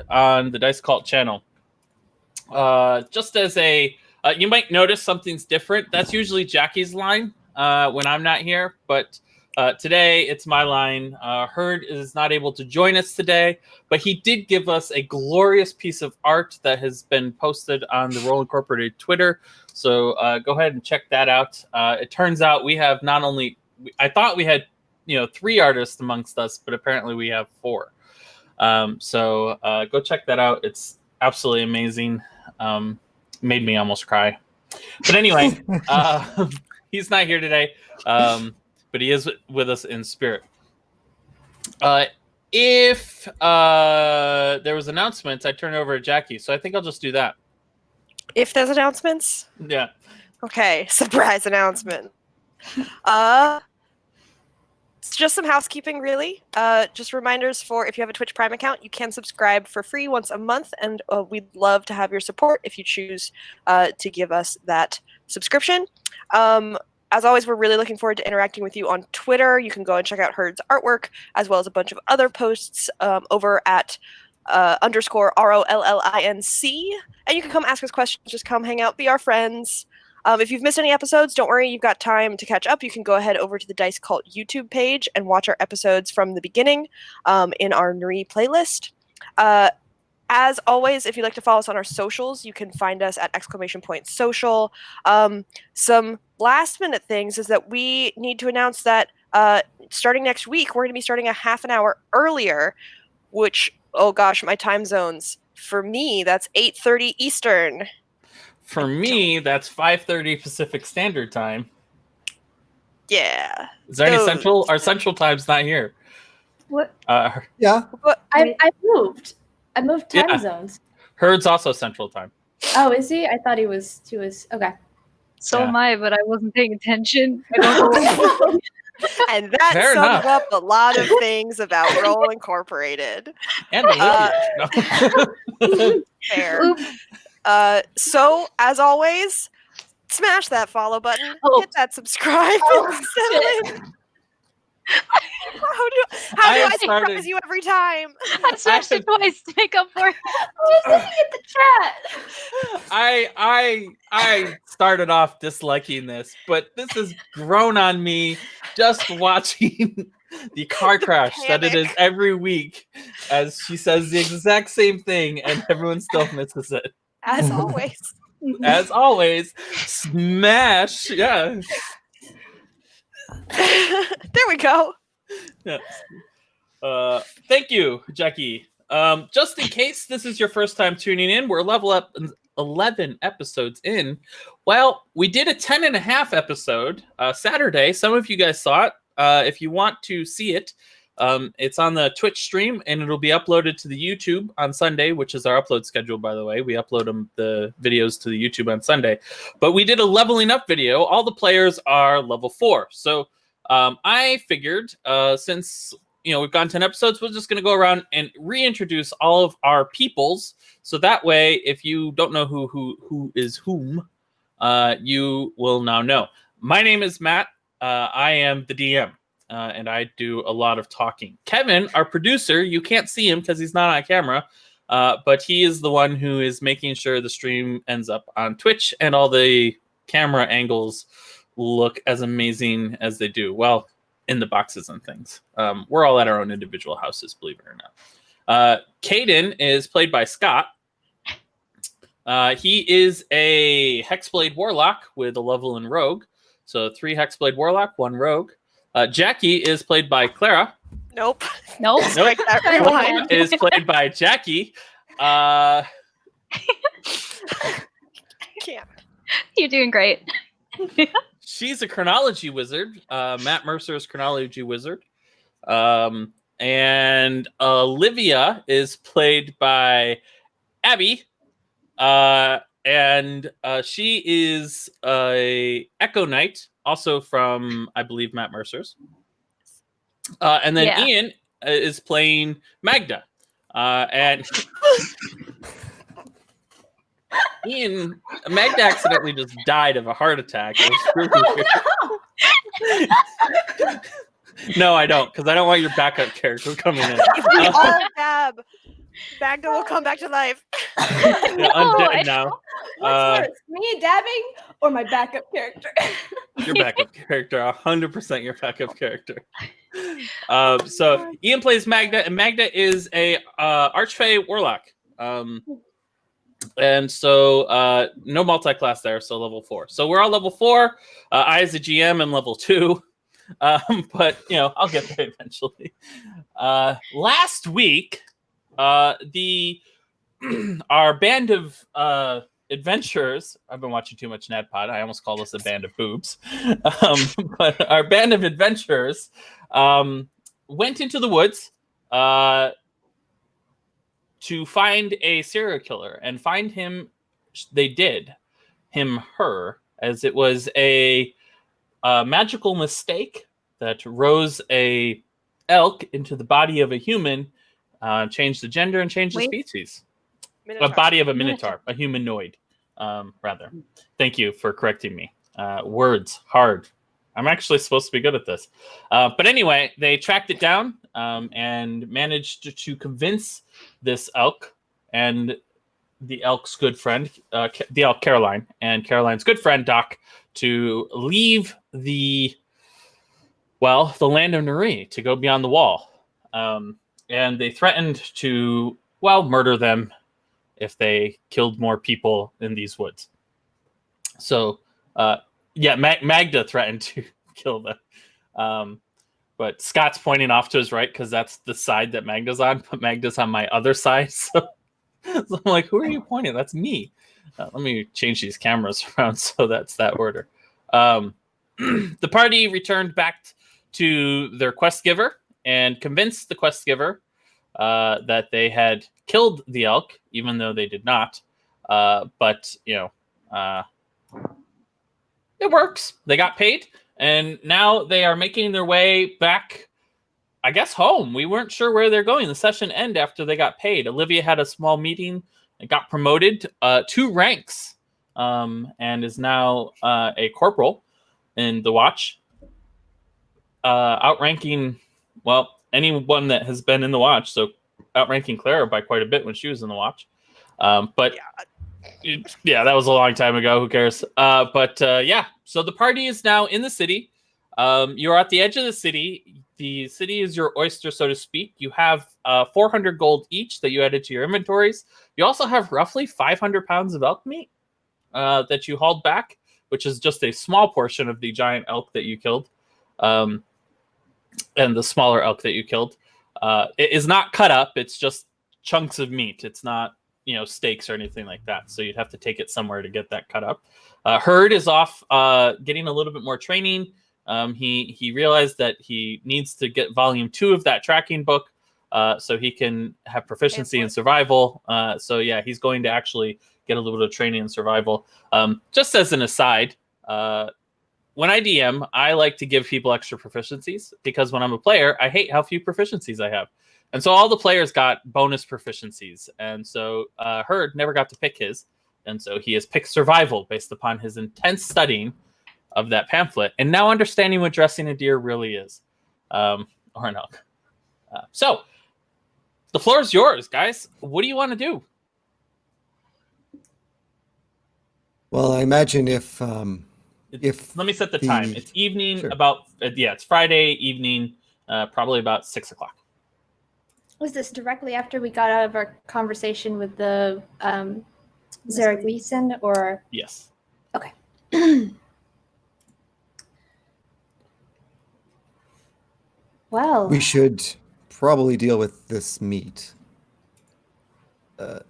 on the Dice Cult channel. Just as a, you might notice something's different. That's usually Jackie's line when I'm not here, but today it's my line. Herd is not able to join us today, but he did give us a glorious piece of art that has been posted on the Roll Incorporated Twitter. So go ahead and check that out. It turns out we have not only, I thought we had 3 artists amongst us, but apparently we have 4. So go check that out. It's absolutely amazing. Made me almost cry. But anyway, he's not here today, but he is with us in spirit. If there was announcements, I'd turn it over to Jackie. So I think I'll just do that. If there's announcements? Yeah. Okay, surprise announcement. It's just some housekeeping, really. Just reminders for if you have a Twitch Prime account, you can subscribe for free once a month, and we'd love to have your support if you choose to give us that subscription. As always, we're really looking forward to interacting with you on Twitter. You can go and check out Herd's artwork, as well as a bunch of other posts over at _ROLLINC. And you can come ask us questions, just come hang out, be our friends. If you've missed any episodes, don't worry, you've got time to catch up. You can go ahead over to the Dice Cult YouTube page and watch our episodes from the beginning in our Nuri playlist. As always, if you'd like to follow us on our socials, you can find us at !social. Some last minute things is that we need to announce that starting next week, we're going to be starting a half an hour earlier, which, oh gosh, my time zones. For me, that's 8:30 Eastern. For me, that's 5:30 Pacific Standard Time. Yeah. Is there any Central? Our Central Time's not here. What? Yeah. But I moved. I moved time zones. Herd's also Central Time. Oh, is he? I thought he was okay. So am I, but I wasn't paying attention. And that Fair sums enough. up a lot of things about Roll Incorporated. And Olivia. Fair. So, as always, smash that follow button, hit that subscribe. How do I surprise you every time? I smashed it twice to make up for it. Just looking at the chat. I started off disliking this, but this has grown on me just watching the car crash that it is every week, as she says the exact same thing and everyone still misses it. As always. As always, smash. Yeah. There we go. Yes. Thank you, Jackie. Just in case this is your first time tuning in, we're level up 11 episodes in. Well, we did a 10.5 episode Saturday. Some of you guys saw it. If you want to see it, it's on the Twitch stream, and it'll be uploaded to the YouTube on Sunday, which is our upload schedule, by the way. We upload the videos to the YouTube on Sunday. But we did a leveling up video. All the players are level 4. So I figured since we've gone 10 episodes, we're just going to go around and reintroduce all of our peoples. So that way, if you don't know who is whom, you will now know. My name is Matt. I am the DM. And I do a lot of talking. Kevin, our producer, you can't see him because he's not on camera, but he is the one who is making sure the stream ends up on Twitch and all the camera angles look as amazing as they do. Well, in the boxes and things. We're all at our own individual houses, believe it or not. Caden is played by Scott. He is a Hexblade Warlock with a level in Rogue. So 3 Hexblade Warlock, 1 Rogue. Jackie is played by Clara. Nope. Clara is played by Jackie. Can't. You're doing great. She's a chronology wizard. Matt Mercer is chronology wizard. And Olivia is played by Abby. And she is a Echo Knight, also from, I believe, Matt Mercer's. And then Ian is playing Magda. And Magda accidentally just died of a heart attack. It was really weird. No, I don't, because I don't want your backup character coming in. We all have Magda will come back to life. Yeah, undead now. What's worse, me dabbing or my backup character? Your backup character, 100% your backup character. So Ian plays Magda, and Magda is a Archfey Warlock. And so no multi-class there, so level 4. So we're all level 4. I, as a GM, am level 2. But I'll get there eventually. Last week, the our band of adventurers. I've been watching too much NADPOD. I almost call this a band of boobs. But our band of adventurers went into the woods to find a serial killer, and find him. They did him, her, as it was a magical mistake that rose a elk into the body of a human, changed the gender and changed the species. Minotaur. A body of a minotaur, a humanoid, rather. Thank you for correcting me. Words, hard. I'm actually supposed to be good at this. But anyway, they tracked it down and managed to convince this elk and the elk's good friend, the elk Caroline, and Caroline's good friend Doc, to leave the land of Nuri, to go beyond the wall. And they threatened to, murder them if they killed more people in these woods. So, Magda threatened to kill them. But Scott's pointing off to his right because that's the side that Magda's on, but Magda's on my other side. So I'm like, who are you pointing? That's me. Let me change these cameras around so that's that order. The party returned back to their quest giver and convinced the quest giver that they had killed the elk, even though they did not. But it works. They got paid, and now they are making their way back, I guess, home. We weren't sure where they're going. The session ended after they got paid. Olivia had a small meeting and got promoted 2 ranks, and is now a corporal in the Watch, outranking, anyone that has been in the Watch. So outranking Clara by quite a bit when she was in the Watch. But that was a long time ago. Who cares? So the party is now in the city. You're at the edge of the city. The city is your oyster, so to speak. You have 400 gold each that you added to your inventories. You also have roughly 500 pounds of elk meat that you hauled back, which is just a small portion of the giant elk that you killed, and the smaller elk that you killed. It is not cut up. It's just chunks of meat. It's not steaks or anything like that. So you'd have to take it somewhere to get that cut up. Herd is off getting a little bit more training. He realized that he needs to get volume 2 of that tracking book so he can have proficiency in survival. He's going to actually get a little bit of training in survival. Just as an aside, when I DM, I like to give people extra proficiencies because when I'm a player, I hate how few proficiencies I have. And so all the players got bonus proficiencies. And so Herd never got to pick his. And so he has picked survival based upon his intense studying of that pamphlet and now understanding what dressing a deer really is, or an elk. So the floor is yours, guys. What do you want to do? Well, I imagine if let me set the time. It's evening, Sure. It's Friday evening, probably about 6 o'clock. Was this directly after we got out of our conversation with the Zarek Leeson, or? Yes. Okay. Well, we should probably deal with this meat. I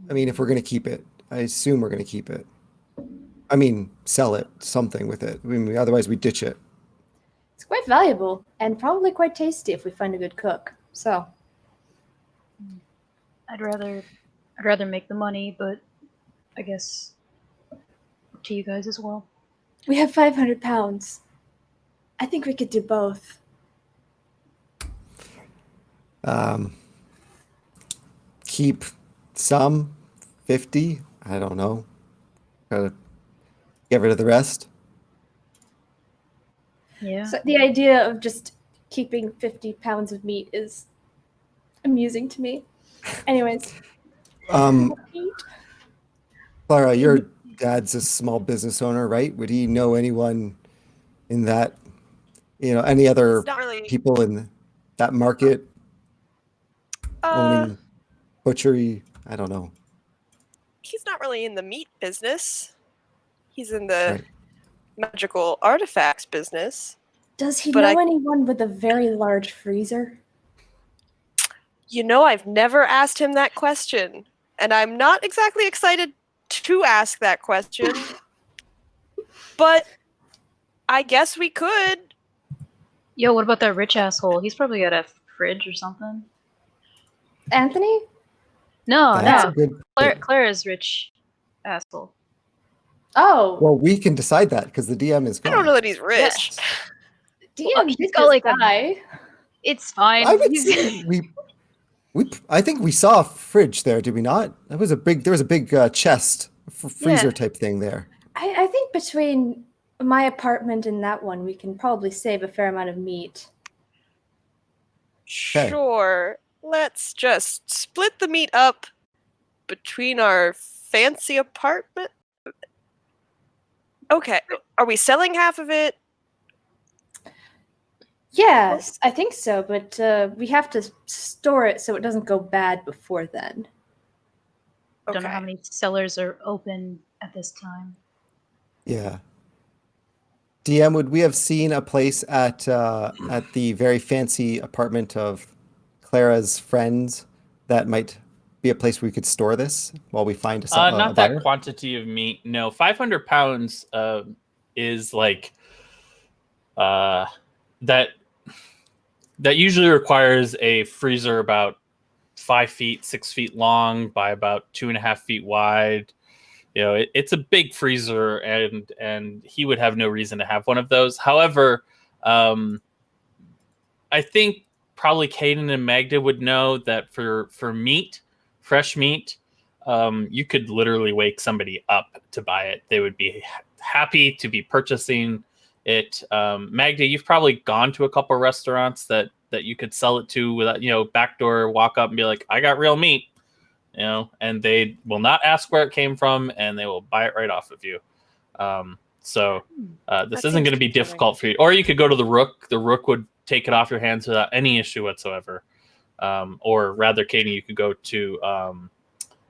mean, if we're going to keep it, I assume we're going to keep it. I mean, sell it, something with it. I mean, otherwise we ditch it. it's quite valuable and probably quite tasty if we find a good cook. So, I'd rather make the money, but I guess up to you guys as well. we have 500 pounds. I think we could do both. Keep some, 50. I don't know. Gotta get rid of the rest. Yeah. So the idea of just keeping 50 pounds of meat is amusing to me. Anyways, Um, Clara, your dad's a small business owner, right? Would he know anyone in that, any other It's not really. people in that market owning butchery? I don't know. He's not really in the meat business. He's in the Right. magical artifacts business. does he But know anyone with a very large freezer? I've never asked him that question, and I'm not exactly excited to ask that question. But I guess we could. Yo, what about that rich asshole? He's probably got a fridge or something. Anthony? No, That's no. a good. Clara's rich asshole. Oh, Well, we can decide that because the DM is I gone. don't know that he's rich. Yes. DM Well, did he's got just like a- die. It's fine. I would He's- say I think we saw a fridge there, did we not? There was a big chest, freezer Yeah. type thing there. I think between my apartment and that one, we can probably save a fair amount of meat. Sure. Let's just split the meat up between our fancy apartment. Okay. Are we selling half of it? Yes, I think so, but we have to store it so it doesn't go bad before then. I don't know Okay. how many cellars are open at this time. Yeah. DM, would we have seen a place at the very fancy apartment of Clara's friends that might be a place we could store this while we find a Not buyer? that quantity of meat. No, 500 pounds is like that usually requires a freezer about 5 feet, 6 feet long by about 2.5 feet wide. It's a big freezer, and he would have no reason to have one of those. However, I think probably Caden and Magda would know that for meat, fresh meat, you could literally wake somebody up to buy it. They would be happy to be purchasing it. Magda, you've probably gone to a couple of restaurants that you could sell it to without, backdoor walk up and be like, I got real meat, and they will not ask where it came from, and they will buy it right off of you. So this isn't going to be difficult for you. Or you could go to the Rook. The Rook would take it off your hands without any issue whatsoever. Or rather, Katie, you could go to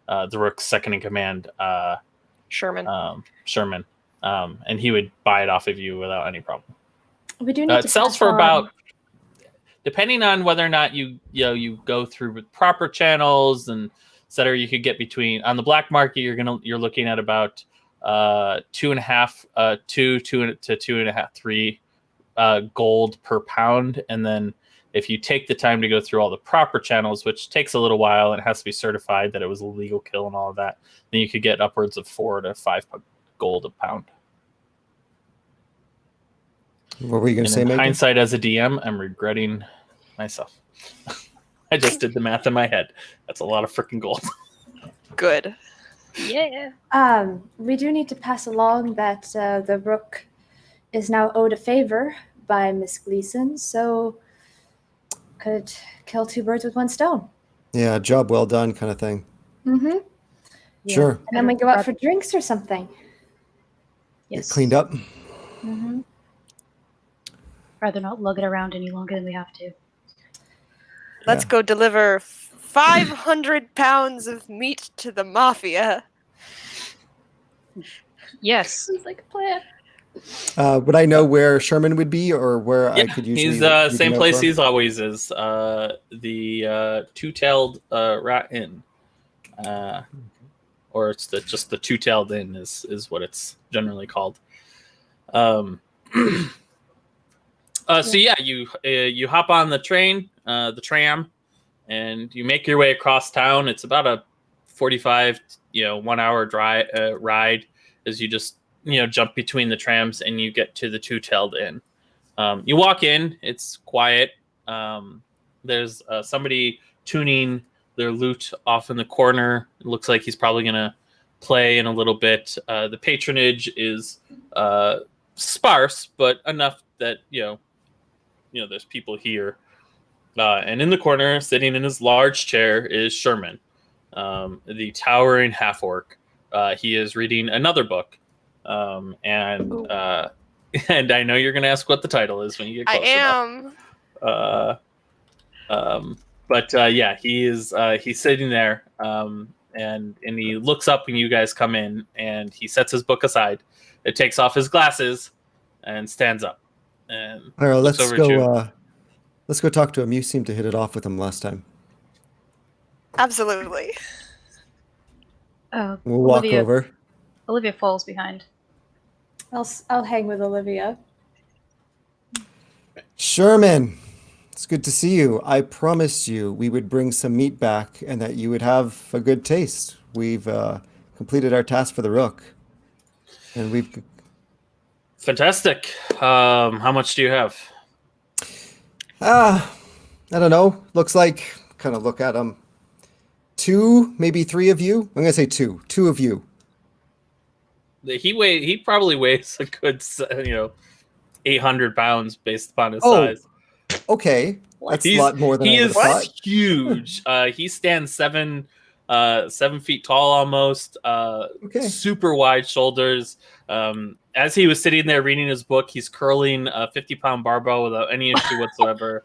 the Rook's second in command, Sherman. And he would buy it off of you without any problem. We do need to It sells pass for on- about, depending on whether or not you go through with proper channels and etc. You could get between, on the black market you're looking at about 2.5 2 to 2.5 3 gold per pound, and then if you take the time to go through all the proper channels, which takes a little while and it has to be certified that it was a legal kill and all of that, then you could get upwards of 4 to 5 gold a pound. What were you going to say, in Megan? hindsight, as a DM, I'm regretting myself. I just did the math in my head. That's a lot of freaking gold. Good. Yeah. We do need to pass along that the Rook is now owed a favor by Miss Gleason, so could kill two birds with one stone. Yeah, job well done kind of thing. Mm-hmm. Yeah. Sure. And then we go out for drinks or something. Get Yes. cleaned up. Mm-hmm. Rather not lug it around any longer than we have to. Let's Yeah. go deliver 500 pounds of meat to the mafia. Yes. Sounds like a plan. Would I know where Sherman would be, or where I could usually? He's leave a same note place for him? he's always is. The Two-Tailed Rat Inn, or it's just the Two-Tailed Inn is what it's generally called. So yeah, you hop on the train, the tram, and you make your way across town. It's about a 45 1 hour ride as you just jump between the trams and you get to the Two-Tailed Inn. You walk in, it's quiet. There's somebody tuning their lute off in the corner. It looks like he's probably gonna play in a little bit. The patronage is sparse, but enough that there's people here. And in the corner, sitting in his large chair, is Sherman, the towering half orc. He is reading another book, and I know you're going to ask what the title is when you get I close enough. am. But yeah, he's sitting there, and he looks up when you guys come in, and he sets his book aside. It takes off his glasses and stands up and Clara, looks over at you. Let's go talk to him. You seemed to hit it off with him last time. Absolutely. We'll walk over. Olivia falls behind. I'll hang with Olivia. Sherman, it's good to see you. I promised you we would bring some meat back and that you would have a good taste. We've completed our task for the rook. And we've... Fantastic. How much do you have? I don't know. Looks like, kind of look at them. 2, maybe 3 of you. I'm going to say 2. 2 of you. He probably weighs a good, 800 pounds based upon his size. Okay. That's a lot more than I would have thought. He is huge. He stands 7 feet tall almost. Super wide shoulders. As he was sitting there reading his book, he's curling a 50-pound barbell without any issue whatsoever.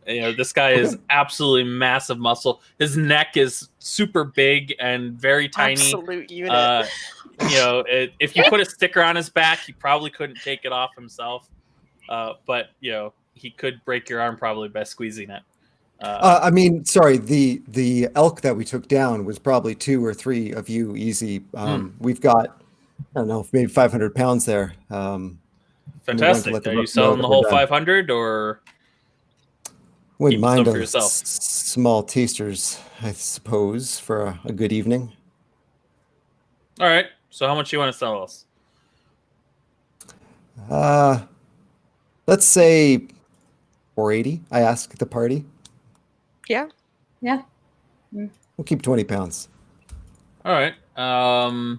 This guy is absolutely massive muscle. His neck is super big and very tiny. Absolute unit. If you put a sticker on his back, he probably couldn't take it off himself. But he could break your arm probably by squeezing it. Sorry, the elk that we took down was probably 2 or 3 of you easy. We've got, I don't know, maybe 500 pounds there. Fantastic. Are you selling the whole 500 or? Wouldn't mind a small tasters, I suppose, for a good evening. All right. So how much do you want to sell us? Let's say 480. I asked the party. Yeah. We'll keep 20 pounds. All right. I'll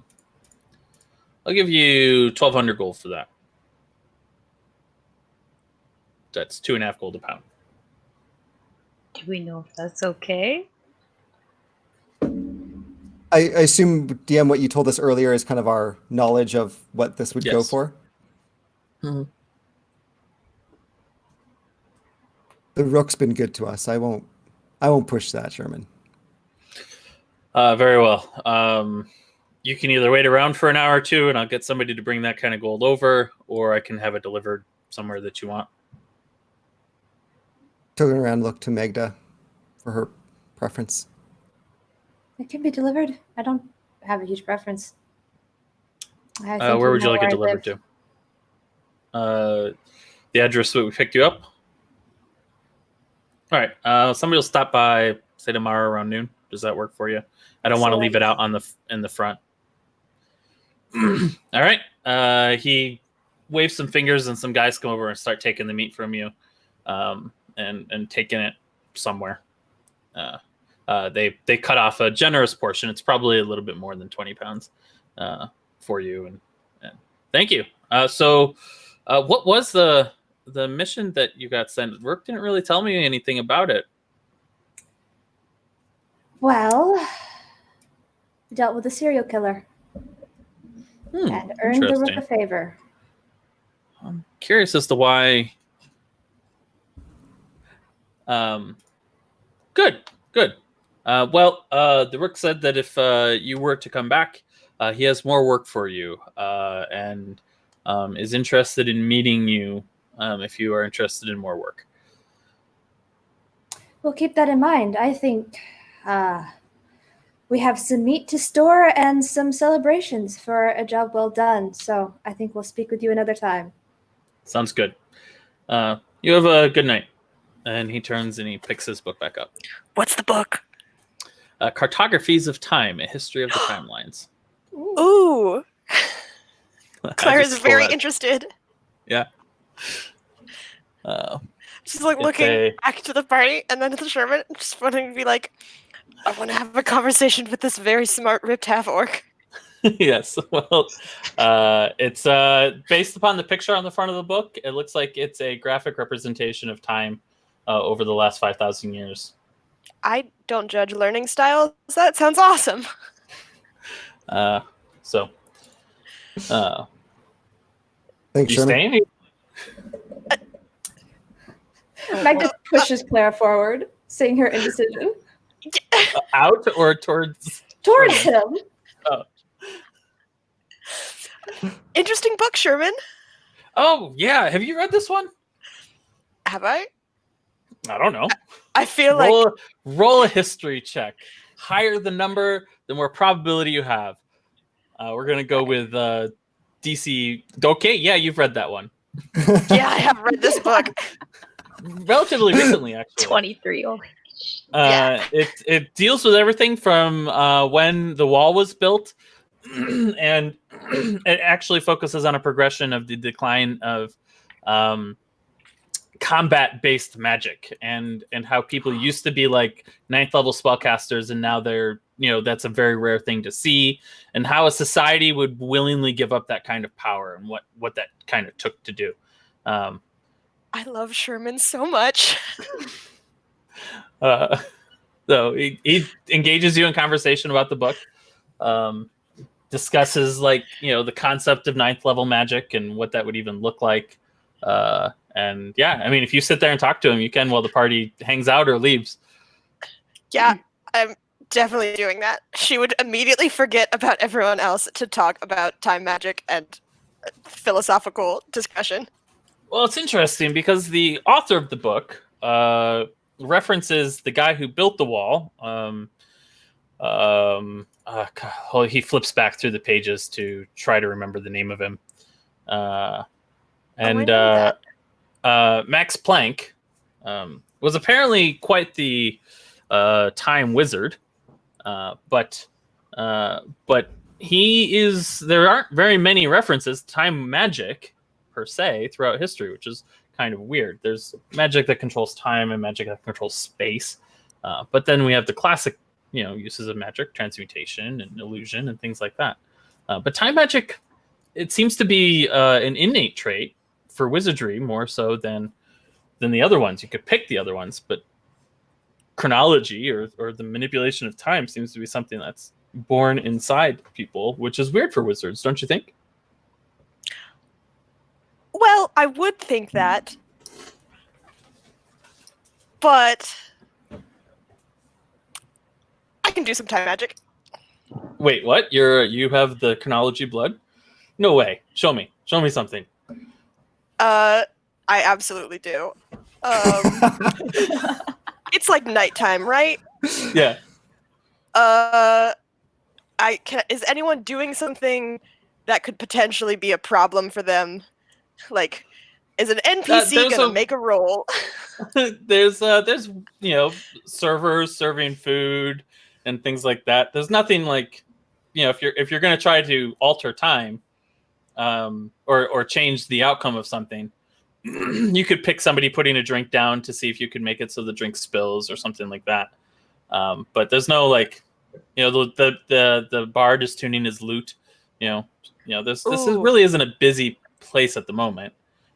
give you 1,200 gold for that. That's 2.5 gold a pound. Do we know if that's okay? I assume, DM, what you told us earlier is kind of our knowledge of what this would go for. Mm-hmm. The rook's been good to us. I won't push that, Sherman. Very well. You can either wait around for an hour or 2 and I'll get somebody to bring that kind of gold over, or I can have it delivered somewhere that you want. Turn around, look to Magda for her preference. It can be delivered. I don't have a huge preference. Where would you like it delivered to? The address that we picked you up? All right. Somebody will stop by, say, tomorrow around noon. Does that work for you? I don't want to leave it out in the front. All right. He waves some fingers and some guys come over and start taking the meat from you, and taking it somewhere. They cut off a generous portion. It's probably a little bit more than 20 pounds for you. And thank you. So what was the mission that you got sent? Rook didn't really tell me anything about it. Well, we dealt with a serial killer and earned the Rook a favor. I'm curious as to why. Good. The Rook said that if you were to come back, he has more work for you, and is interested in meeting you if you are interested in more work. We'll keep that in mind. I think we have some meat to store and some celebrations for a job well done. So I think we'll speak with you another time. Sounds good. You have a good night. And he turns and he picks his book back up. What's the book? Cartographies of Time, a history of the timelines. Ooh. Clara's very interested. Yeah. She's like looking back to the party and then to the Sherman, just wanting to be like, I want to have a conversation with this very smart ripped half orc. Yes. Well, it's based upon the picture on the front of the book. It looks like it's a graphic representation of time over the last 5,000 years. I don't judge learning styles. That sounds awesome. So, Thanks, you Sherman. staying? Meg just pushes Clara forward, seeing her indecision. Out or towards? Towards him. Interesting book, Sherman. Oh, yeah. Have you read this one? Have I? I don't know. I feel like Roll a history check. Higher the number, the more probability you have. We're going to go with DC. Okay, yeah, you've read that one. yeah, I have read this book. Relatively recently, actually. 23. Oh, Yeah. It deals with everything from when the wall was built, and it actually focuses on a progression of the decline of combat-based magic and how people used to be like 9th level spellcasters, and now they're, that's a very rare thing to see, and how a society would willingly give up that kind of power and what that kind of took to do. I love Sherman so much. So he engages you in conversation about the book, discusses the concept of 9th level magic and what that would even look like. And yeah, I mean, if you sit there and talk to him, you can while the party hangs out or leaves. Yeah, I'm definitely doing that. She would immediately forget about everyone else to talk about time magic and philosophical discussion. Well, it's interesting because the author of the book references the guy who built the wall. He flips back through the pages to try to remember the name of him. Max Planck was apparently quite the time wizard, but he is. There aren't very many references to time magic per se throughout history, which is kind of weird. There's magic that controls time and magic that controls space, but then we have the classic, uses of magic, transmutation and illusion and things like that. But time magic, it seems to be an innate trait for wizardry more so than the other ones. You could pick the other ones, but chronology or the manipulation of time seems to be something that's born inside people, which is weird for wizards, don't you think? Well, I would think that, but I can do some time magic. Wait, what? You have the chronology blood? No way. Show me something. I absolutely do. It's like nighttime, right? Yeah. Is anyone doing something that could potentially be a problem for them? Like, is an NPC gonna make a roll? There's servers serving food and things like that. There's nothing like, if you're gonna try to alter time, or change the outcome of something, you could pick somebody putting a drink down to see if you could make it so the drink spills or something like that. But there's no the bard is tuning his lute. This really isn't a busy place at the moment.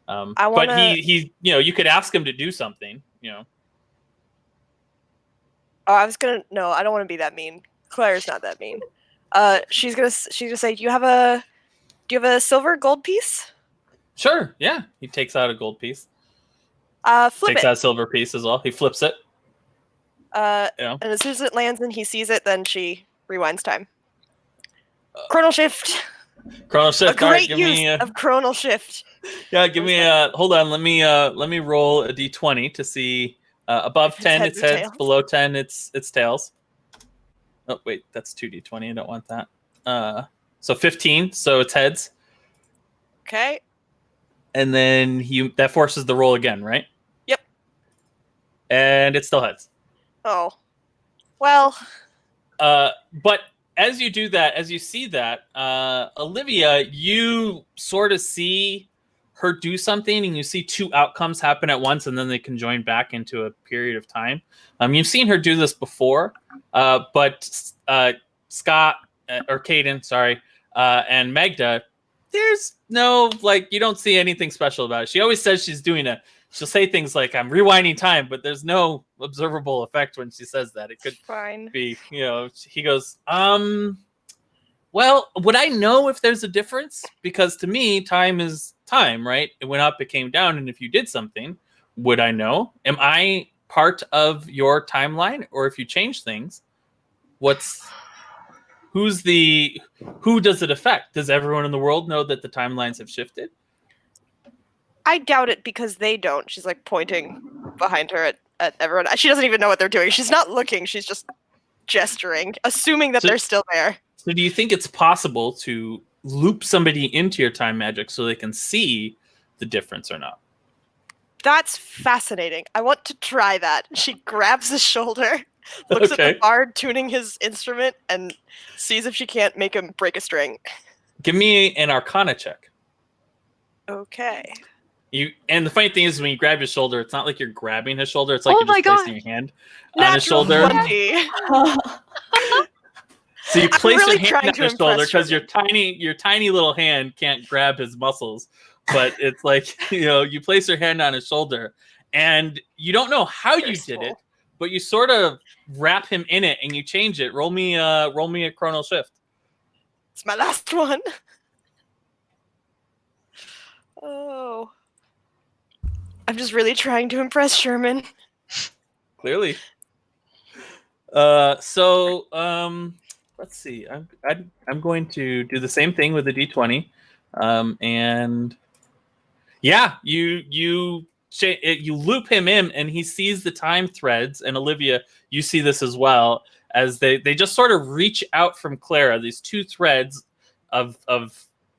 But he you could ask him to do something. Oh, I don't want to be that mean. Claire's not that mean. She's gonna say, do you have a silver gold piece? Sure, yeah. He takes out a gold piece. Flip takes it. out a silver piece as well. He flips it. And as soon as it lands and he sees it, then she rewinds time. Chronal shift. Chronal shift. A great use of chronal shift. Yeah, give me hold on. Let me roll a d20 to see. Above 10 it's heads, tails. Below 10 it's tails. Oh wait, that's 2d20. I don't want that. So 15, so it's heads. Okay. And then that forces the roll again, right? Yep. And it's still heads. Oh. Well. But as you do that, as you see that, Olivia, you sort of see her do something, and you see two outcomes happen at once, and then they can join back into a period of time. You've seen her do this before, but Scott or Caden, sorry, And Magda, there's no, like, you don't see anything special about it. She always says she'll say things like, I'm rewinding time, but there's no observable effect when she says that. It could Fine. be, he goes, well, would I know if there's a difference? Because to me, time is time, right? It went up, it came down, and if you did something, would I know? Am I part of your timeline? Or if you change things, who does it affect? Does everyone in the world know that the timelines have shifted? I doubt it because they don't. She's like pointing behind her at everyone. She doesn't even know what they're doing. She's not looking. She's just gesturing, assuming that they're still there. So do you think it's possible to loop somebody into your time magic so they can see the difference or not? That's fascinating. I want to try that. She grabs his shoulder, looks at the bard tuning his instrument, and sees if she can't make him break a string. Give me an Arcana check. Okay. And the funny thing is, when you grab his shoulder, it's not like you're grabbing his shoulder. It's like you're just placing your hand on his shoulder. 20. So you place really your hand on his shoulder because Sherman. your tiny little hand can't grab his muscles. But it's like, you place your hand on his shoulder, and you don't know how you did it, but you sort of wrap him in it and you change it. Roll me a chronal shift. It's my last one. Oh. I'm just really trying to impress Sherman. Clearly. Let's see. I'm going to do the same thing with the D20. And yeah, you loop him in, and he sees the time threads. And Olivia, you see this as well, as they just sort of reach out from Clara. These two threads of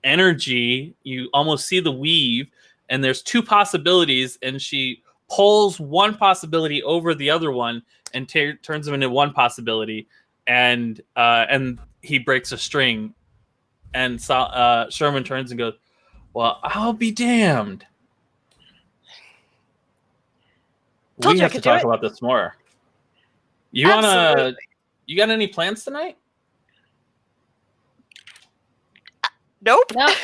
energy. You almost see the weave, and there's two possibilities, and she pulls one possibility over the other one and turns them into one possibility, and he breaks a string, and Sherman turns and goes, well, I'll be damned. We have to talk about this more. You got any plans tonight? Nope. No.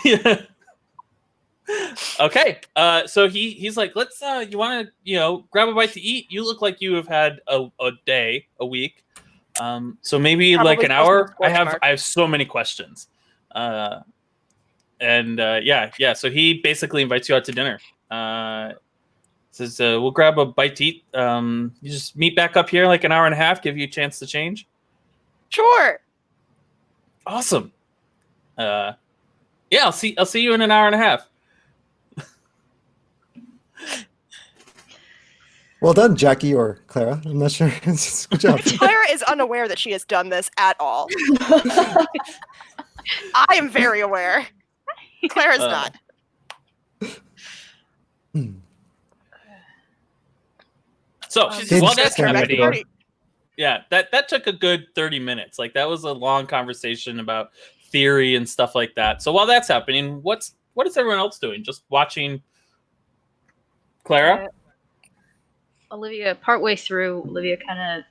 Yeah. Okay. So he's like, let's you want to grab a bite to eat? You look like you have had a week. So maybe Probably like an hour. I Mark. have so many questions. So he basically invites you out to dinner. Says we'll grab a bite to eat. You just meet back up here like an hour and a half, give you a chance to change. Sure. Awesome. I'll see you in an hour and a half. Well done, Jackie or Clara. I'm not sure. Good job. Clara is unaware that she has done this at all. I am very aware. Clara's not. So while that's happening, Yeah, that took a good 30 minutes. Like, that was a long conversation about theory and stuff like that. So while that's happening, what is everyone else doing? Just watching Clara? Olivia, partway through, Olivia kind of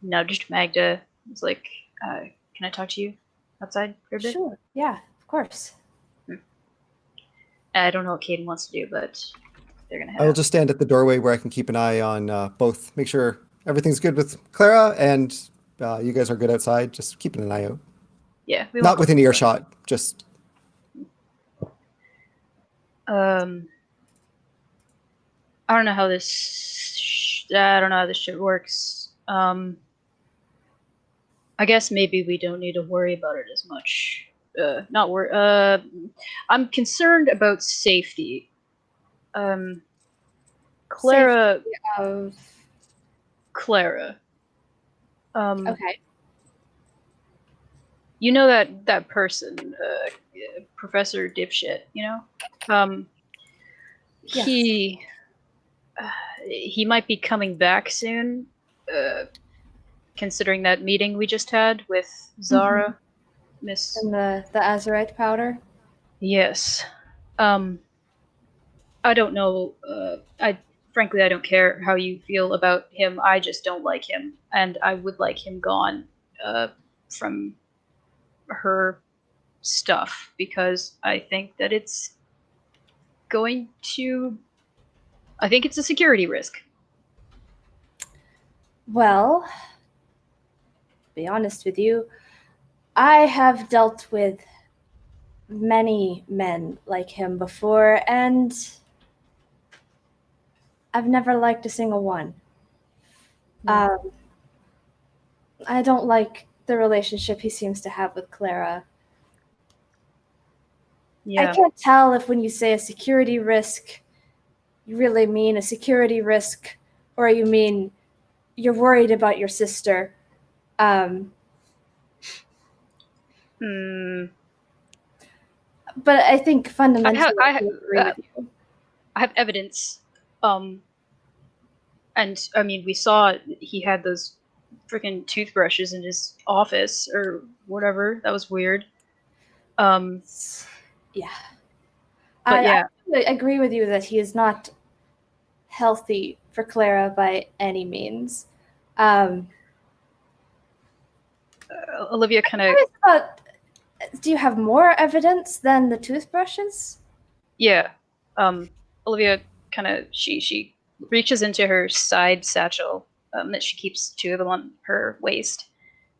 nudged Magda. Was like, can I talk to you outside for a bit? Sure. Yeah, of course. I don't know what Caden wants to do, but they're going to head I will out. just stand at the doorway where I can keep an eye on both. Make sure everything's good with Clara, and you guys are good outside. Just keeping an eye out. Yeah. Not within earshot, just... I don't know how this shit works. I guess maybe we don't need to worry about it as much. I'm concerned about safety. Clara. Safety of... Clara. Okay. You know that person, Professor Dipshit. You know, Yes. He might be coming back soon. Considering that meeting we just had with Zara, Miss. And the azurite powder. Yes. I don't know. Frankly, I don't care how you feel about him. I just don't like him, and I would like him gone from her stuff because I think that it's going to. I think it's a security risk. Well, be honest with you, I have dealt with many men like him before, and I've never liked a single one. I don't like the relationship he seems to have with Clara. Yeah. I can't tell if when you say a security risk, you really mean a security risk, or you mean you're worried about your sister. But I think fundamentally, I agree with you. I have evidence. And I mean, we saw he had those freaking toothbrushes in his office or whatever. That was weird. Yeah. But yeah. I agree with you that he is not healthy for Clara by any means. Olivia kind of. Do you have more evidence than the toothbrushes? Yeah. Olivia kind of she reaches into her side satchel that she keeps two of them on her waist,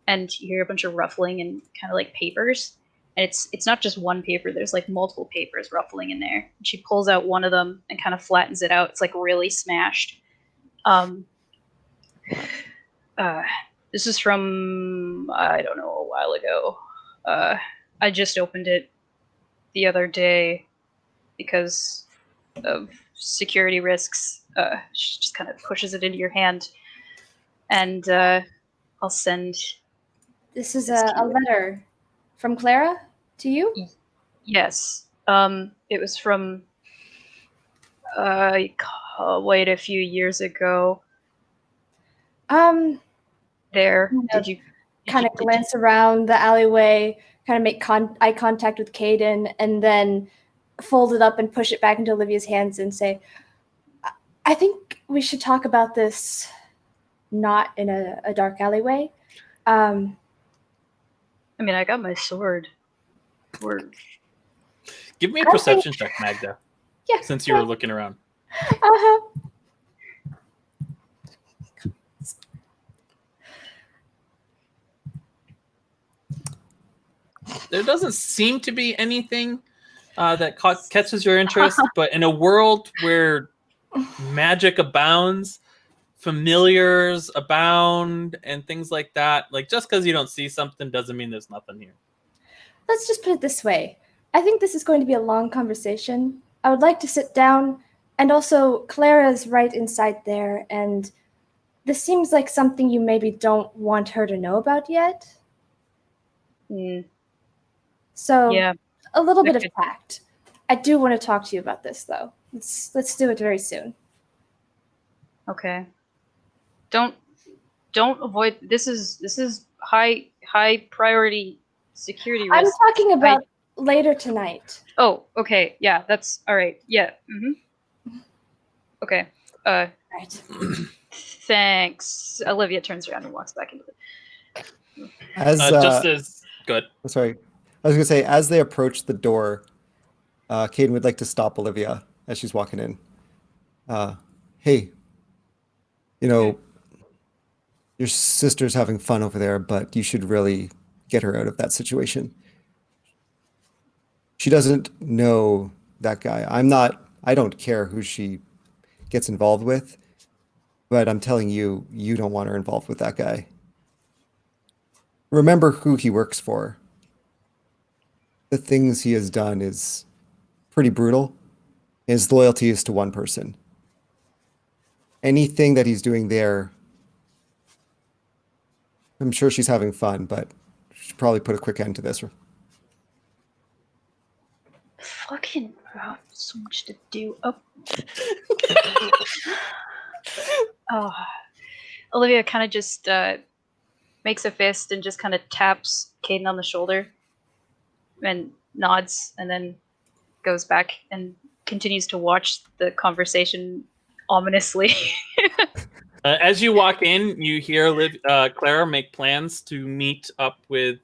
and you hear a bunch of ruffling and kind of like papers. And it's not just one paper. There's like multiple papers ruffling in there. And she pulls out one of them and kind of flattens it out. It's like really smashed. This is from I don't know, a while ago. I just opened it the other day because of security risks. She just kind of pushes it into your hand, and I'll send. This is a letter from Clara to you? Yes. It was from quite a few years ago. There. Did you kind of glance around the alleyway, kind of make eye contact with Caden, and then fold it up and push it back into Olivia's hands and say, I think we should talk about this not in a dark alleyway. I mean, I got my sword. Give me a perception check, Magda. Yeah. Since you were looking around. There doesn't seem to be anything that catches your interest, but in a world where magic abounds, familiars abound, and things like that, like just because you don't see something doesn't mean there's nothing here. Let's just put it this way. I think this is going to be a long conversation. I would like to sit down, and also Clara's right inside there, and this seems like something you maybe don't want her to know about yet. So yeah, a little bit of tact. I do want to talk to you about this, though. Let's do it very soon. Okay. Don't avoid. This is high priority security risk. I'm talking about later tonight. Oh, okay. Yeah, that's all right. Yeah. Okay. Right. Thanks. Olivia turns around and walks back into the. Just as good. Sorry, I was gonna say as they approach the door, Caden would like to stop Olivia as she's walking in. Hey, you know, your sister's having fun over there, but you should really get her out of that situation. She doesn't know that guy. I don't care who she gets involved with, but I'm telling you, you don't want her involved with that guy. Remember who he works for. The things he has done is pretty brutal. His loyalty is to one person. Anything that he's doing there, I'm sure she's having fun, but she should probably put a quick end to this. Fucking so much to do. Oh. Olivia kind of just makes a fist and just kind of taps Caden on the shoulder and nods, and then goes back and continues to watch the conversation ominously. As you walk in, you hear Clara make plans to meet up with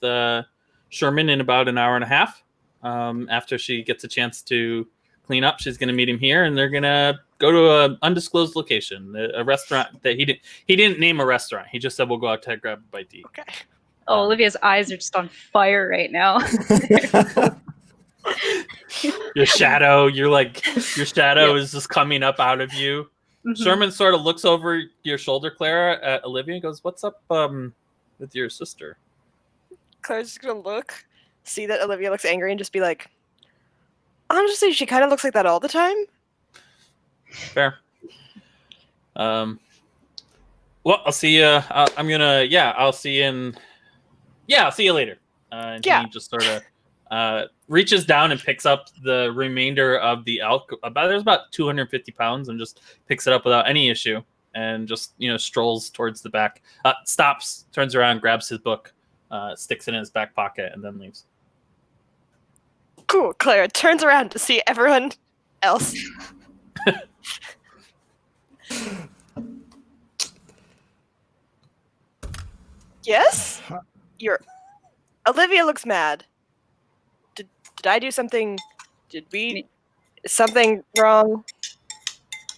Sherman in about an hour and a half. After she gets a chance to clean up, she's going to meet him here, and they're going to go to an undisclosed location, a restaurant that he didn't name a restaurant. He just said we'll go out to grab a bite to eat. Okay. Oh, Olivia's eyes are just on fire right now. Your shadow is just coming up out of you. Mhm. Sherman sort of looks over your shoulder, Clara, at Olivia, and goes, "What's up with your sister?" Claire's just gonna look, see that Olivia looks angry, and just be like, honestly, she kind of looks like that all the time. Fair. Well, I'll see you. I'll see you I'll see you later. And Yeah. he just sort of reaches down and picks up the remainder of the elk. There's about 250 pounds, and just picks it up without any issue, and just strolls towards the back. Stops, turns around, grabs his book, sticks it in his back pocket, and then leaves. Cool. Clara turns around to see everyone else. Yes? Olivia looks mad. Did I do something? Is something wrong?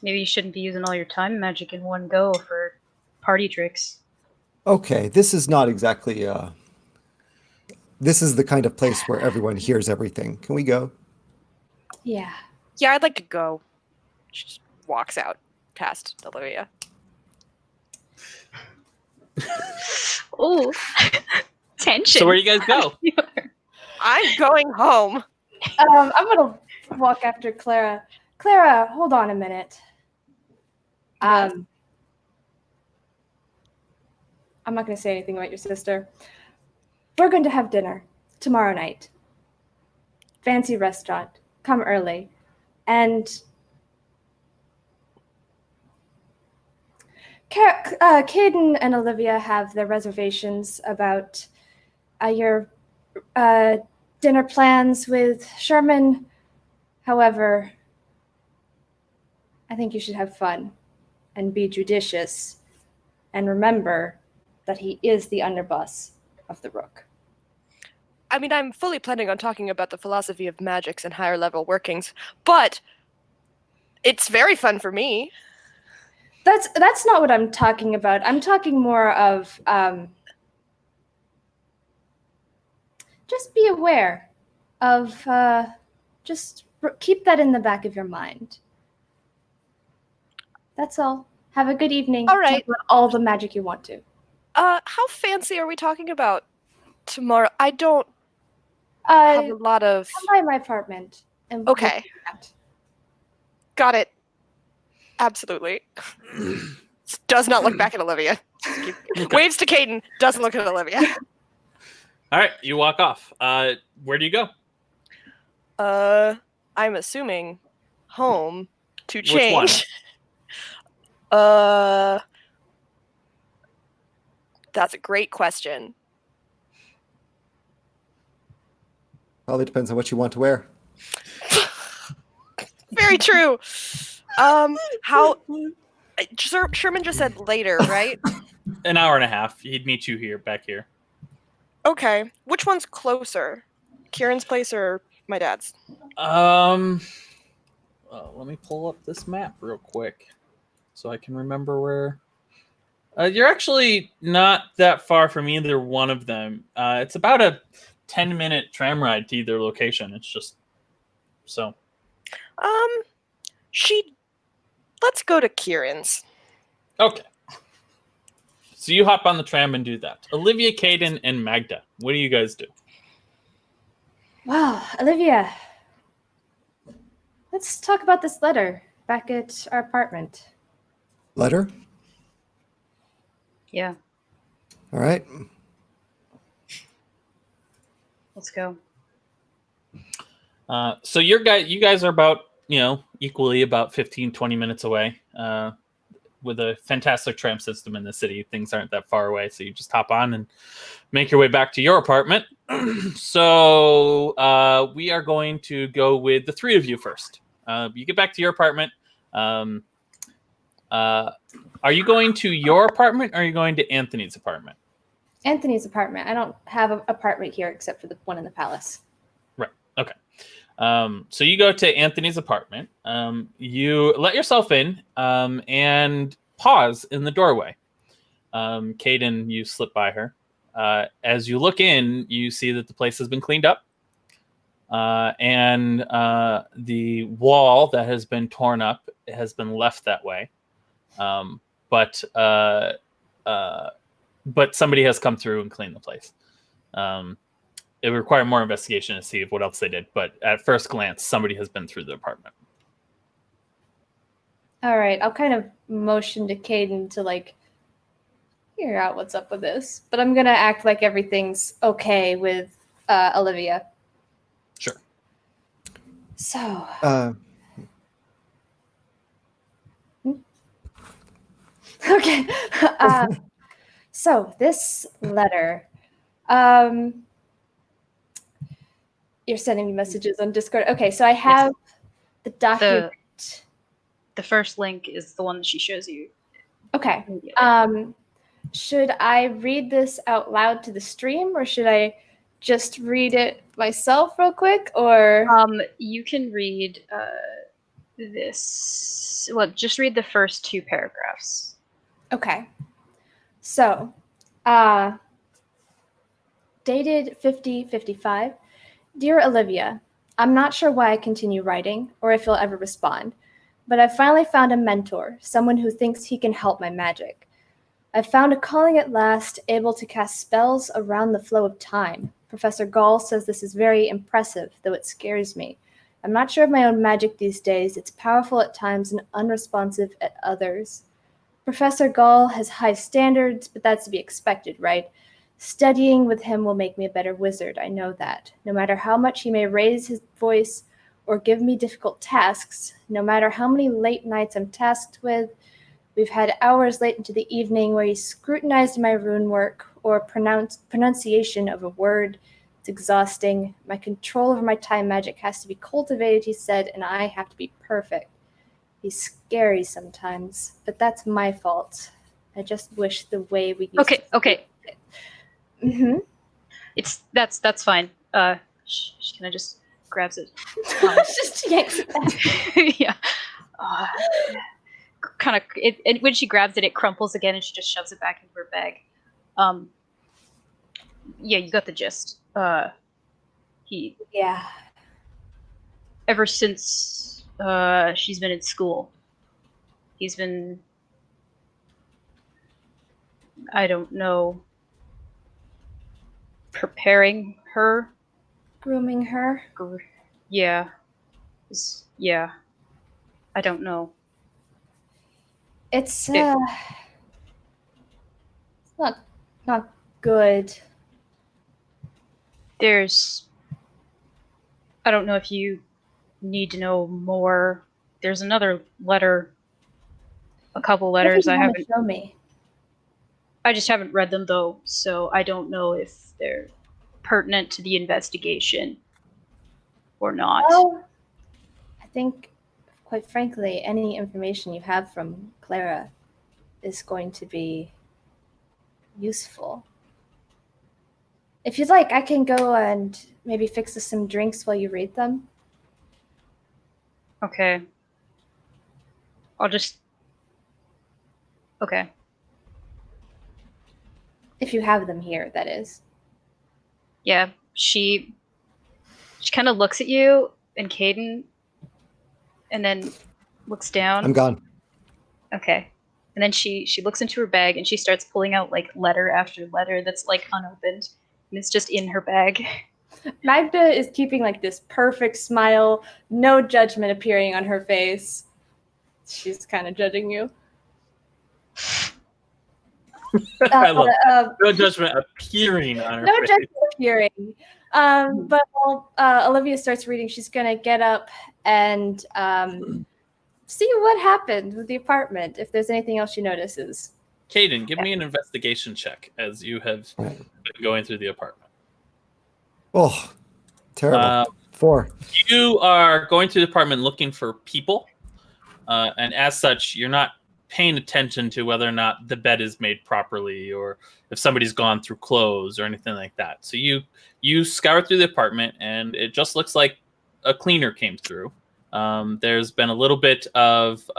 Maybe you shouldn't be using all your time magic in one go for party tricks. Okay, this is not exactly. This is the kind of place where everyone hears everything. Can we go? Yeah. Yeah, I'd like to go. She just walks out past Olivia. Oh, tension. So where you guys go? I'm going home. I'm gonna walk after Clara. Clara, hold on a minute. I'm not gonna say anything about your sister. We're going to have dinner tomorrow night. Fancy restaurant. Come early. And Caden and Olivia have their reservations about your dinner plans with Sherman. However, I think you should have fun and be judicious and remember that he is the underboss of the Rook. I mean, I'm fully planning on talking about the philosophy of magics and higher level workings, but it's very fun for me. That's not what I'm talking about. I'm talking more of just be aware of just keep that in the back of your mind. That's all. Have a good evening. All right. Talk about all the magic you want to. How fancy are we talking about tomorrow? I don't have a lot of... Come by my apartment. And we'll Okay. figure it out. Got it. Absolutely. Does not look back at Olivia. Waves to Caden. Doesn't look at Olivia. All right, you walk off. Where do you go? I'm assuming home to Which one? change. That's a great question. Probably depends on what you want to wear. Very true. Sherman just said later, right? An hour and a half. He'd meet you back here. Okay. Which one's closer? Kieran's place or my dad's? Let me pull up this map real quick so I can remember where. You're actually not that far from either one of them. It's about a 10-minute tram ride to either location. It's just so. Let's go to Kieran's. Okay. So you hop on the tram and do that. Olivia, Caden, and Magda. What do you guys do? Wow, Olivia. Let's talk about this letter back at our apartment. Letter? Yeah, All right. let's go. So you guys are about, equally about 15, 20 minutes away. With a fantastic tram system in the city, things aren't that far away. So you just hop on and make your way back to your apartment. So we are going to go with the three of you first. You get back to your apartment. Are you going to your apartment, or are you going to Anthony's apartment? Anthony's apartment. I don't have an apartment here except for the one in the palace. Right. Okay. So you go to Anthony's apartment. You let yourself in and pause in the doorway. Caden, you slip by her. As you look in, you see that the place has been cleaned up. And the wall that has been torn up has been left that way. But somebody has come through and cleaned the place. It would require more investigation to see what else they did. But at first glance, somebody has been through the apartment. All right, I'll kind of motion to Caden to like figure out what's up with this, but I'm gonna act like everything's okay with Olivia. Sure. So. Okay. So this letter. You're sending me messages on Discord. Okay, so I have the document. The first link is the one that she shows you. Okay. Should I read this out loud to the stream, or should I just read it myself real quick? Or you can read this. Well, just read the first 2 paragraphs. Okay. So, dated 50/55. Dear Olivia, I'm not sure why I continue writing or if you'll ever respond, but I finally found a mentor, someone who thinks he can help my magic. I've found a calling at last, able to cast spells around the flow of time. Professor Gall says this is very impressive, though it scares me. I'm not sure of my own magic these days. It's powerful at times and unresponsive at others. Professor Gall has high standards, but that's to be expected, right? Studying with him will make me a better wizard, I know that. No matter how much he may raise his voice or give me difficult tasks, no matter how many late nights I'm tasked with, we've had hours late into the evening where he scrutinized my rune work or pronunciation of a word. It's exhausting. My control over my time magic has to be cultivated, he said, and I have to be perfect. He's scary sometimes, but that's my fault. I just wish the way we used to. Okay. Mm-hmm. That's fine. She kind of just grabs it. Just yanks it back. Yeah. Kind of. And when she grabs it, it crumples again, and she just shoves it back into her bag. Yeah, you got the gist. Yeah. Ever since she's been in school, he's been, I don't know, preparing her, Grooming her. Yeah. Yeah. I don't know. It's not good. I don't know if you need to know more. There's another letter, a couple letters I haven't. Show me. I just haven't read them though, so I don't know if they're pertinent to the investigation or not. Well, I think, quite frankly, any information you have from Clara is going to be useful. If you'd like, I can go and maybe fix us some drinks while you read them. Okay. Okay. If you have them here, that is. Yeah, she kind of looks at you and Caden, and then looks down. I'm gone. Okay. And then she looks into her bag and she starts pulling out like letter after letter that's like unopened, and it's just in her bag. Magda is keeping like this perfect smile, no judgment appearing on her face. She's kind of judging you. I love that. No judgment appearing on her no face. judgment appearing. But while Olivia starts reading, she's going to get up and see what happened with the apartment, if there's anything else she notices. Caden, give me an investigation check as you have been going through the apartment. Oh, terrible. 4. You are going through the apartment looking for people, and as such, you're not paying attention to whether or not the bed is made properly or if somebody's gone through clothes or anything like that. So you scour through the apartment, and it just looks like a cleaner came through. There's been a little bit of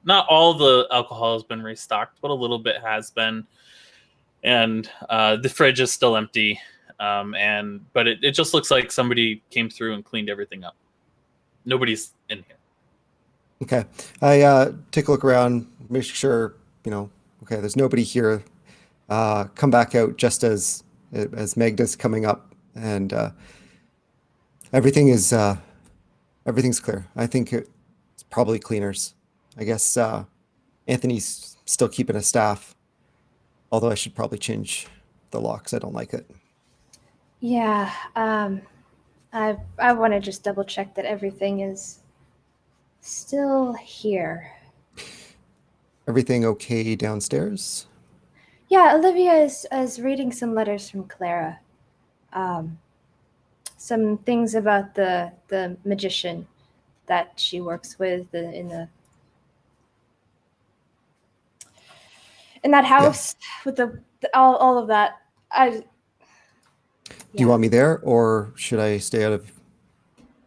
not all the alcohol has been restocked, but a little bit has been, and the fridge is still empty. But it just looks like somebody came through and cleaned everything up. Nobody's in here. Okay. I take a look around, make sure, okay, there's nobody here. Come back out just as Magda's coming up, and everything's clear. I think it's probably cleaners. I guess Anthony's still keeping a staff, although I should probably change the locks. I don't like it. Yeah, I want to just double check that everything is still here. Everything okay downstairs? Yeah, Olivia is reading some letters from Clara. Some things about the magician that she works with in that house with all of that. Do you want me there, or should I stay out of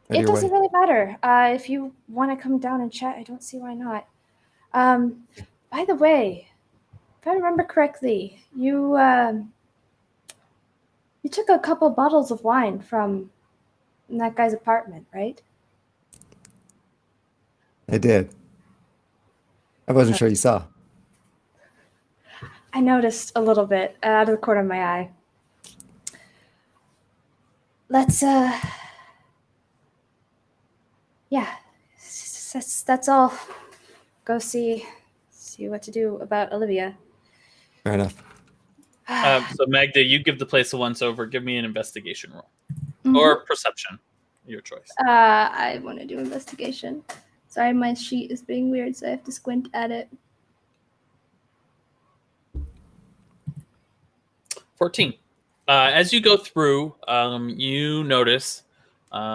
It your doesn't way? really matter. If you want to come down and chat, I don't see why not. By the way, if I remember correctly, you took a couple bottles of wine from that guy's apartment, right? I did. I wasn't sure you saw. I noticed a little bit out of the corner of my eye. Let's yeah, that's all. Go see what to do about Olivia. Fair enough. So Magda, you give the place a once over. Give me an investigation roll Mhm. or perception, your choice. I want to do investigation. Sorry, my sheet is being weird, so I have to squint at it. 14. As you go through, you notice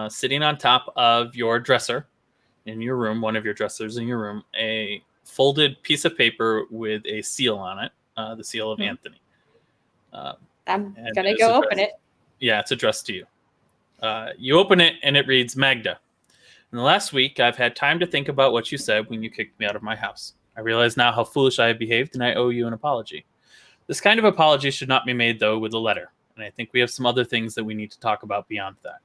sitting on top of your dresser in your room, one of your dressers in your room, a folded piece of paper with a seal on it, the seal of Anthony. I'm And gonna it's go addressed- open it. Yeah, it's addressed to you. You open it, and it reads, Magda. In the last week, I've had time to think about what you said when you kicked me out of my house. I realize now how foolish I have behaved, and I owe you an apology. This kind of apology should not be made, though, with a letter, and I think we have some other things that we need to talk about beyond that.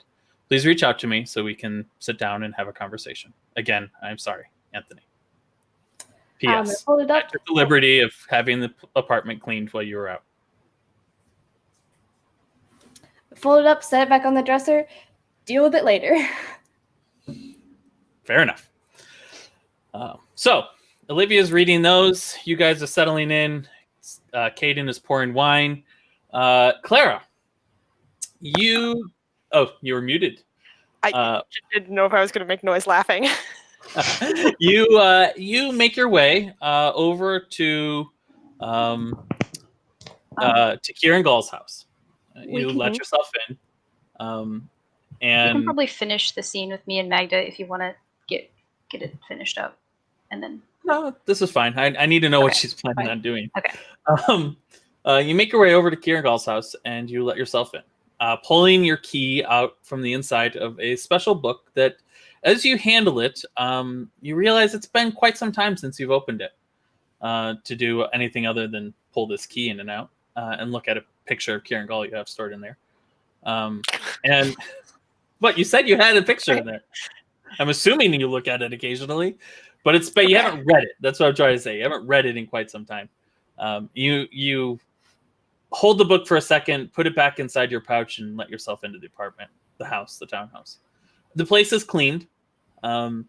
Please reach out to me so we can sit down and have a conversation. Again, I'm sorry, Anthony. I'm gonna P.S. pull it I up. took the liberty of having the apartment cleaned while you were out. Fold it up, set it back on the dresser. Deal with it later. Fair enough. So, Olivia's reading those. You guys are settling in. Caden is pouring wine. Clara, you were muted. I didn't know if I was going to make noise laughing. You make your way over to Kieran Gall's house. You let yourself in, You and can probably finish the scene with me and Magda if you want to get it finished up, and then no, this is fine. I need to know what Okay, she's planning fine. on doing. Okay. You make your way over to Kieran Gall's house, and you let yourself in, pulling your key out from the inside of a special book that, as you handle it, you realize it's been quite some time since you've opened it to do anything other than pull this key in and out and look at a picture of Kieran Gall you have stored in there. And what you said you had a picture in there. I'm assuming you look at it occasionally, but you haven't read it. That's what I'm trying to say. You haven't read it in quite some time. You hold the book for a second, put it back inside your pouch, and let yourself into the apartment, the house, the townhouse. The place is cleaned. Ayag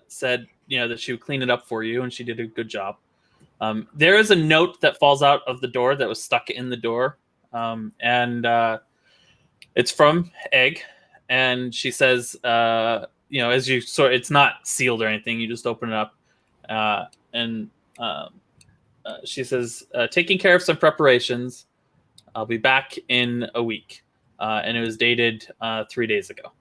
said that she would clean it up for you, and she did a good job. There is a note that falls out of the door that was stuck in the door, and it's from Egg, and she says, as you sort, it's not sealed or anything. You just open it up, and she says, taking care of some preparations. I'll be back in a week, and it was dated 3 days ago.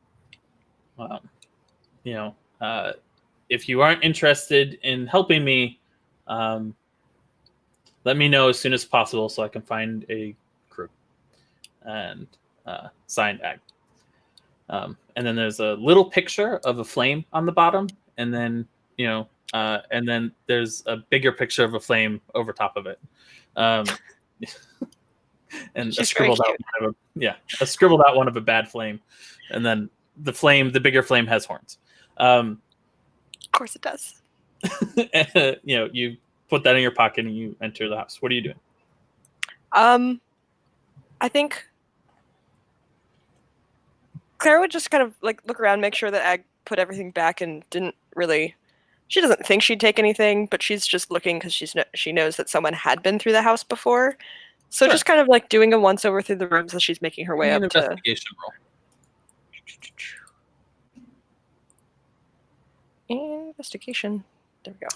if you aren't interested in helping me, let me know as soon as possible so I can find a crew. And signed Ag. And then there's a little picture of a flame on the bottom, and then and then there's a bigger picture of a flame over top of it. And She's a scribbled very out a scribbled out one of a bad flame, and then the bigger flame has horns. Of course it does. You put that in your pocket and you enter the house. What are you doing? I think Clara would just kind of like look around, make sure that Ag put everything back, and she doesn't think she'd take anything, but she's just looking because she knows that someone had been through the house before. So Sure. just kind of like doing a once over through the rooms as she's making her way An up to. investigation roll. Investigation. There we go.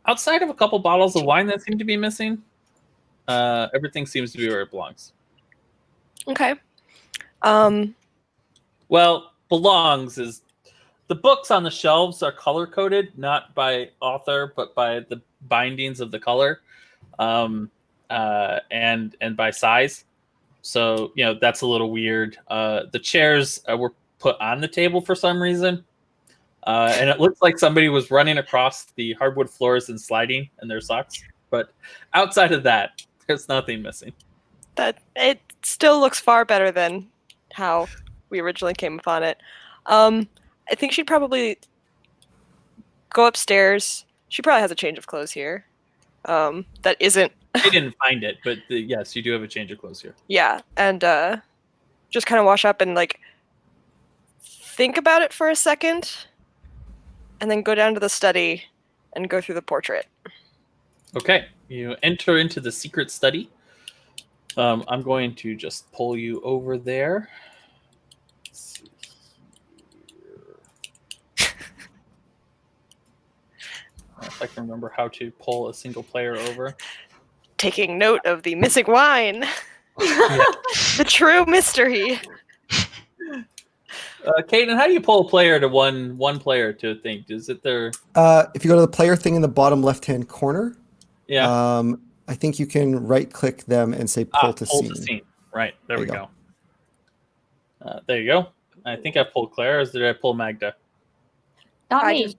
Outside of a couple bottles of wine that seem to be missing, everything seems to be where it belongs. Okay. Well, belongs is the books on the shelves are color coded, not by author, but by the bindings of the color, and by size. So that's a little weird. The chairs were put on the table for some reason, and it looks like somebody was running across the hardwood floors and sliding in their socks. But outside of that, there's nothing missing. That it still looks far better than how we originally came upon it. I think she'd probably go upstairs. She probably has a change of clothes here. That isn't. I didn't find it, but yes, you do have a change of clothes here. Yeah, and just kind of wash up and like think about it for a second, and then go down to the study and go through the portrait. Okay, you enter into the secret study. I'm going to just pull you over there. Let's see here. If I can remember how to pull a single player over. Taking note of the missing wine. Yeah. The true mystery. Kaden, how do you pull a player to one player to a thing? Is it there? If you go to the player thing in the bottom left-hand corner, Yeah. I think you can right-click them and say pull to scene. Right, there we you go. There you go. I think I pulled Clara, or did I pull Magda? Not I me.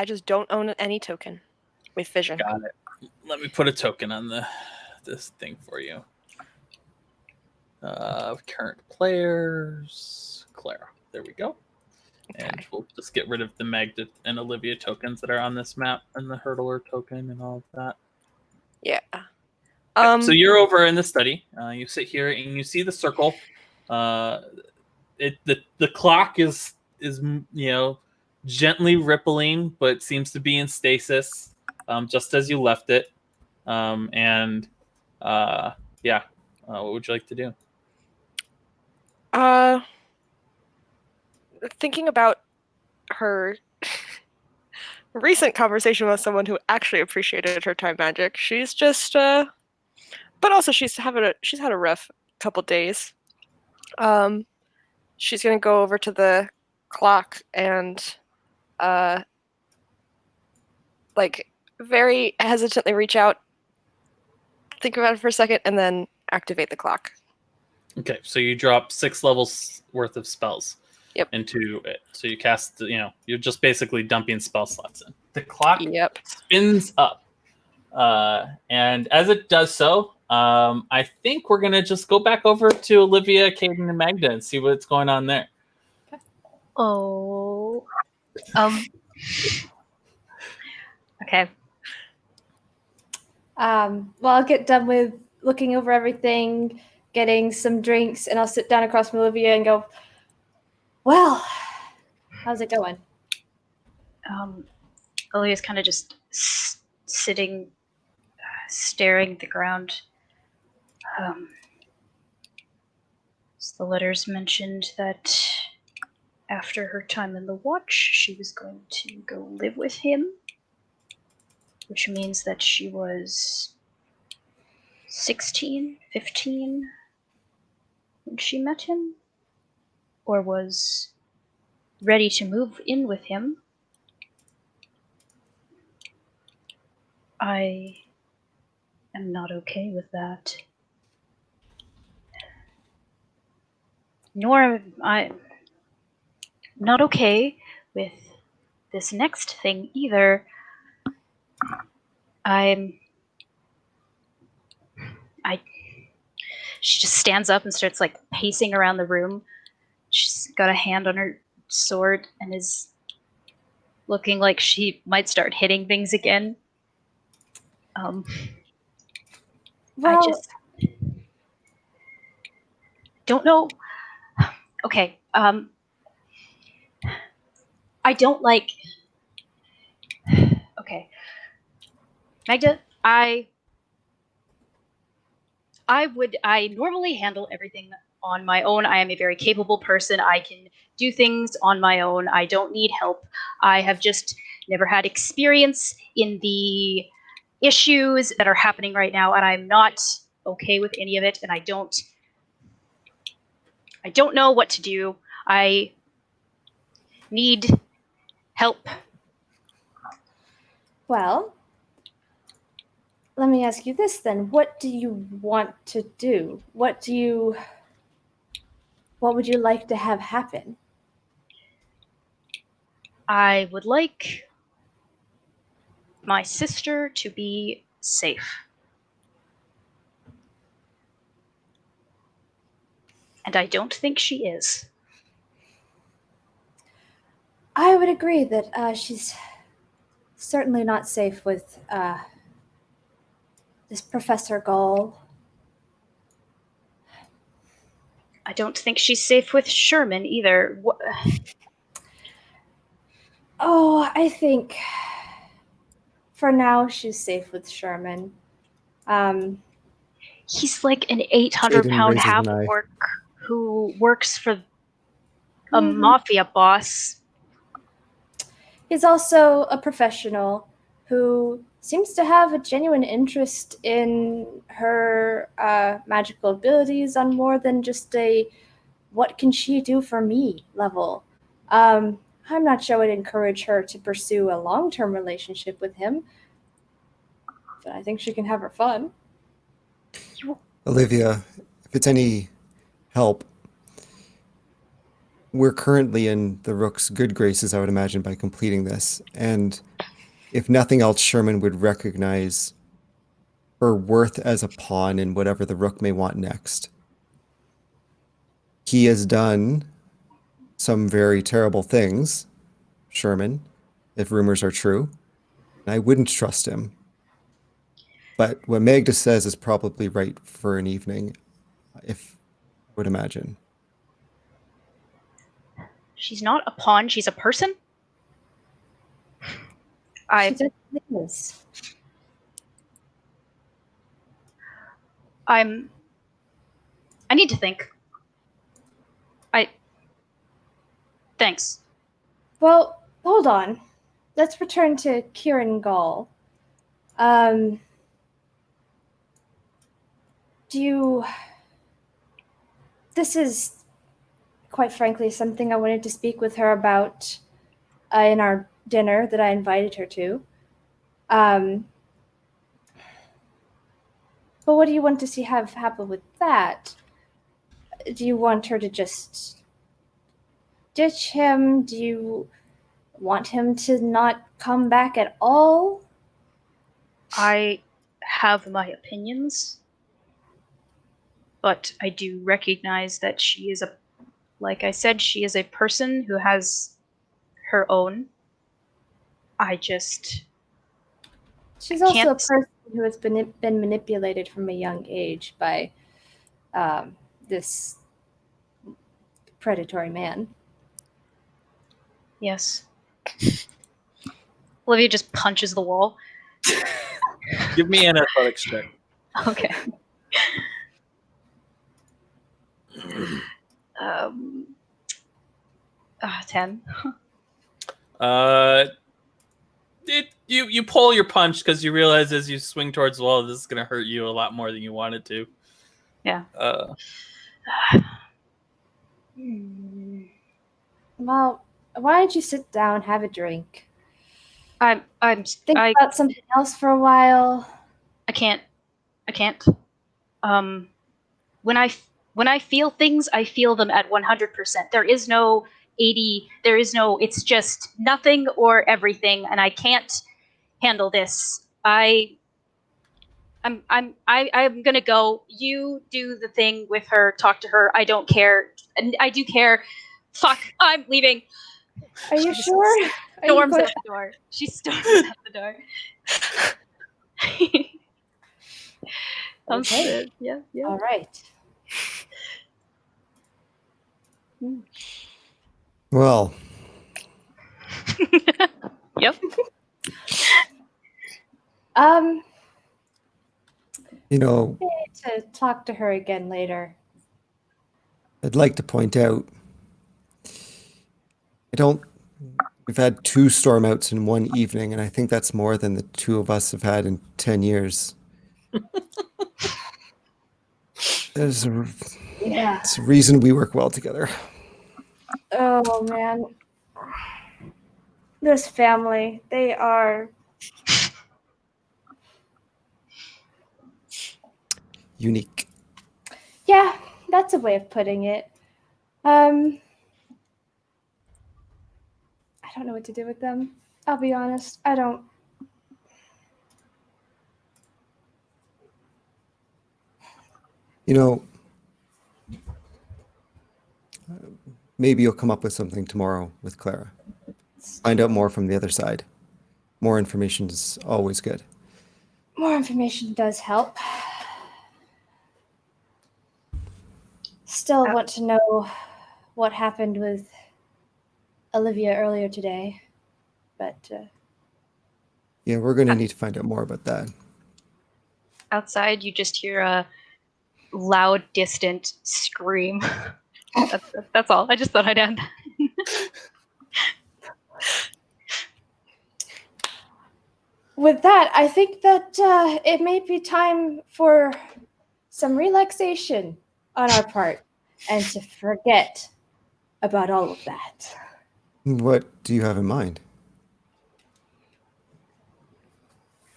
just don't own any token with vision. Got it. Let me put a token on this thing for you. Current players, Clara. There we go. Okay. And we'll just get rid of the Magda and Olivia tokens that are on this map, and the hurdler token and all of that. Yeah. So you're over in the study. You sit here and you see the circle. The clock is gently rippling, but seems to be in stasis, just as you left it. What would you like to do? Thinking about her recent conversation with someone who actually appreciated her time magic, she's just but also she's had a rough couple days. She's gonna go over to the clock and like very hesitantly reach out, think about it for a second, and then activate the clock. Okay, so you drop 6 levels worth of spells into it. So you cast, you're just basically dumping spell slots in. The clock spins up. And as it does so, I think we're going to just go back over to Olivia, Kaden, and Magda and see what's going on there. Oh. Okay. Well, I'll get done with looking over everything, getting some drinks, and I'll sit down across from Olivia and go, well, how's it going? Olivia's kind of just sitting, staring at the ground. So the letters mentioned that after her time in the watch, she was going to go live with him, which means that she was 16, 15 when she met him, or was ready to move in with him I am not okay with that. Nor am I not okay with this next thing either. I'm I She just stands up and starts like pacing around the room. She's got a hand on her sword and is looking like she might start hitting things again. I Well, just don't know. Okay. I don't like. Okay, Magda. I normally handle everything on my own. I am a very capable person. I can do things on my own. I don't need help. I have just never had experience in the issues that are happening right now, and I'm not okay with any of it, and I don't know what to do. I need help. well, let me ask you this then. What do you want to do? What would you like to have happen? I would like my sister to be safe. And I don't think she is. I would agree that she's certainly not safe with this Professor Gall. I don't think she's safe with Sherman either. Oh, I think for now she's safe with Sherman. He's like an 800 Caden pound raises half an eye. orc who works for a Mhm. mafia boss. He's also a professional who seems to have a genuine interest in her magical abilities on more than just a what can she do for me level. I'm not sure I'd encourage her to pursue a long-term relationship with him, but I think she can have her fun. Olivia, if it's any help, we're currently in the Rook's good graces, I would imagine, by completing this. And if nothing else, Sherman would recognize her worth as a pawn in whatever the Rook may want next. He has done some very terrible things, Sherman, if rumors are true. And I wouldn't trust him. But what Magda says is probably right for an evening, if I would imagine. She's not a pawn, she's a person. She definitely is. I need to think. Thanks. Well, hold on. Let's return to Kieran Gall. This is, quite frankly, something I wanted to speak with her about in our dinner that I invited her to. But what do you want to see have happen with that? Do you want her to just ditch him? Do you want him to not come back at all? I have my opinions, but I do recognize that she is like I said, she is a person who has her own. She's also a can't- person who has been manipulated from a young age by this predatory man. Yes. Olivia just punches the wall. Give me an athletics check. Okay. 10. You pull your punch because you realize as you swing towards the wall, this is going to hurt you a lot more than you wanted to. Yeah. Well, why don't you sit down, have a drink? Think about something else for a while. I can't. When I feel things, I feel them at 100%. There is no 80. There is no. It's just nothing or everything, and I can't handle this. I'm gonna go. You do the thing with her. Talk to her. I don't care. And I do care. Fuck. I'm leaving. Are you sure? Storms out the door. She storms out the door. Okay. Yeah. All right. Well, Yep. you know, We need to talk to her again later. I'd like to point out, we've had 2 storm outs in one evening, and I think that's more than the 2 of us have had in 10 years. There's a reason we work well together. Oh man. This family, they are Unique. yeah, that's a way of putting it. I don't know what to do with them. I'll be honest. I don't. You know, maybe you'll come up with something tomorrow with Clara. Find out more from the other side. More information is always good. More information does help. Still want to know what happened with Olivia earlier today, but Yeah, we're going to need to find out more about that. Outside, you just hear a loud, distant scream. That's all. I just thought I'd add that. with that, I think that it may be time for some relaxation on our part and to forget about all of that. What do you have in mind?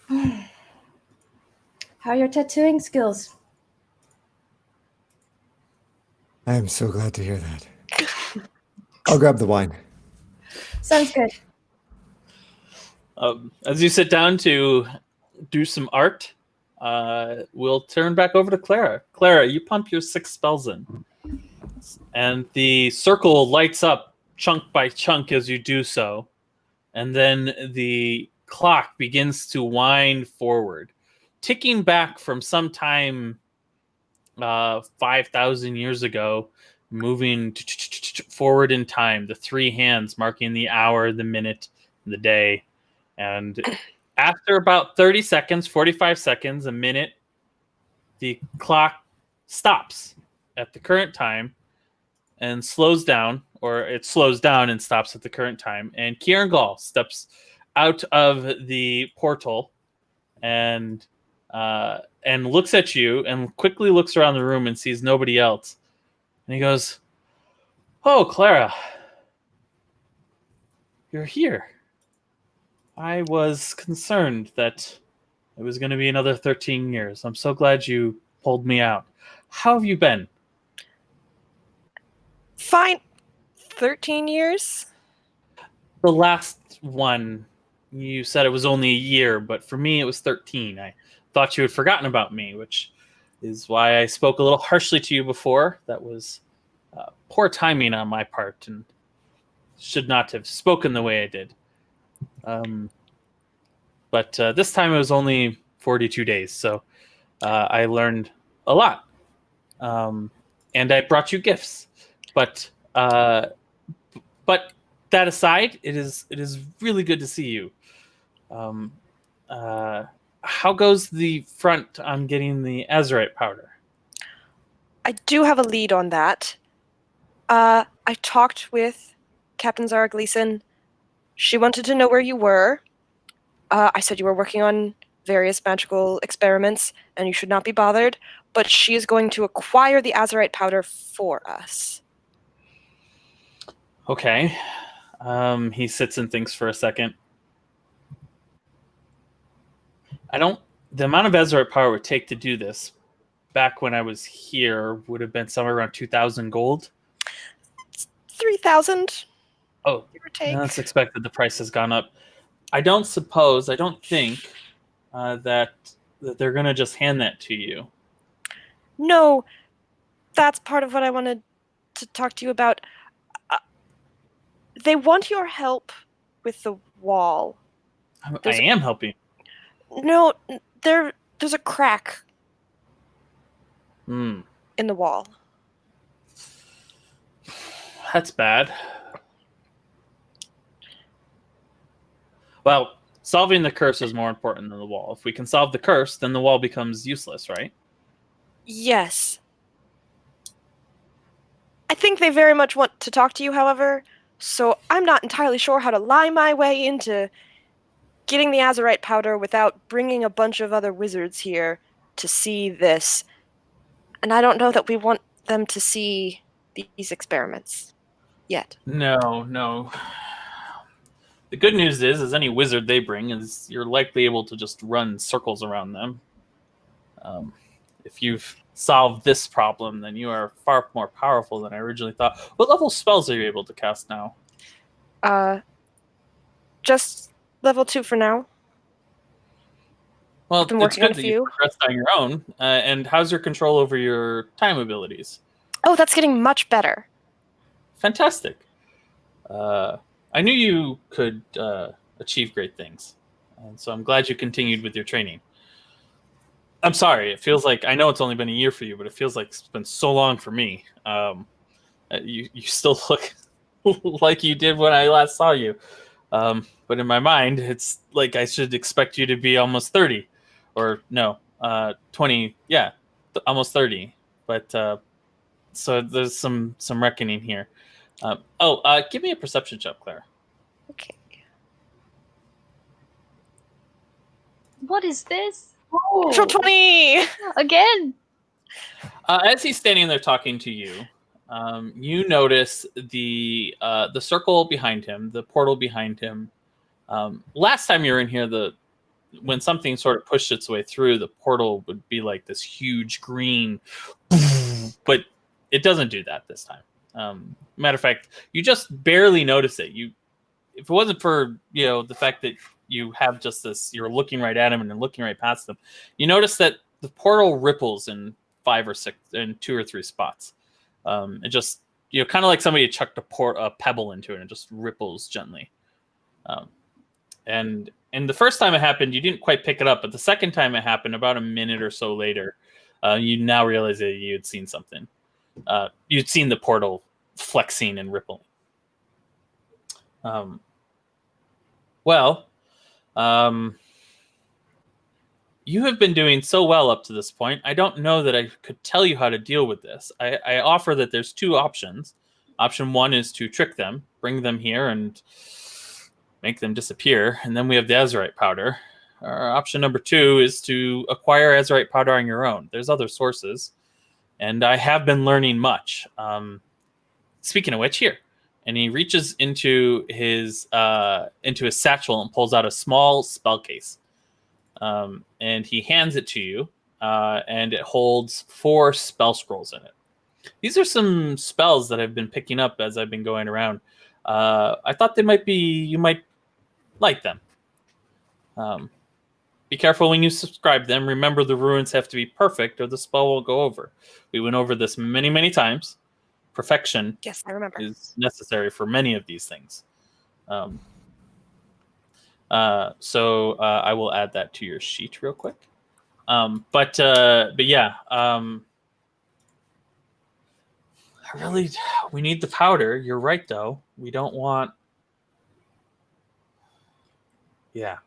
How are your tattooing skills? I am so glad to hear that. I'll grab the wine. Sounds good. As you sit down to do some art, we'll turn back over to Clara. Clara, you pump your 6 spells in, and the circle lights up chunk by chunk as you do so, and then the clock begins to wind forward, ticking back from some time 5,000 years ago, moving forward in time, the 3 hands marking the hour, the minute, the day. And after about 30 seconds, 45 seconds, a minute, the clock stops at the current time and slows down, or it slows down and stops at the current time. And Kieran Gall steps out of the portal and looks at you and quickly looks around the room and sees nobody else. And he goes, "Oh, Clara, you're here. I was concerned that it was going to be another 13 years. I'm so glad you pulled me out. How have you been?" Fine. 13 years? The last one, you said it was only a year, but for me it was 13. I thought you had forgotten about me, which is why I spoke a little harshly to you before. That was poor timing on my part and should not have spoken the way I did. But this time it was only 42 days, so I learned a lot. And I brought you gifts. But that aside, it is really good to see you. How goes the front on getting the azurite powder? I do have a lead on that. I talked with Captain Zara Gleason. She wanted to know where you were. I said you were working on various magical experiments and you should not be bothered, but she is going to acquire the azurite powder for us. Okay. He sits and thinks for a second. The amount of Ezra power it would take to do this back when I was here would have been somewhere around 2,000 gold. 3,000, Oh, give or take. that's expected. The price has gone up. I don't think that they're going to just hand that to you. No, that's part of what I wanted to talk to you about. They want your help with the wall. I am helping. No, there's a crack Hmm. in the wall. That's bad. Well, solving the curse is more important than the wall. If we can solve the curse, then the wall becomes useless, right? Yes. I think they very much want to talk to you, however, so I'm not entirely sure how to lie my way into getting the azurite powder without bringing a bunch of other wizards here to see this. And I don't know that we want them to see these experiments yet. No. The good news is any wizard they bring is you're likely able to just run circles around them. If you've solved this problem, then you are far more powerful than I originally thought. What level spells are you able to cast now? Just level 2 for now. Well, I've been it's working on good a that you few. progressed on your own. And how's your control over your time abilities? Oh, that's getting much better. Fantastic. I knew you could achieve great things. And so I'm glad you continued with your training. I'm sorry. It feels like, I know it's only been a year for you, but it feels like it's been so long for me. You still look like you did when I last saw you. But in my mind, it's like I should expect you to be almost 30. Or no, 20. Yeah, almost 30. But so there's some reckoning here. Give me a perception check, Clara. Okay. What is this? Natural 20! Again. As he's standing there talking to you, you notice the circle behind him, the portal behind him. Last time you were in here, when something sort of pushed its way through, the portal would be like this huge green, but it doesn't do that this time. Matter of fact, you just barely notice it. If it wasn't for the fact that you have just this, you're looking right at him and then looking right past them, you notice that the portal ripples in 5 or 6, in 2 or 3 spots. It just kind of like somebody chucked a pebble into it, and it just ripples gently. And the first time it happened, you didn't quite pick it up, but the second time it happened, about a minute or so later, you now realize that you had seen something. You'd seen the portal flexing and rippling. You have been doing so well up to this point. I don't know that I could tell you how to deal with this. I offer that there's 2 options. Option 1 is to trick them, bring them here, and make them disappear, and then we have the azurite powder. Option number 2 is to acquire azurite powder on your own. There's other sources, and I have been learning much. Speaking of which, here. And he reaches into his satchel and pulls out a small spell case. And he hands it to you, and it holds 4 spell scrolls in it. These are some spells that I've been picking up as I've been going around. I thought you might like them. Be careful when you subscribe them. Remember, the runes have to be perfect or the spell will go over. We went over this many, many times. Perfection, yes, I remember, is necessary for many of these things. So I will add that to your sheet real quick. But yeah, we need the powder. You're right, though. We don't want. Yeah.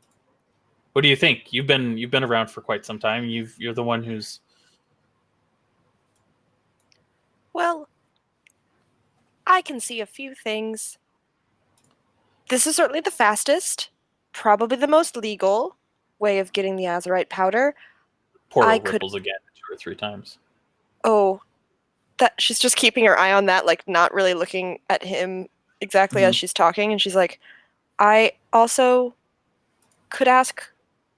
What do you think? You've been around for quite some time. You're the one who's. Well, I can see a few things. This is certainly the fastest, probably the most legal way of getting the azurite powder. Portal ripples again 2 or 3 times. Oh, that she's just keeping her eye on that, like not really looking at him exactly as she's talking, and she's like, I also could ask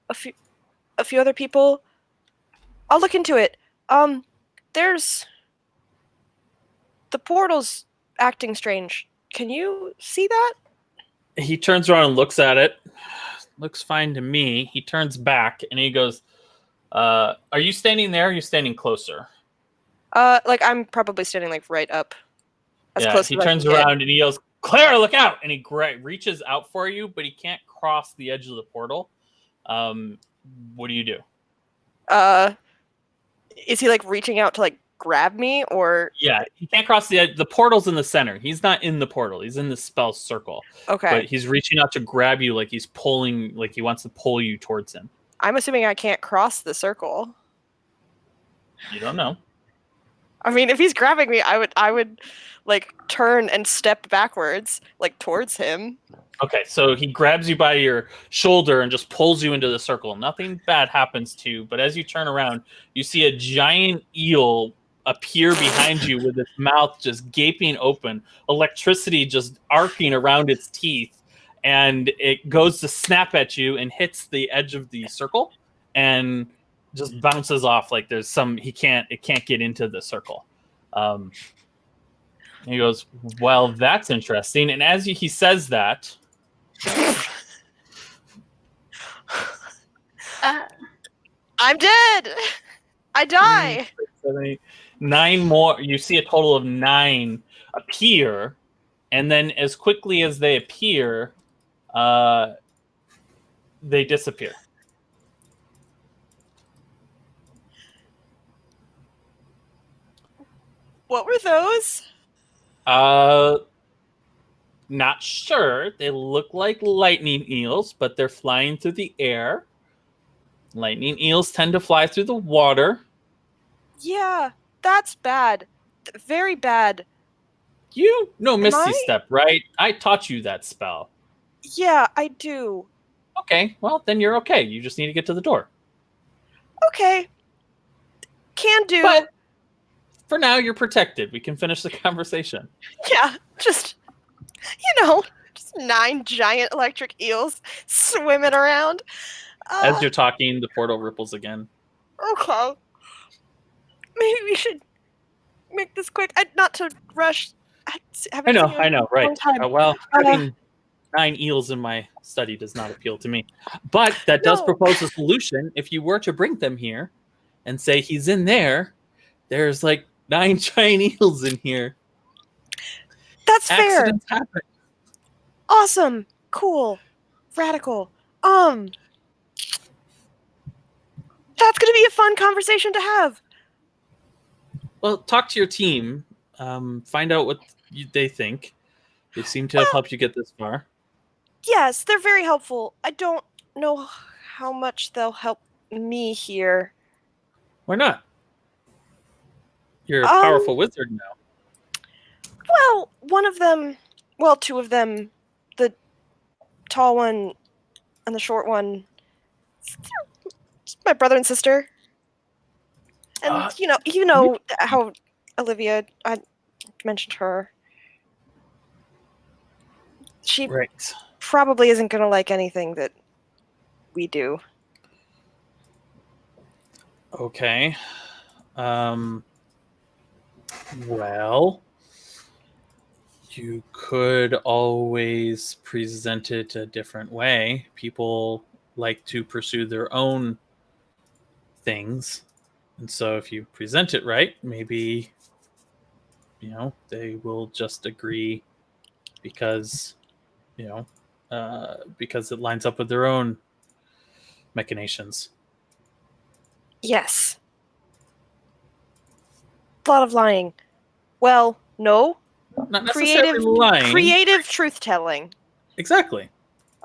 a a few other people. I'll look into it. There's the portal's acting strange. Can you see that? He turns around and looks at it. Looks fine to me. He turns back and he goes, are you standing there or are you standing closer? Like I'm probably standing like right up. As close He as I turns can get. around and he yells, Clara, look out! And he reaches out for you, but he can't cross the edge of the portal. What do you do? Is he like reaching out to like grab me or? Yeah, he can't cross the edge. The portal's in the center. He's not in the portal. He's in the spell circle. Okay. But he's reaching out to grab you like he's pulling, like he wants to pull you towards him. I'm assuming I can't cross the circle. You don't know. I mean, if he's grabbing me, I would like turn and step backwards, like towards him. Okay, so he grabs you by your shoulder and just pulls you into the circle. Nothing bad happens to you, but as you turn around, you see a giant eel appear behind you with its mouth just gaping open, electricity just arcing around its teeth, and it goes to snap at you and hits the edge of the circle and just bounces off like there's some it can't get into the circle. He goes, well, that's interesting. And as he says that, I'm dead. I die. 9 more. You see a total of 9 appear, and then as quickly as they appear, they disappear. What were those? Not sure. They look like lightning eels, but they're flying through the air. Lightning eels tend to fly through the water. Yeah, that's bad. Very bad. You know Misty I? Step, right? I taught you that spell. Yeah, I do. Okay, well, then you're okay. You just need to get to the door. Okay. Can do. But for now, you're protected. We can finish the conversation. Yeah, just, just 9 giant electric eels swimming around. As you're talking, the portal ripples again. Okay. Maybe we should make this quick. Not to rush. I know, right. Well, having 9 eels in my study does not appeal to me. But that does propose a solution. If you were to bring them here and say he's in there, there's like 9 giant eels in here. That's fair. Accidents happen. Awesome. Cool. Radical. That's going to be a fun conversation to have. Well, talk to your team. Find out what they think. They seem to have helped you get this far. Yes, they're very helpful. I don't know how much they'll help me here. Why not? You're a powerful wizard now. Well, two of them, the tall one and the short one, it's my brother and sister. And, you know how Olivia, I mentioned her. She probably isn't going to like anything that we do. Okay. Well, you could always present it a different way. People like to pursue their own things. And so if you present it right, maybe, they will just agree because it lines up with their own machinations. Yes. A lot of lying. Well, no. Not necessarily lying. Creative truth-telling. Exactly.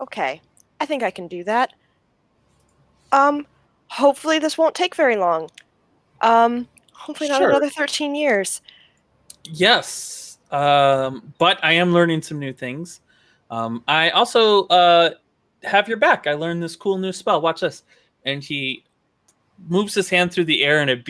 Okay. I think I can do that. Hopefully this won't take very long. Hopefully not another 13 years. Yes. But I am learning some new things. I also have your back. I learned this cool new spell. Watch this. And he moves his hand through the air, and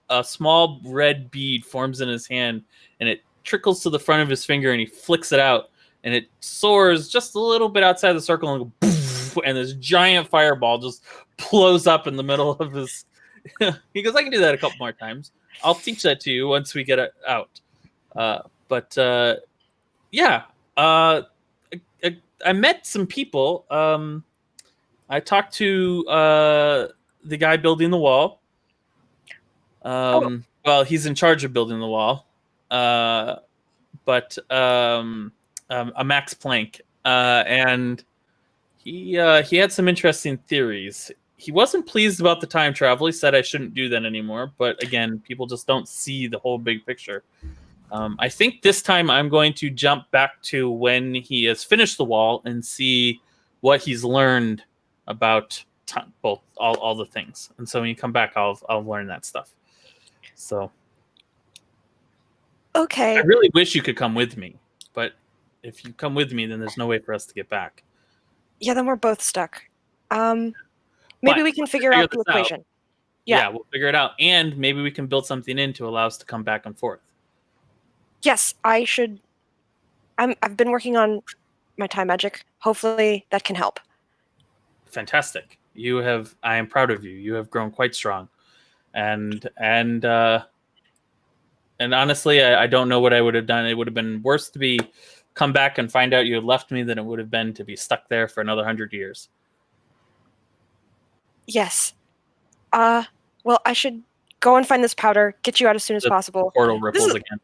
a small red bead forms in his hand, and it trickles to the front of his finger, and he flicks it out, and it soars just a little bit outside the circle, and this giant fireball just blows up in the middle of his. He goes, "I can do that a couple more times. I'll teach that to you once we get it out." Yeah, I met some people. I talked to the guy building the wall. Well, he's in charge of building the wall. But a Max Planck, and he had some interesting theories. He wasn't pleased about the time travel. He said I shouldn't do that anymore. But again, people just don't see the whole big picture. I think this time I'm going to jump back to when he has finished the wall and see what he's learned about both all the things. And so when you come back, I'll learn that stuff. So Okay. I really wish you could come with me, but if you come with me, then there's no way for us to get back. Yeah, then we're both stuck. Maybe But we can figure out the this out. equation. Yeah, we'll figure it out, and maybe we can build something in to allow us to come back and forth. Yes, I should. I've been working on my time magic. Hopefully that can help. Fantastic. I am proud of you. You have grown quite strong, and honestly, I don't know what I would have done. It would have been worse to come back and find out you had left me than it would have been to be stuck there for another 100 years. Yes. Well, I should go and find this powder, get you out as soon as possible. Portal ripples again.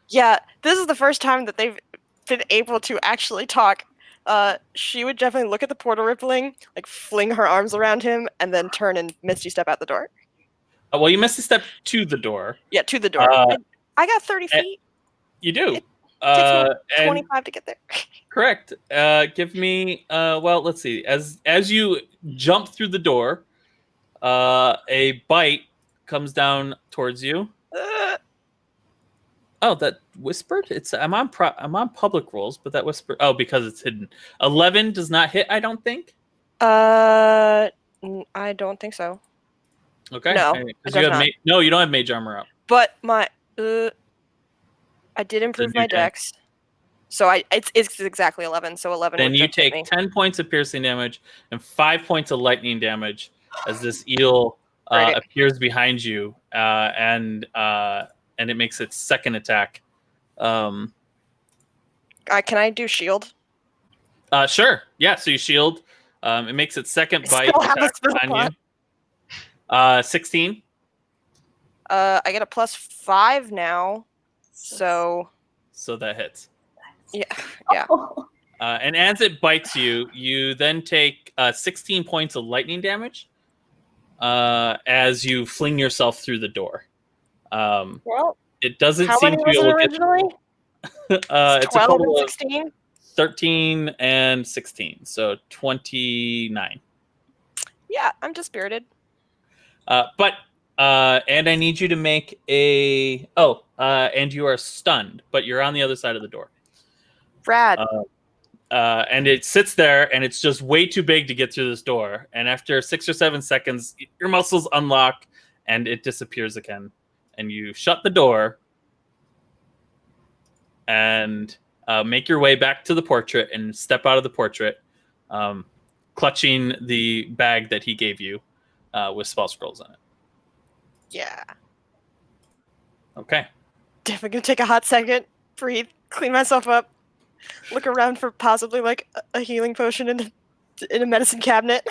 Yeah, this is the first time that they've been able to actually talk. She would definitely look at the portal rippling, like fling her arms around him, and then turn and misty step out the door. Well, you misty step to the door. Yeah, to the door. I got 30 feet. You do. It takes me 25 to get there. Correct. Give me. Well, let's see. As you jump through the door, a bite comes down towards you. Oh, that whispered. I'm on public rolls, but that whisper. Oh, because it's hidden. 11 does not hit. I don't think. I don't think so. Okay. No, no, you don't have mage armor up. But my I did improve my dex, so it's exactly 11. So 11. Then you take 10 points of piercing damage and 5 points of lightning damage as this eel appears behind you, and it makes its second attack. Can I do shield? Sure. Yeah. So you shield. It makes its second bite attack on you. 16. I get a +5 now, so that hits. Yeah. And as it bites you, you then take 16 points of lightning damage as you fling yourself through the door. Well, it doesn't how seem many to be was able it originally? It's 12 and 16? 13 and 16, so 29. Yeah, I'm dispirited. And I need you to make a... and you are stunned, but you're on the other side of the door. Rad. And it sits there, and it's just way too big to get through this door. And after 6 or 7 seconds, your muscles unlock, and it disappears again. And you shut the door, and make your way back to the portrait, and step out of the portrait, clutching the bag that he gave you with spell scrolls in it. Yeah. Okay. Definitely gonna take a hot second, breathe, clean myself up, look around for possibly like a healing potion in a medicine cabinet.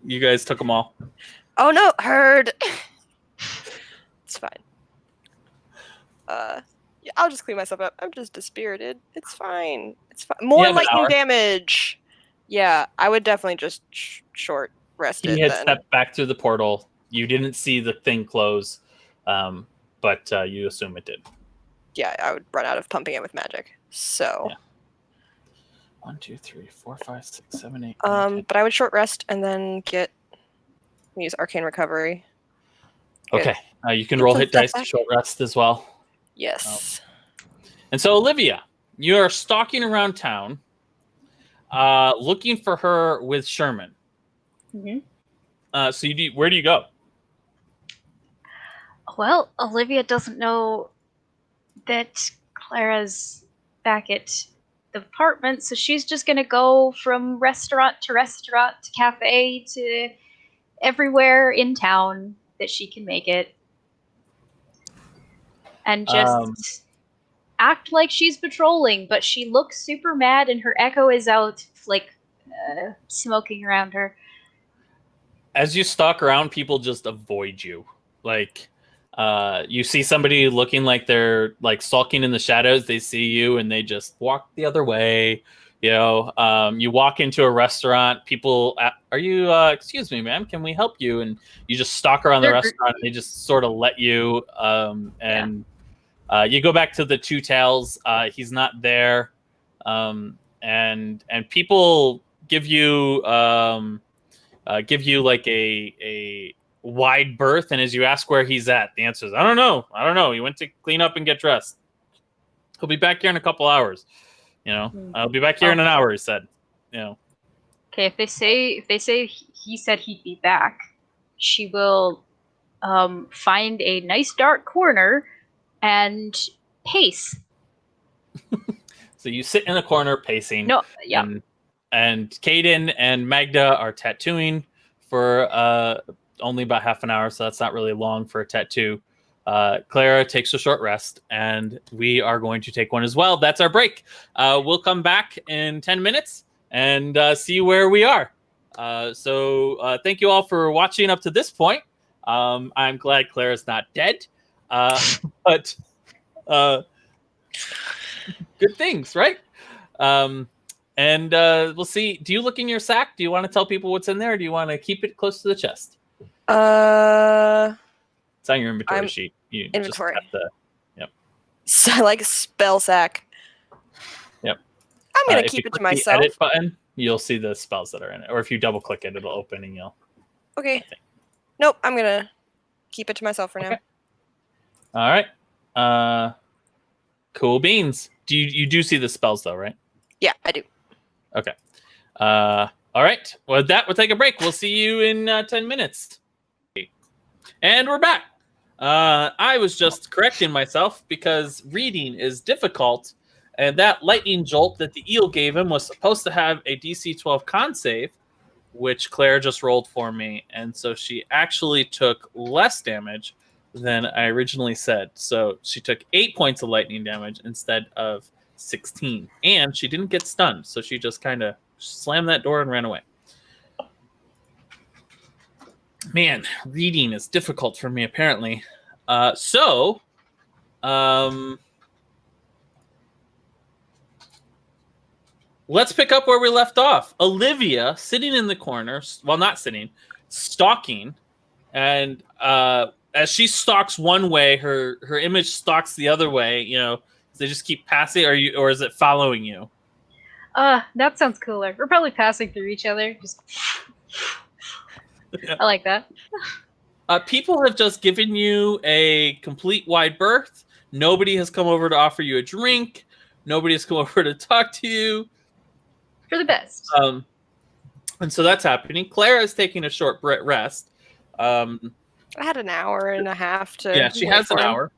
You guys took them all. Oh no, heard. It's fine. Yeah, I'll just clean myself up. I'm just dispirited. It's fine. It's fine. More lightning damage. Yeah, I would definitely just short rest it. He had stepped back through the portal. You didn't see the thing close, but you assume it did. Yeah, I would run out of pumping it with magic. So. Yeah. 1, 2, 3, 4, 5, 6, 7, 8. 9, 10. But I would short rest and then use arcane recovery. Okay. You can roll hit dice to short rest as well. Yes. And so, Olivia, you are stalking around town, looking for her with Sherman. Mm-hmm. So where do you go? Well, Olivia doesn't know that Clara's back at the apartment, so she's just gonna go from restaurant to cafe to everywhere in town that she can make it. And just act like she's patrolling, but she looks super mad and her echo is out, like, smoking around her. As you stalk around, people just avoid you. Like, you see somebody looking like they're like stalking in the shadows. They see you and they just walk the other way. You know, you walk into a restaurant. People, are you? Excuse me, ma'am. Can we help you? And you just stalk around the restaurant. And they just sort of let you. You go back to the Two Tails. He's not there. And people give you like a wide berth, and as you ask where he's at, the answer is I don't know. He went to clean up and get dressed. He'll be back here in a couple hours. You know, I'll be back here in an hour. He said. You know. Okay, if they say he said he'd be back, she will find a nice dark corner and pace. So you sit in a corner pacing. No, yeah. And Caden and Magda are tattooing for only about half an hour, so that's not really long for a tattoo. Clara takes a short rest, and we are going to take one as well. That's our break. We'll come back in 10 minutes and see where we are. So thank you all for watching up to this point. I'm glad Clara's not dead, but good things, right? And we'll see. Do you look in your sack? Do you want to tell people what's in there, or do you want to keep it close to the chest? It's on your inventory sheet. You inventory. Just have to, yep. So, like a spell sack. Yep. I'm gonna keep it to myself. The edit button, you'll see the spells that are in it, or if you double click it, it'll open and you'll. Okay. Nope. I'm gonna keep it to myself for now. All right. Cool beans. You do see the spells though, right? Yeah, I do. Okay. All right. Well, with that, we'll take a break. We'll see you in 10 minutes. And we're back. I was just correcting myself because reading is difficult, and that lightning jolt that the eel gave him was supposed to have a DC 12 con save, which Claire just rolled for me, and so she actually took less damage than I originally said. So she took 8 points of lightning damage instead of 16, and she didn't get stunned, so she just kind of slammed that door and ran away. Man, reading is difficult for me, apparently. Let's pick up where we left off. Olivia sitting in the corner, well, not sitting, stalking, and as she stalks one way, her image stalks the other way. You know, they just keep passing, or is it following you? That sounds cooler. We're probably passing through each other. Just I like that. People have just given you a complete wide berth. Nobody has come over to offer you a drink. Nobody has come over to talk to you. For the best. And so that's happening. Clara is taking a short rest. I had an hour and a half to. Yeah, she has an hour.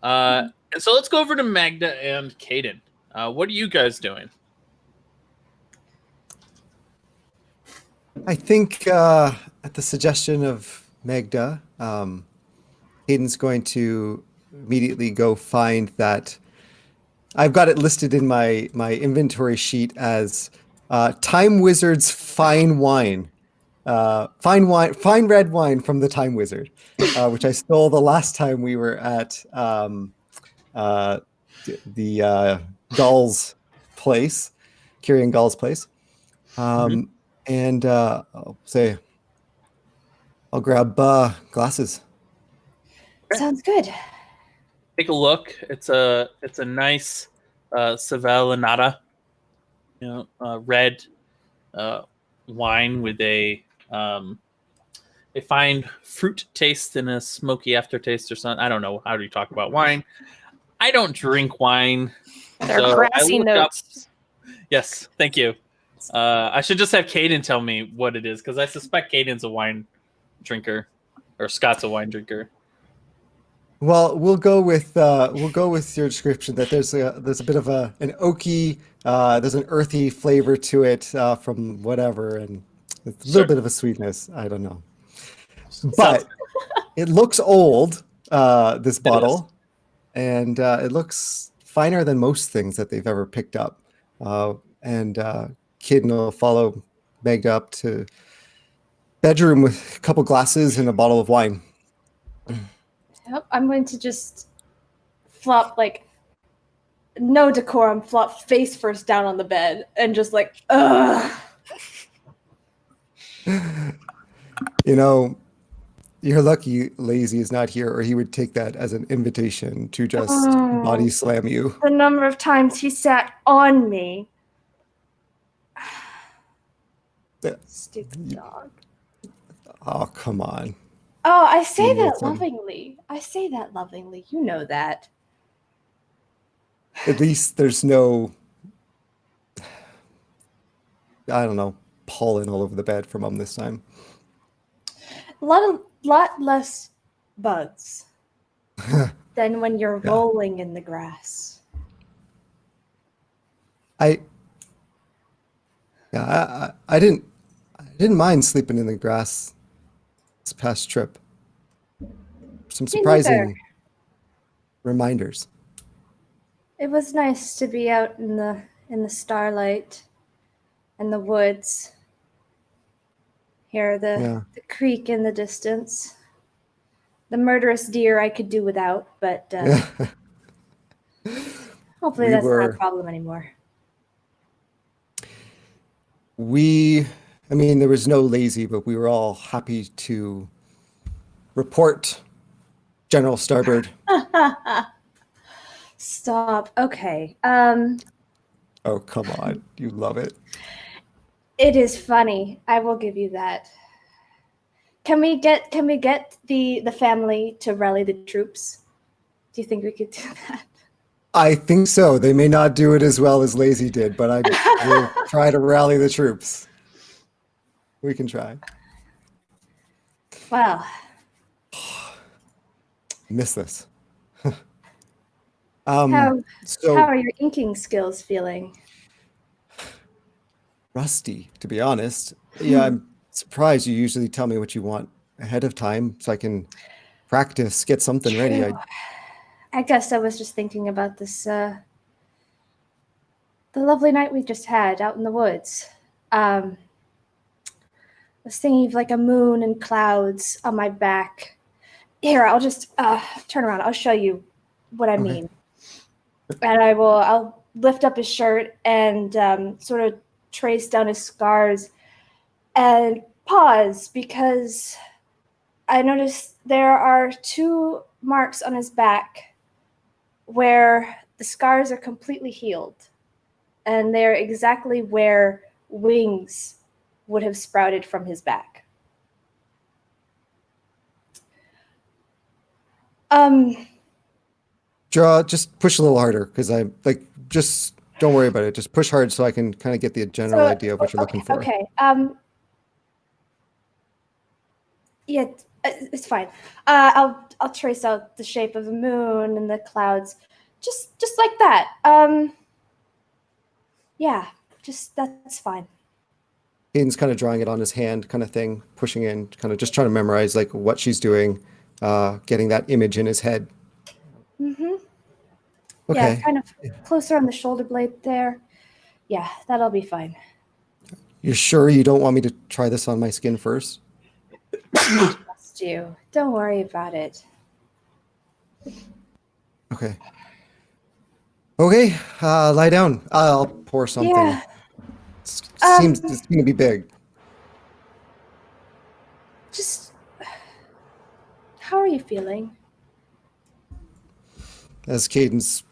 And so let's go over to Magda and Caden. What are you guys doing? I think at the suggestion of Magda, Hayden's going to immediately go find that. I've got it listed in my inventory sheet as Time Wizard's fine wine. Fine red wine from the Time Wizard, which I stole the last time we were at the Gall's place, Kyrian Gall's place. And I'll grab glasses. Sounds good. Take a look. It's a nice Savellanata, red wine with a fine fruit taste and a smoky aftertaste or something. I don't know. How do you talk about wine? I don't drink wine. They're grassy notes. Yes, thank you. I should just have Caden tell me what it is, because I suspect Caden's a wine drinker, or Scott's a wine drinker. Well, we'll go with your description that there's a bit of an oaky, there's an earthy flavor to it from whatever, and it's a little bit of a sweetness. I don't know. but it looks old, this bottle, and it looks finer than most things that they've ever picked up. And Kid will follow Meg up to bedroom with a couple glasses and a bottle of wine. Yep, I'm going to just flop, like, no decorum, flop face first down on the bed and just like, ugh. You know, you're lucky Lazy is not here, or he would take that as an invitation to just body slam you. The number of times he sat on me. Stupid dog. Oh, come on. Oh, I say You that listen. lovingly. I say that lovingly. You know that. At least there's no, I don't know, pollen all over the bed for Mom this time. A lot less bugs than when you're Yeah. rolling in the grass. I didn't mind sleeping in the grass this past trip. Some Me surprising neither. reminders. It was nice to be out in the starlight and the woods. Hear the creek in the distance. The murderous deer I could do without, but hopefully that's not a problem anymore. There was no Lazy, but we were all happy to report General Starboard. Stop. Okay. Oh, come on. You love it. It is funny. I will give you that. Can we get the family to rally the troops? Do you think we could do that? I think so. They may not do it as well as Lazy did, but I will try to rally the troops. We can try. Well, Miss this. how So are your inking skills feeling? rusty, to be honest. Yeah, I'm surprised you usually tell me what you want ahead of time so I can practice, get something ready. I guess I was just thinking about this, the lovely night we just had out in the woods. I was thinking of like a moon and clouds on my back. Here, I'll just turn around. I'll show you what I mean. And I'll lift up his shirt and sort of trace down his scars and pause because I noticed there are 2 marks on his back where the scars are completely healed, and they're exactly where wings would have sprouted from his back. Draw, just push a little harder because just don't worry about it. Just push hard so I can kind of get the general idea of what you're looking for. Okay. Yeah, it's fine. I'll trace out the shape of the moon and the clouds, just like that. Yeah, that's fine. Aiden's kind of drawing it on his hand, kind of thing, pushing in, kind of just trying to memorize like what she's doing, getting that image in his head. Mm-hmm. Okay. Yeah, kind of closer on the shoulder blade there. Yeah, that'll be fine. You're sure you don't want me to try this on my skin first? Trust you. Don't worry about it. Okay. Okay, lie down. I'll pour something. Yeah. Seems it's going to be big. Just, how are you feeling? As Caden's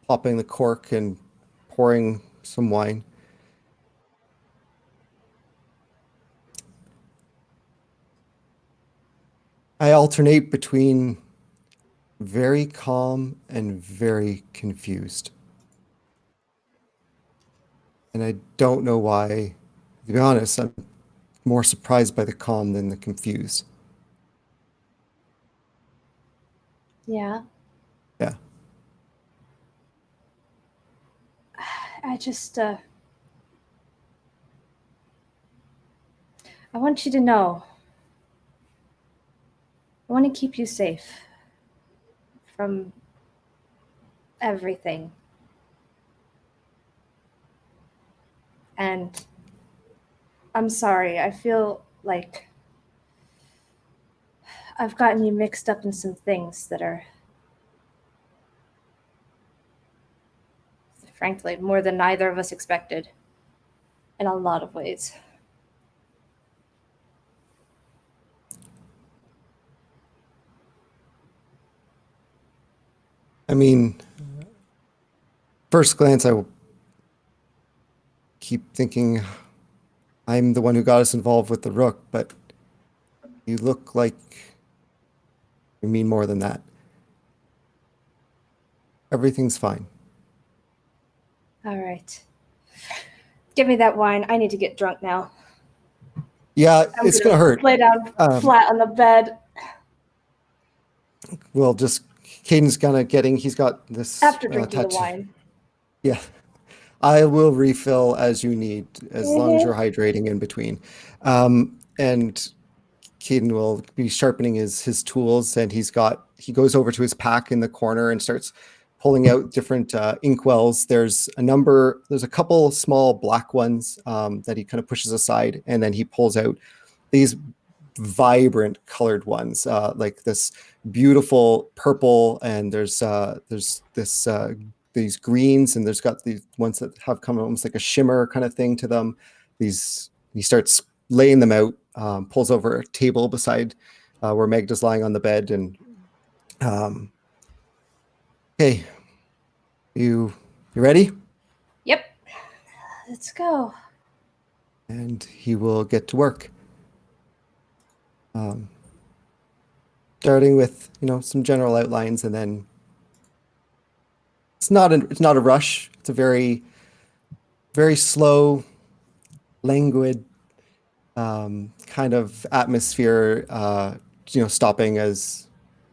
popping the cork and pouring some wine. I alternate between very calm and very confused. And I don't know why. To be honest, I'm more surprised by the calm than the confused. Yeah. Yeah. I just, I want you to know I want to keep you safe from everything. And I'm sorry, I feel like I've gotten you mixed up in some things that are, frankly, more than either of us expected in a lot of ways. I mean, first glance, I keep thinking I'm the one who got us involved with the Rook, but you look like you mean more than that. Everything's fine. All right. Give me that wine. I need to get drunk now. Yeah, it's gonna hurt. Lay down flat on the bed. We'll just Caden's he's got this After drinking the tattoo. wine. Yeah. I will refill as you need, as long as Mhm. you're hydrating in between. And Caden will be sharpening his tools, and he goes over to his pack in the corner and starts pulling out different inkwells. There's a couple small black ones that he kind of pushes aside, and then he pulls out these vibrant colored ones, like this beautiful purple, and there's this these greens, and there's got these ones that have come almost like a shimmer kind of thing to them. He starts laying them out, pulls over a table beside where Magda's lying on the bed, and hey, you ready? Yep. Let's go. And he will get to work. Starting with some general outlines, and then it's not a rush. It's a very, very slow, languid kind of atmosphere. Stopping as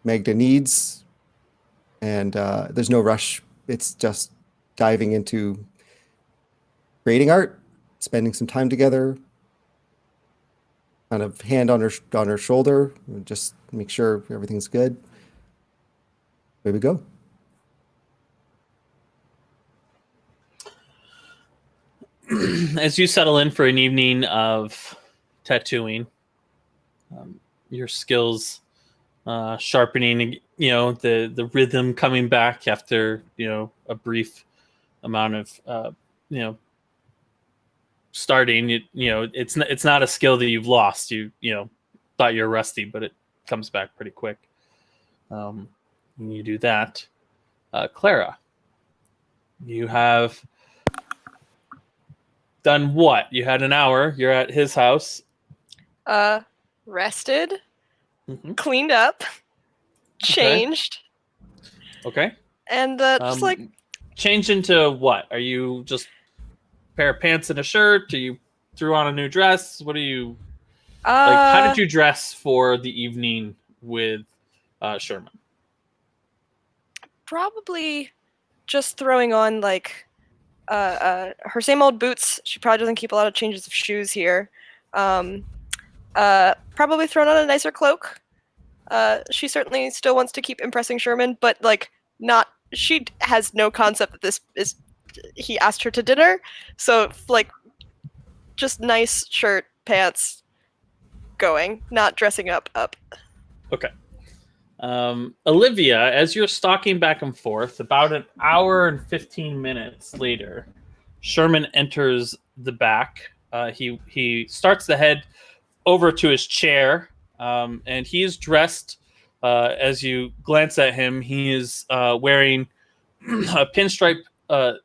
Magda needs, and there's no rush. It's just diving into creating art, spending some time together. Kind of hand on her shoulder, just make sure everything's good. There we go. As you settle in for an evening of tattooing, your skills sharpening, the rhythm coming back after a brief amount of starting. It's not a skill that you've lost. You thought you're rusty, but it comes back pretty quick. When you do that, Clara, you have done what? You had an hour. You're at his house. Rested, Mhm. cleaned up, changed, Okay. and just change into what? Are you just a pair of pants and a shirt? Are you threw on a new dress? What are you like? How did you dress for the evening with Sherman? probably just throwing on her same old boots. She probably doesn't keep a lot of changes of shoes here. Probably thrown on a nicer cloak. She certainly still wants to keep impressing Sherman, but not. She has no concept that this is. He asked her to dinner, so just nice shirt, pants, going, not dressing up. Okay. Olivia, as you're stalking back and forth, about an hour and 15 minutes later, Sherman enters the back. He starts to head over to his chair, and he is dressed. As you glance at him, he is wearing a pinstripe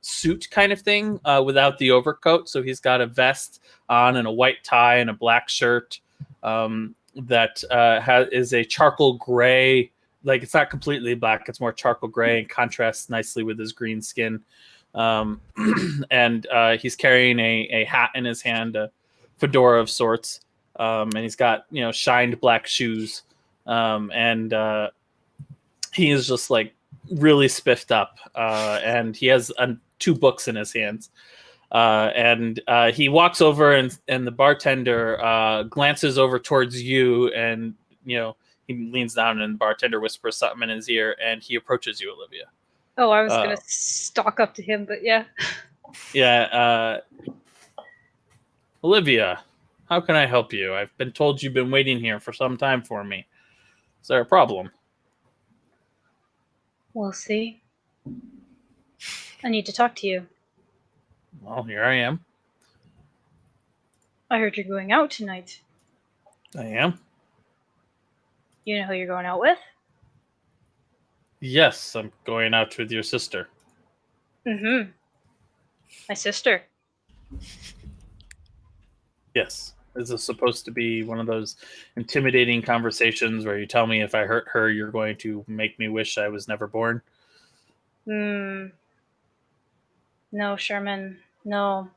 suit kind of thing without the overcoat. So he's got a vest on and a white tie and a black shirt. That is a charcoal gray, like it's not completely black, it's more charcoal gray and contrasts nicely with his green skin. And he's carrying a hat in his hand, a fedora of sorts, and he's got shined black shoes, and he is just really spiffed up, and he has two books in his hands. And he walks over, and the bartender glances over towards you, and he leans down and the bartender whispers something in his ear, and he approaches you, Olivia. Oh, I was gonna stalk up to him, but yeah. Yeah, Olivia, how can I help you? I've been told you've been waiting here for some time for me. Is there a problem? We'll see. I need to talk to you. Well, here I am. I heard you're going out tonight. I am. You know who you're going out with? Yes, I'm going out with your sister. Mm-hmm. My sister. Yes. Is this supposed to be one of those intimidating conversations where you tell me if I hurt her, you're going to make me wish I was never born? No, Sherman. No.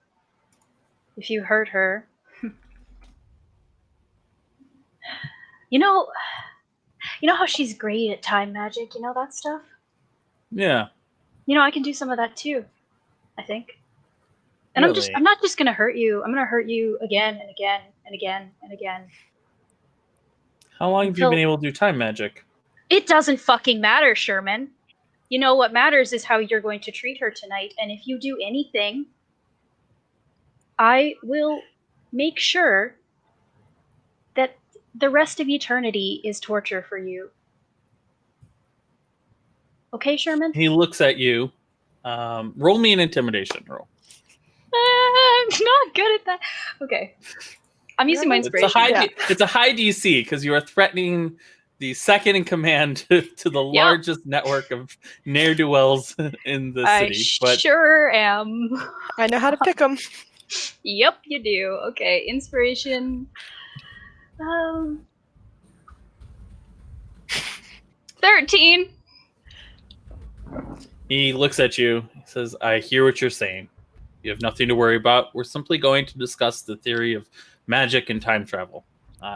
If you hurt her... You know how she's great at time magic? You know that stuff? Yeah. I can do some of that too, I think. And Really? I'm not just gonna hurt you. I'm gonna hurt you again and again and again and again. How long have you been able to do time magic? It doesn't fucking matter, Sherman. You know what matters is how you're going to treat her tonight. And if you do anything, I will make sure that the rest of eternity is torture for you. Okay, Sherman? He looks at you. Roll me an intimidation roll. I'm not good at that. Okay. I'm using my inspiration. It's a high DC because you are threatening the second in command to the largest network of ne'er-do-wells in the city. I sure am. I know how to pick them. Yep, you do. Okay, inspiration. 13. He looks at you. He says, I hear what you're saying. You have nothing to worry about. We're simply going to discuss the theory of magic and time travel.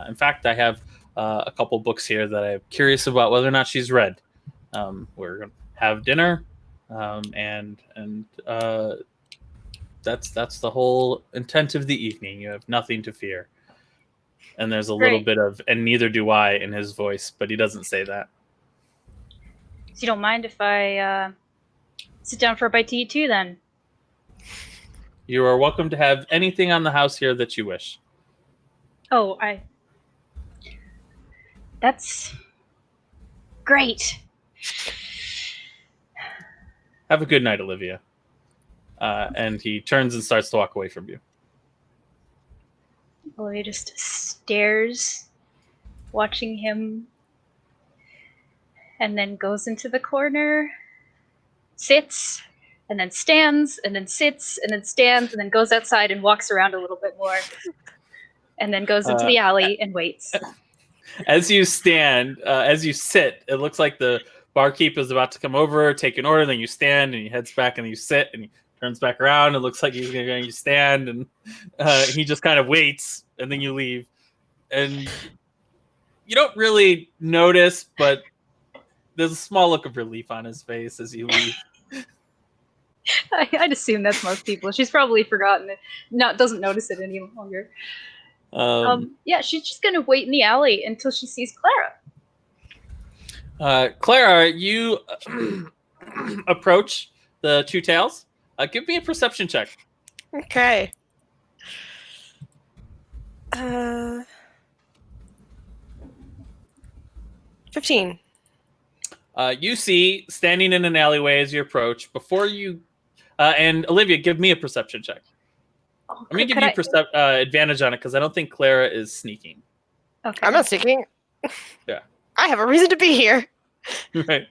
In fact, I have a couple books here that I'm curious about whether or not she's read. We're going to have dinner, and that's the whole intent of the evening. You have nothing to fear. And there's a little bit of, and neither do I, in his voice, but he doesn't say that. So you don't mind if I sit down for a bite to eat too, then? You are welcome to have anything on the house here that you wish. Oh, that's great. Have a good night, Olivia. And he turns and starts to walk away from you. Olivia just stares, watching him, and then goes into the corner, sits, and then stands, and then sits, and then stands, and then goes outside and walks around a little bit more, and then goes into the alley and waits. As you stand, as you sit, it looks like the barkeep is about to come over, take an order, then you stand, and he heads back, and you sit, and he turns back around. It looks like he's going to stand, and he just kind of waits, and then you leave. And you don't really notice, but there's a small look of relief on his face as you leave. I'd assume that's most people. She's probably forgotten it. Doesn't notice it any longer. Yeah, she's just gonna wait in the alley until she sees Clara. Clara, you approach the two tails. Give me a perception check. Okay. 15. You see, standing in an alleyway as you approach, before you... and Olivia, give me a perception check. Oh, I'm going to give you advantage on it because I don't think Clara is sneaking. Okay. I'm not sneaking. Yeah. I have a reason to be here. Right.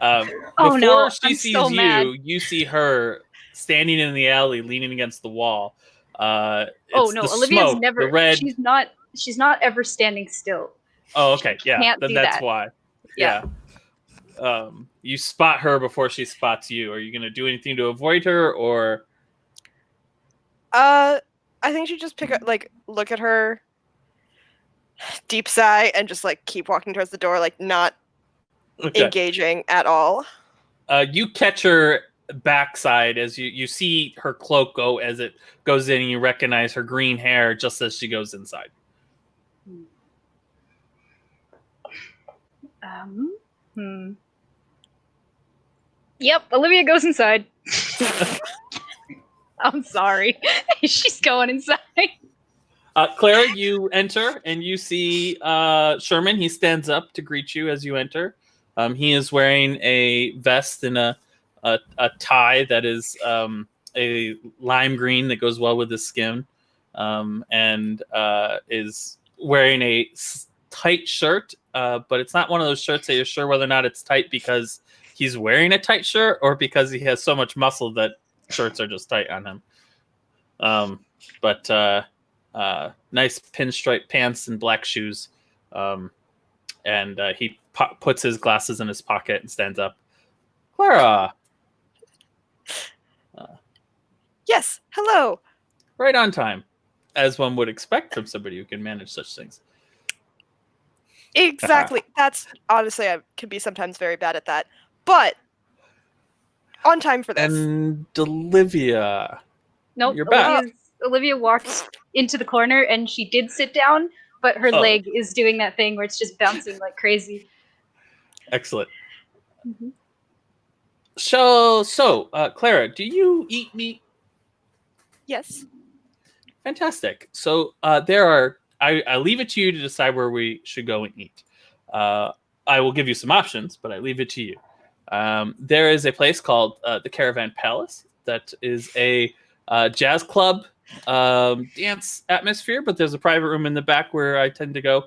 Oh, no, Before she I'm sees so you, mad. you see her standing in the alley, leaning against the wall. Oh no, the Olivia's smoke, never. the red... She's not ever standing still. Oh, okay. Yeah, Can't then do that's that. why. Yeah. You spot her before she spots you. Are you going to do anything to avoid her, or? I think she just look at her, deep sigh, and just keep walking towards the door, not engaging at all. You catch her backside as you see her cloak go as it goes in, and you recognize her green hair just as she goes inside. Hmm. Yep, Olivia goes inside. I'm sorry. She's going inside. Clara, you enter and you see Sherman. He stands up to greet you as you enter. He is wearing a vest and a tie that is a lime green that goes well with his skin, and is wearing a tight shirt, but it's not one of those shirts that you're sure whether or not it's tight because he's wearing a tight shirt or because he has so much muscle that shirts are just tight on him. But nice pinstripe pants and black shoes. And he puts his glasses in his pocket and stands up. Clara! Yes, hello. Right on time, as one would expect from somebody who can manage such things. Exactly. That's honestly, I can be sometimes very bad at that. But on time for this. And Olivia. Nope, You're back. Olivia walked into the corner and she did sit down, but her leg is doing that thing where it's just bouncing like crazy. Excellent. So, Clara, do you eat meat? Yes. Fantastic. So there are. I leave it to you to decide where we should go and eat. I will give you some options, but I leave it to you. There is a place called the Caravan Palace that is a jazz club dance atmosphere, but there's a private room in the back where I tend to go.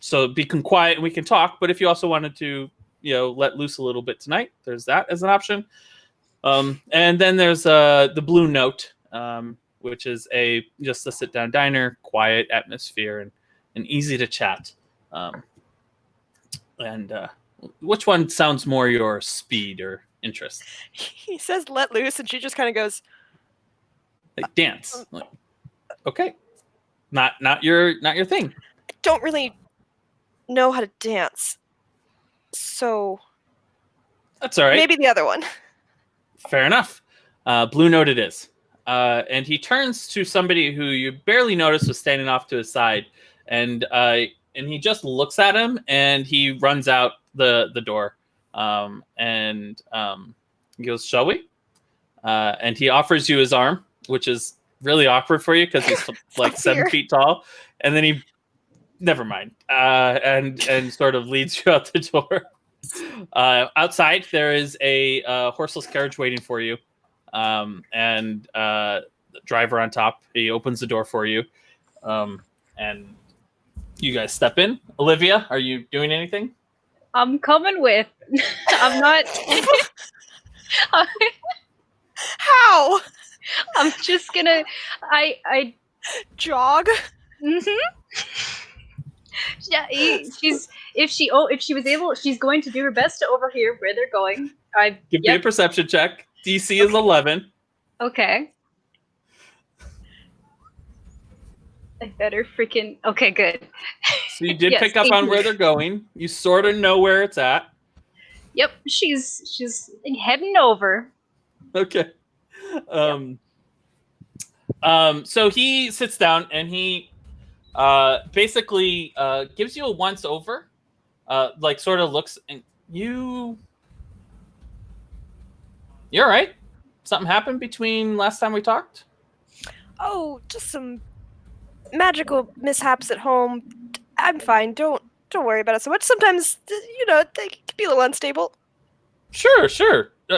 So be quiet and we can talk. But if you also wanted to, let loose a little bit tonight, there's that as an option. And then there's the Blue Note, which is just a sit-down diner, quiet atmosphere, and easy to chat. Which one sounds more your speed or interest? He says let loose, and she just kind of goes, like dance. Okay, not your thing. I don't really know how to dance, so that's all right. Maybe the other one. Fair enough. Blue Note it is. And he turns to somebody who you barely noticed was standing off to his side, and he just looks at him, and he runs out the door, and he goes, "Shall we?" And he offers you his arm, which is really awkward for you because he's like 7 feet tall, and then he, never mind, and sort of leads you out the door. Outside, there is a horseless carriage waiting for you, and the driver on top. He opens the door for you, and you guys step in. Olivia, are you doing anything? I'm coming with. I'm not. How? I'm just gonna. I jog. Yeah, if she was able, she's going to do her best to overhear where they're going. Give me a perception check. DC is 11. Okay. I better freaking. Okay, good. So you did pick up on where they're going. You sort of know where it's at. Yep, she's heading over. Okay. So he sits down and he basically gives you a once over, like sort of looks, and you're all right. Something happened between last time we talked? Oh, just some magical mishaps at home. I'm fine. Don't worry about it so much. Sometimes, they can be a little unstable. Sure.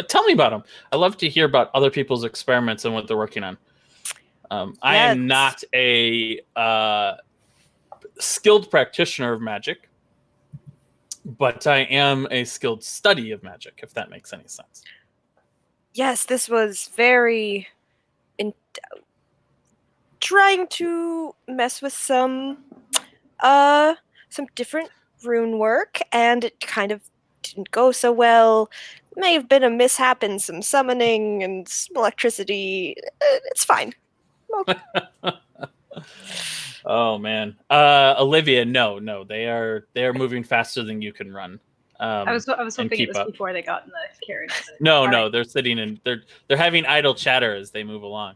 Tell me about them. I love to hear about other people's experiments and what they're working on. I am not a skilled practitioner of magic, but I am a skilled study of magic, if that makes any sense. Yes, this was very trying to mess with some different rune work, and it kind of didn't go so well. May have been a mishap in some summoning and some electricity. It's fine. Okay. Oh man, Olivia, no, they are moving faster than you can run. I was hoping it was before they got in the carriage. No, they're sitting and they're having idle chatter as they move along.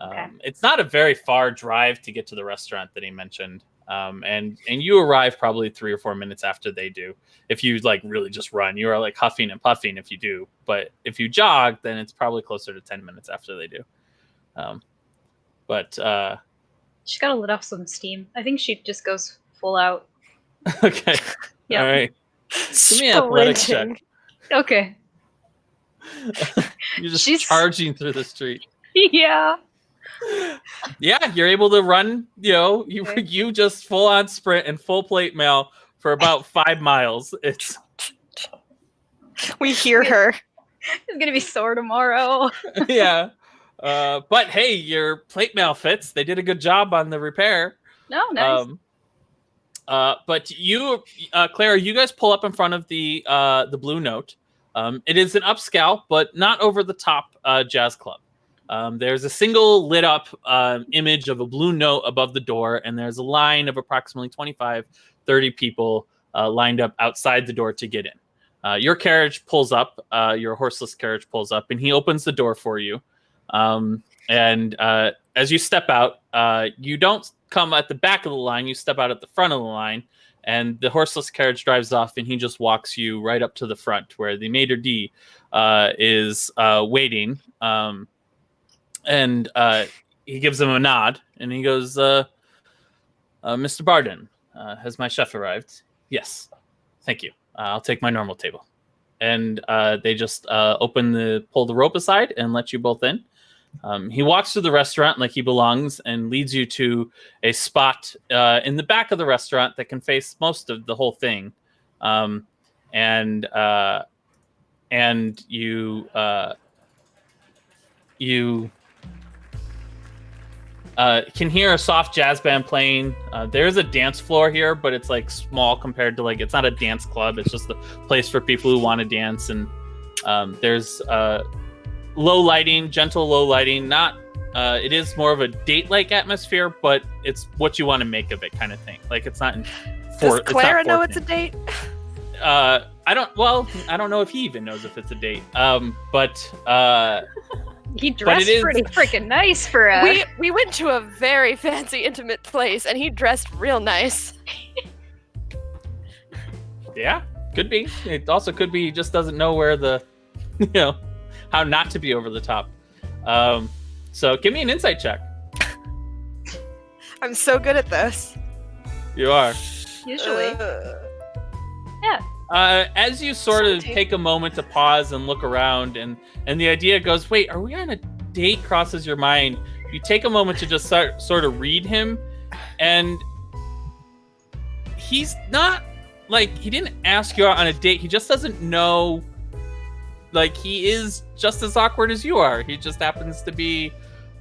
Okay. It's not a very far drive to get to the restaurant that he mentioned. And you arrive probably 3 or 4 minutes after they do. If you like really just run, you are like huffing and puffing if you do. But if you jog, then it's probably closer to 10 minutes after they do. She's got to let off some steam. I think she just goes full out. Okay. Yeah. All right. Give me an athletics check. Sprinting. Okay. You're just She's- charging through the street. Yeah. Yeah, you're able to run. You Okay. you just full on sprint and full plate mail for about 5 miles. It's We hear her. It's gonna be sore tomorrow. yeah. But hey, your plate mail fits. They did a good job on the repair. No, nice. But you, Clara, you guys pull up in front of the Blue Note. It is an upscale, but not over the top jazz club. There's a single lit up image of a blue note above the door, and there's a line of approximately 25, 30 people lined up outside the door to get in. Your carriage pulls up, your horseless carriage pulls up, and he opens the door for you. And as you step out, you don't come at the back of the line, you step out at the front of the line, and the horseless carriage drives off, and he just walks you right up to the front where the maitre d' is waiting. And he gives him a nod, and he goes, Mr. Barden, has my chef arrived? Yes. Thank you. I'll take my normal table. And they just pull the rope aside and let you both in. He walks through the restaurant like he belongs and leads you to a spot in the back of the restaurant that can face most of the whole thing. And you can hear a soft jazz band playing. There's a dance floor here, but it's like small compared to it's not a dance club. It's just a place for people who want to dance. And there's low lighting, gentle low lighting. It is more of a date-like atmosphere, but it's what you want to make of it kind of thing. Like it's not. Does Clara know it's a date? I don't know if he even knows if it's a date. He dressed pretty freaking nice for a... We went to a very fancy, intimate place, and he dressed real nice. Yeah, could be. It also could be he just doesn't know where how not to be over the top. So give me an insight check. I'm so good at this. You are. Usually. Yeah. As you sort of 17. take a moment to pause and look around, and the idea goes, wait, are we on a date? Crosses your mind. You take a moment to just sort of read him, and he's not he didn't ask you out on a date. He just doesn't know. He is just as awkward as you are. He just happens to be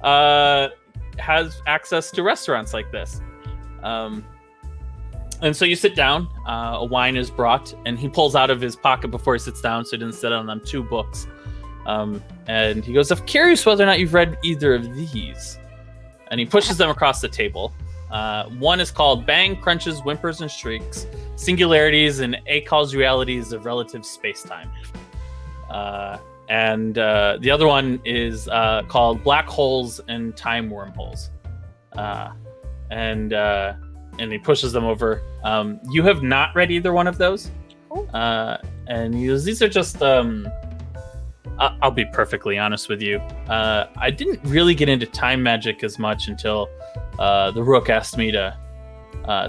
has access to restaurants like this. And so you sit down, a wine is brought, and he pulls out of his pocket before he sits down, so he didn't sit on them, 2 books. And he goes, I'm curious whether or not you've read either of these. And he pushes them across the table. One is called Bang, Crunches, Whimpers, and Shrieks, Singularities and Acausualities of Relative Spacetime. And the other one is called Black Holes and Time Wormholes. And he pushes them over. You have not read either one of those. And he goes, these are just... I'll be perfectly honest with you. I didn't really get into time magic as much until the Rook asked me to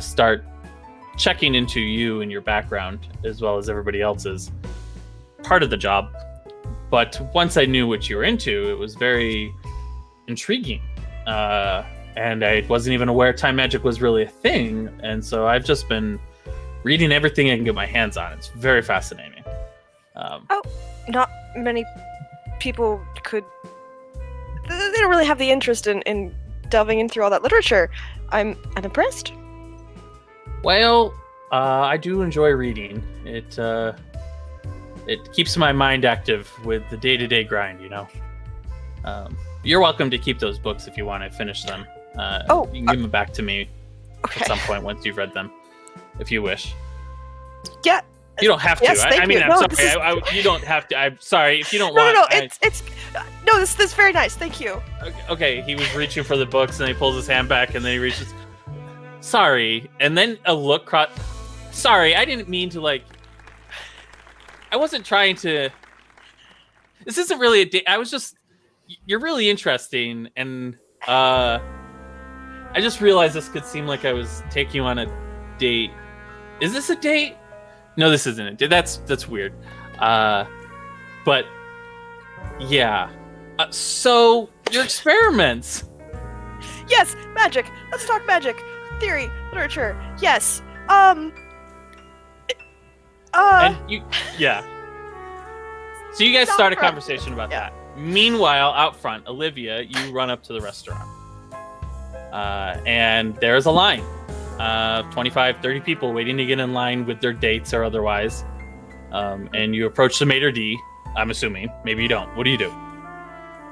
start checking into you and your background, as well as everybody else's. Part of the job. But once I knew what you were into, it was very intriguing. And I wasn't even aware time magic was really a thing. And so I've just been reading everything I can get my hands on. It's very fascinating. Not many people could... They don't really have the interest in delving in through all that literature. I'm impressed. Well, I do enjoy reading. It keeps my mind active with the day-to-day grind, You're welcome to keep those books if you want to finish them. You can give them back to me Okay. at some point once you've read them, if you wish. Yeah. You don't have to. Yes, thank I'm you. No, sorry. You don't have to. I'm sorry if you don't No, want. This is very nice. Thank you. Okay, he was reaching for the books, and he pulls his hand back, and then he reaches. sorry. And then a look sorry, I didn't mean to like. I wasn't trying to. This isn't really a date. I was just. You're really interesting, and I just realized this could seem like I was taking you on a date. Is this a date? No, this isn't a date. That's weird. But yeah. So your experiments. Yes, magic. Let's talk magic. Theory, literature. Yes. And yeah. So you guys Stop start a running. conversation about Yeah. that. Meanwhile, out front, Olivia, you run up to the restaurant. And there's a line. 25, 30 people waiting to get in line with their dates or otherwise. And you approach the maitre d', I'm assuming. Maybe you don't. What do you do?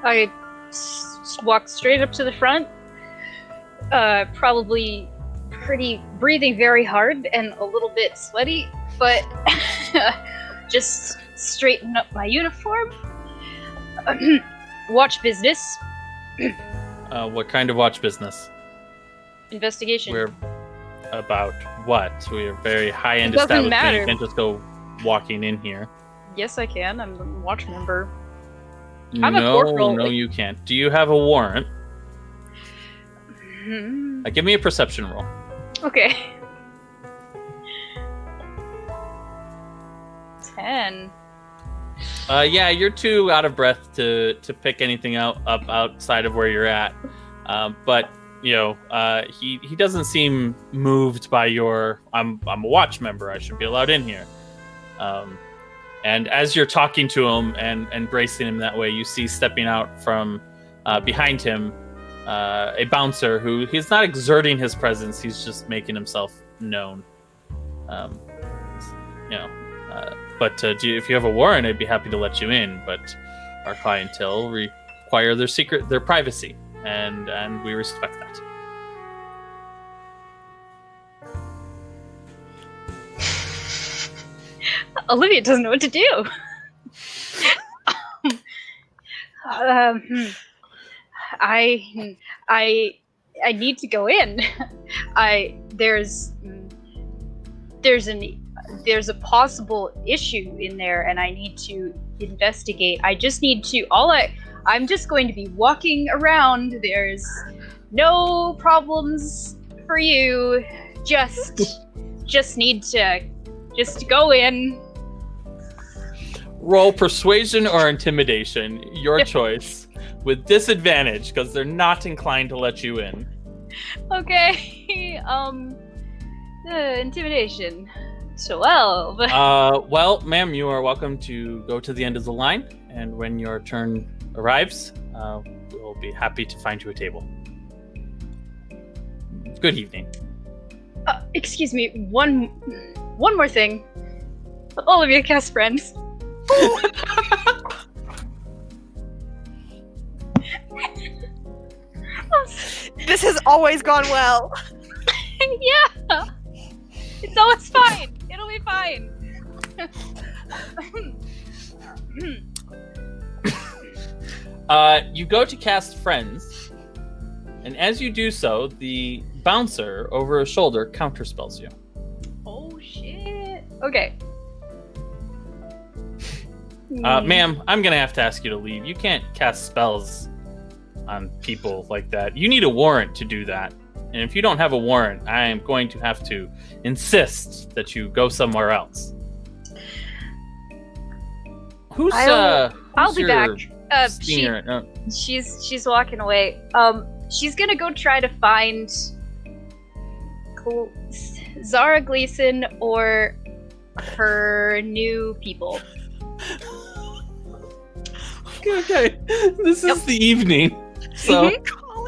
I walk straight up to the front, probably breathing very hard and a little bit sweaty, but just straighten up my uniform. Watch business. What kind of watch business? Investigation. We're about what? We're very high-end It doesn't establishment. matter. You can't just go walking in here. Yes, I can. I'm a watch member. I'm a No, corporal. no, you can't. Do you have a warrant? Give me a perception roll. Okay. 10. Yeah, you're too out of breath to pick anything up outside of where you're at. But you know, he doesn't seem moved by your. I'm a watch member. I should be allowed in here. And as you're talking to him and bracing him that way, you see stepping out from behind him a bouncer who he's not exerting his presence. He's just making himself known. But if you have a warrant, I'd be happy to let you in. But our clientele require their privacy, and we respect that. Olivia doesn't know what to do. I need to go in. There's a possible issue in there, and I need to investigate. I just need to. I'm just going to be walking around. There's no problems for you. Just need to go in. Roll persuasion or intimidation, your choice, with disadvantage because they're not inclined to let you in. Okay. Intimidation. 12. Well, ma'am, you are welcome to go to the end of the line, and when your turn arrives, we'll be happy to find you a table. Good evening. Excuse me, one more thing. Olivia cast friends. This has always gone well. Yeah. It's always fine. It'll be fine. You go to cast friends, and as you do so, the bouncer over his shoulder counterspells you. Oh shit. Okay. Ma'am, I'm gonna have to ask you to leave. You can't cast spells on people like that. You need a warrant to do that. And if you don't have a warrant, I am going to have to insist that you go somewhere else. Who's I'll be your back. senior? She's walking away. She's gonna go try to find Zara Gleason or her new people. Okay, this is the evening, so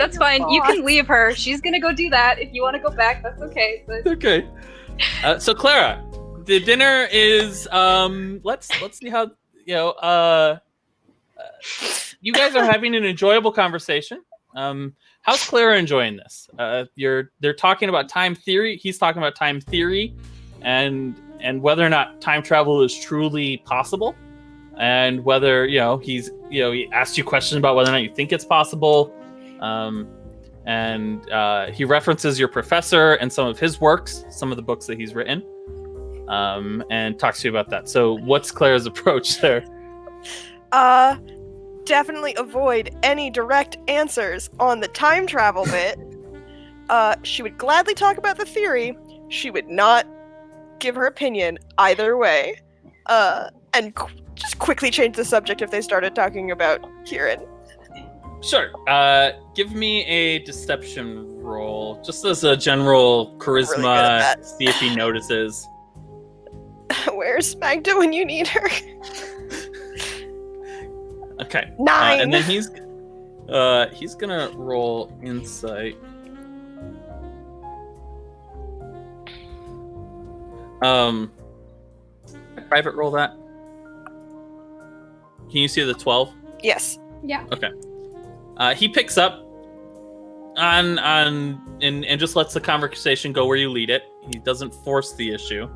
That's fine. You can leave her. She's gonna go do that. If you want to go back, that's okay. But okay. So Clara, the dinner is let's see how you guys are having an enjoyable conversation. How's Clara enjoying this? They're talking about time theory. He's talking about time theory, and whether or not time travel is truly possible, and whether he asked you questions about whether or not you think it's possible. and he references your professor and some of his works, some of the books that he's written, and talks to you about that. So what's Clara's approach there? Definitely avoid any direct answers on the time travel bit. She would gladly talk about the theory. She would not give her opinion either way. And just quickly change the subject if they started talking about Kieran. Sure. Give me a deception roll, just as a general charisma, Really good at that. see if he notices. Where's Magda when you need her? Okay. 9. And then he's gonna roll insight. Private roll that. Can you see the 12? Yes. Yeah. Okay. He picks up on and just lets the conversation go where you lead it. He doesn't force the issue.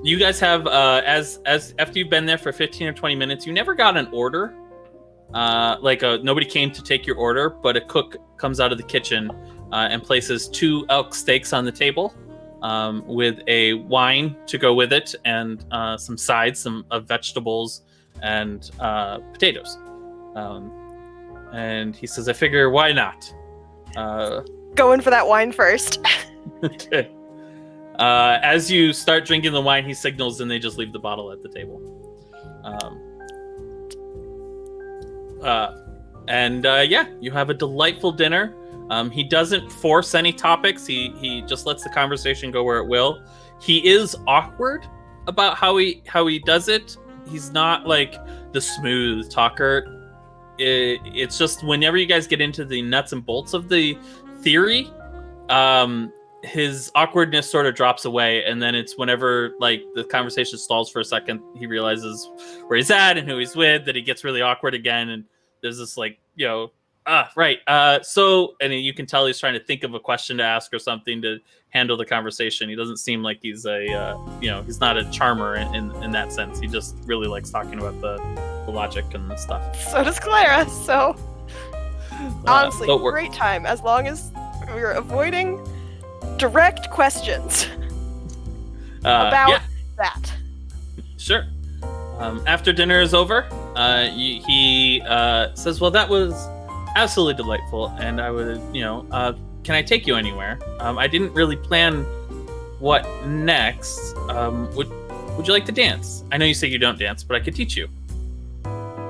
You guys have as after you've been there for 15 or 20 minutes, you never got an order. Nobody came to take your order, but a cook comes out of the kitchen and places 2 elk steaks on the table, with a wine to go with it, and some sides, some vegetables and potatoes. And he says, "I figure, why not?" Going for that wine first. Okay. As you start drinking the wine, he signals, and they just leave the bottle at the table. You have a delightful dinner. He doesn't force any topics. He just lets the conversation go where it will. He is awkward about how he does it. He's not like the smooth talker. It's just whenever you guys get into the nuts and bolts of the theory, his awkwardness sort of drops away, and then it's whenever like the conversation stalls for a second, he realizes where he's at and who he's with, that he gets really awkward again, and there's this like, right. And you can tell he's trying to think of a question to ask or something to handle the conversation. He doesn't seem like he's he's not a charmer in that sense. He just really likes talking about the logic and stuff. So does Clara. So honestly, great time as long as we're avoiding direct questions about that. Sure. After dinner is over, he says, "Well, that was absolutely delightful, and I would, can I take you anywhere? I didn't really plan what next. Would you like to dance? I know you say you don't dance, but I could teach you."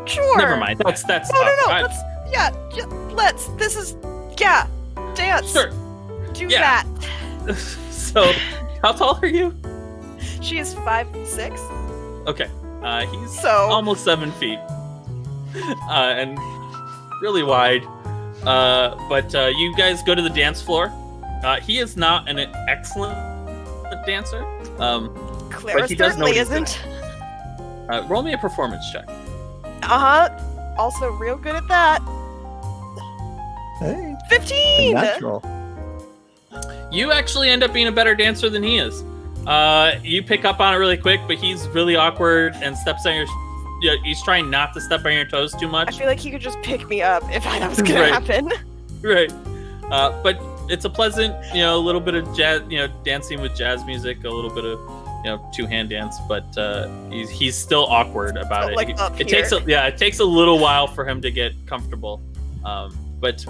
Sure. Never mind. That's No. Let's. This is dance. Sure. Do that. So, how tall are you? She is 5'6". Okay. He's almost 7 feet, and really wide. But you guys go to the dance floor. He is not an excellent dancer. Clara but he does know certainly what he's isn't. Roll me a performance check. Also real good at that. Hey, 15. natural. You actually end up being a better dancer than he is. You pick up on it really quick, but he's really awkward and steps on your. He's trying not to step on your toes too much. I feel like he could just pick me up if that was gonna happen. Right. But it's a pleasant, a little bit of jazz, dancing with jazz music, a little bit of, two-hand dance, but he's still awkward about it. Like it takes a little while for him to get comfortable. But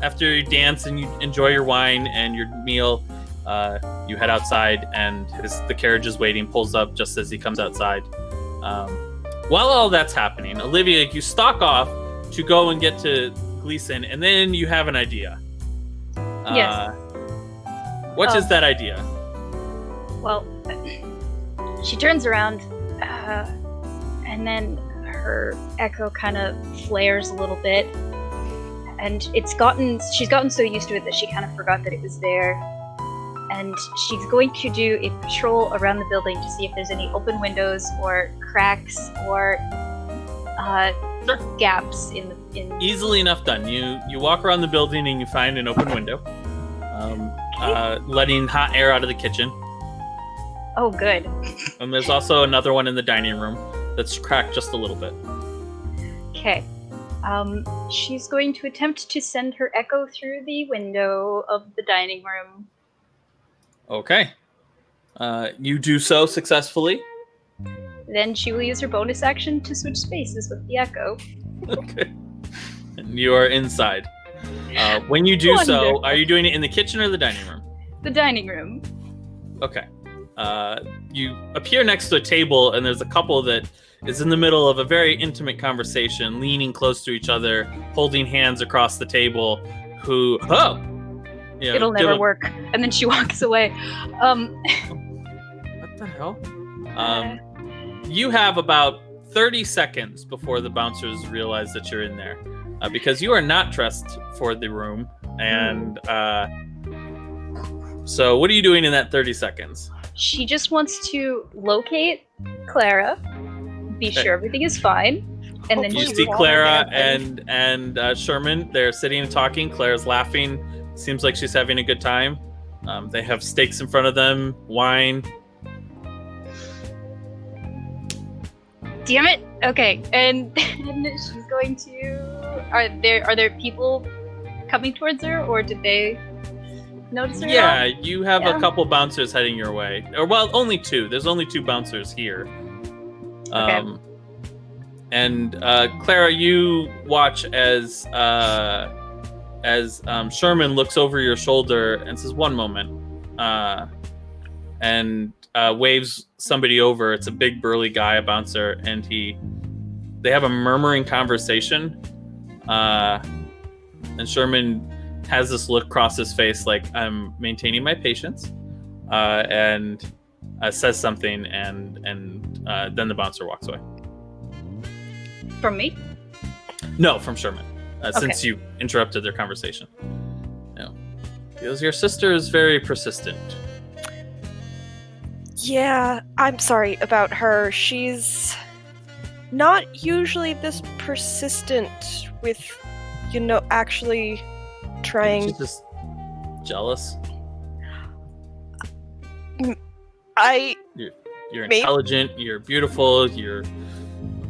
after you dance and you enjoy your wine and your meal, you head outside, and the carriage is waiting, pulls up just as he comes outside. While all that's happening, Olivia, you stalk off to go and get to Gleason, and then you have an idea. Yes. What is that idea? Well, she turns around, and then her echo kind of flares a little bit, and she's gotten so used to it that she kind of forgot that it was there. And she's going to do a patrol around the building to see if there's any open windows or cracks or gaps in. Easily enough done. You walk around the building and you find an open window, letting hot air out of the kitchen. Oh, good. And there's also another one in the dining room that's cracked just a little bit. Okay. She's going to attempt to send her echo through the window of the dining room. Okay. You do so successfully. Then she will use her bonus action to switch spaces with the echo. Okay. And you are inside. When you do so, Wonderful. are you doing it in the kitchen or the dining room? The dining room. Okay. You appear next to a table, and there's a couple that is in the middle of a very intimate conversation, leaning close to each other, holding hands across the table. You know, It'll never work. And then she walks away. What the hell? You have about 30 seconds before the bouncers realize that you're in there, because you are not dressed for the room. And so what are you doing in that 30 seconds? She just wants to locate Clara, be Okay. sure everything is fine, and then You Hopefully see we're all Clara dancing. and Sherman. They're sitting and talking. Clara's laughing. Seems like she's having a good time. They have steaks in front of them, wine. Damn it. Okay, and she's going to. Are there people coming towards her, or did they notice her? Yeah, you have Yeah. a couple bouncers heading your way. Or well, only two. There's only two bouncers here. And Clara, you watch as Sherman looks over your shoulder and says, "One moment," and waves somebody over. It's a big burly guy, a bouncer, and they have a murmuring conversation. And Sherman has this look across his face like, I'm maintaining my patience, and says something, and then the bouncer walks away. From me? No, from Sherman, since you interrupted their conversation. No, because your sister is very persistent. Yeah, I'm sorry about her. She's not usually this persistent with, actually trying. She's just jealous. You're Maybe. intelligent. You're beautiful. You're a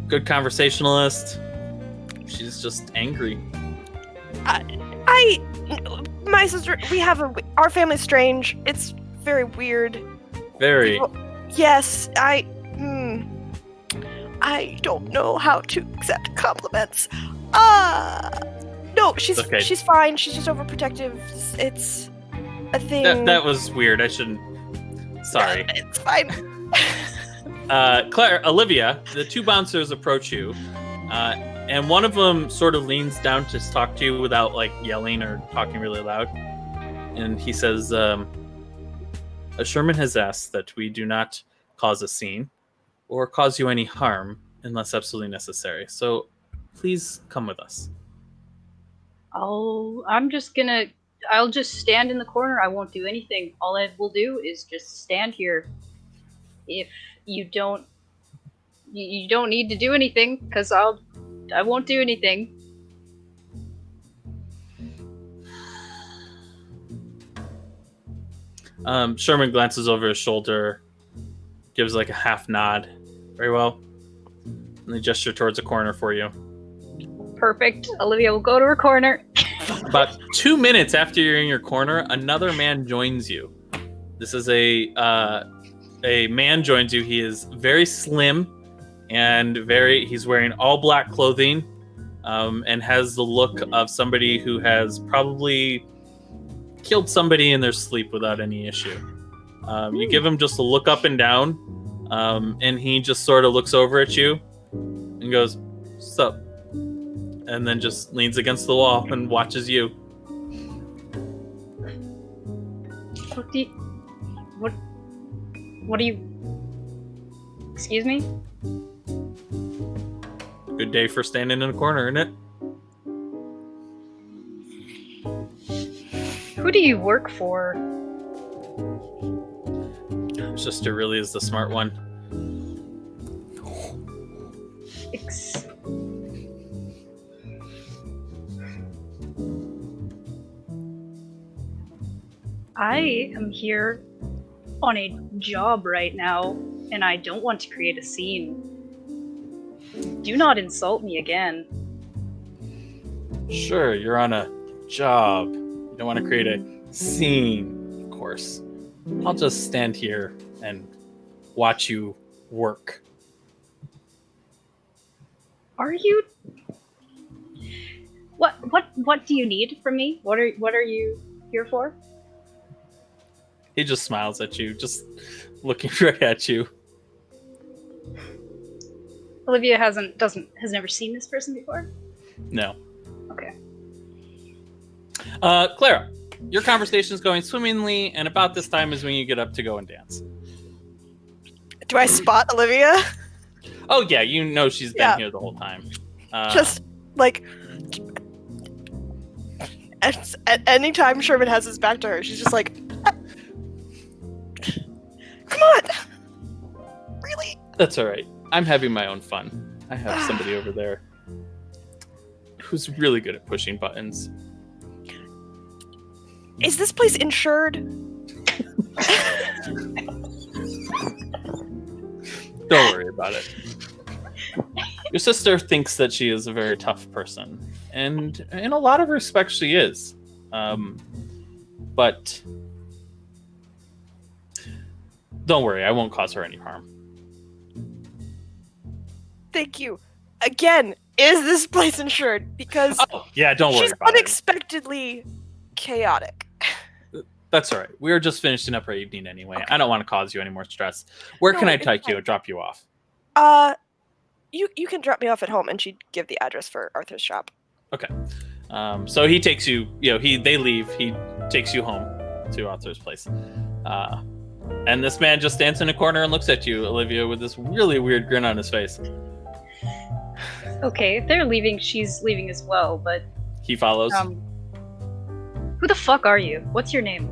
good conversationalist. She's just angry. My sister, our family's strange. It's very weird. Very. Yes, I don't know how to accept compliments. No, she's Okay. she's fine. She's just overprotective. It's a thing. That was weird. I shouldn't. Sorry. It's fine. Clara, Olivia, the two bouncers approach you, and one of them sort of leans down to talk to you without like yelling or talking really loud, and he says, Sherman has asked that we do not cause a scene or cause you any harm unless absolutely necessary. So please come with us. I'll just stand in the corner. I won't do anything. All I will do is just stand here. If you don't need to do anything, because I won't do anything. Sherman glances over his shoulder, gives like a half nod. Very well. And they gesture towards a corner for you. Perfect. Olivia will go to her corner. About 2 minutes after you're in your corner, another man joins you. This is a man joins you. He is very slim and he's wearing all black clothing, and has the look of somebody who has probably killed somebody in their sleep without any issue. You give him just a look up and down, and he just sort of looks over at you and goes, "Sup?" And then just leans against the wall and watches you. What do you... Excuse me? Good day for standing in a corner, isn't it? Who do you work for? Sister really is the smart one. I am here on a job right now, and I don't want to create a scene. Do not insult me again. Sure, you're on a job. You don't want to create a scene, of course. I'll just stand here and watch you work. Are you? What do you need from me? What are you here for? He just smiles at you, just looking right at you. Olivia has never seen this person before? No. Okay. Clara, your conversation is going swimmingly, and about this time is when you get up to go and dance. Do I spot Olivia? Oh yeah, you know she's been here the whole time. Just like at any time Sherman has his back to her, she's just like, "Come on, really?" That's all right. I'm having my own fun. I have somebody over there who's really good at pushing buttons. Is this place insured? Don't worry about it. Your sister thinks that she is a very tough person, and in a lot of respects she is. But don't worry, I won't cause her any harm. Thank you. Again, is this place insured? Because Yeah, don't worry she's about it. unexpectedly chaotic. That's all right. We were just finishing up our evening anyway. I don't want to cause you any more stress. Where No, can I it's take you fine. or drop you off? You can drop me off at home, and she'd give the address for Arthur's shop. Okay. So he takes you. They leave. He takes you home to Arthur's place. And this man just stands in a corner and looks at you, Olivia, with this really weird grin on his face. Okay, if they're leaving, she's leaving as well, but He follows. who the fuck are you? What's your name?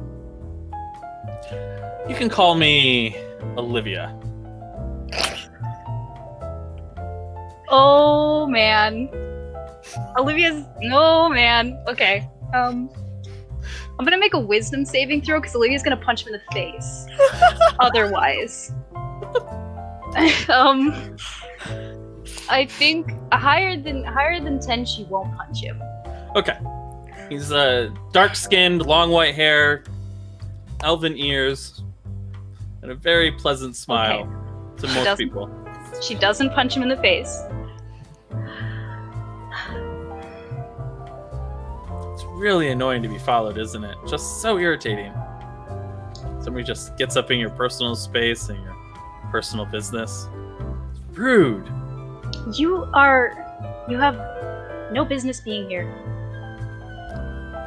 You can call me Olivia. Oh man. Olivia's man. Okay. I'm gonna make a wisdom saving throw because Olivia's gonna punch him in the face. Otherwise. I think higher than 10 she won't punch him. Okay. He's dark-skinned, long white hair, elven ears, and a very pleasant smile to most doesn't- people. She doesn't punch him in the face. It's really annoying to be followed, isn't it? Just so irritating. Somebody just gets up in your personal space and your personal business. It's rude. You have no business being here.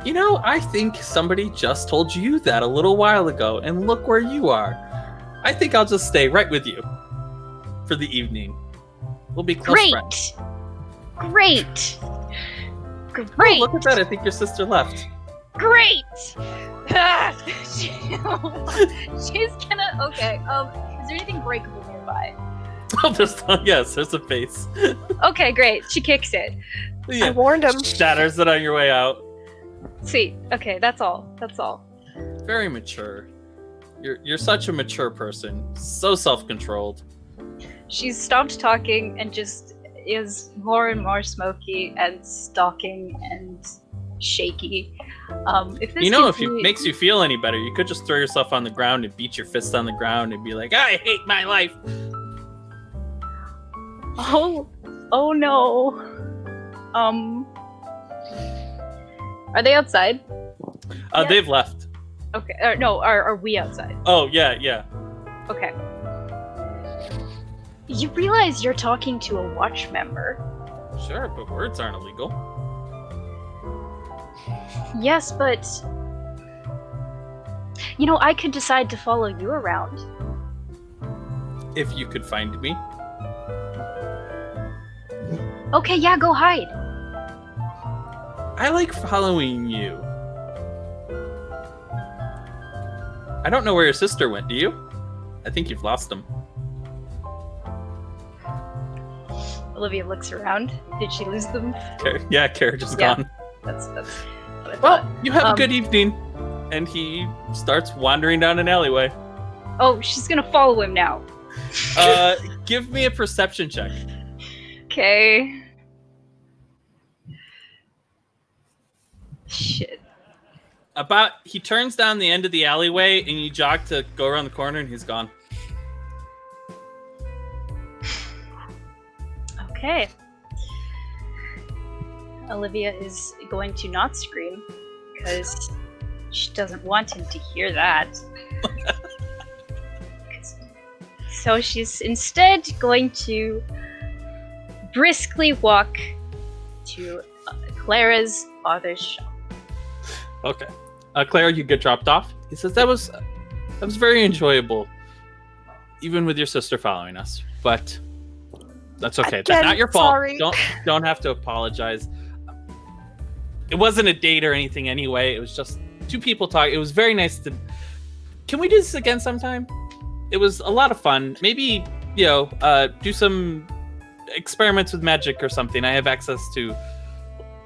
You know, I think somebody just told you that a little while ago, and look where you are. I think I'll just stay right with you for the evening. We'll be close friends. Great. Oh, look at that. I think your sister left. Great. She's gonna. Okay. Is there anything breakable nearby? Oh, there's a face. Okay, great. She kicks it. Yeah. I warned him. Shatters it on your way out. Sweet. Okay, that's all. Very mature. You're such a mature person. So self-controlled. She's stopped talking and just is more and more smoky and stalking and shaky. If this If it makes you feel any better, you could just throw yourself on the ground and beat your fist on the ground and be like, I hate my life. Oh no. Are they outside? Yeah. They've left. Okay. Are we outside? Oh, yeah. Okay. You realize you're talking to a watch member. Sure, but words aren't illegal. Yes, but I could decide to follow you around. If you could find me. Okay, yeah, go hide. I like following you. I don't know where your sister went, do you? I think you've lost them. Olivia looks around. Did she lose them? Carriage is Yeah. gone. That's what I Well, thought. you have a good evening. And he starts wandering down an alleyway. Oh, she's gonna follow him now. Give me a perception check. Okay. Shit. He turns down the end of the alleyway, and you jog to go around the corner, and he's gone. Okay. Olivia is going to not scream because she doesn't want him to hear that. So she's instead going to briskly walk to Clara's father's shop. Okay. Clara, you get dropped off. He says that was very enjoyable, even with your sister following us. But that's okay. Again, That's not your fault. sorry. Don't have to apologize. It wasn't a date or anything anyway. It was just two people talking. It was very nice to. Can we do this again sometime? It was a lot of fun. Maybe do some experiments with magic or something. I have access to.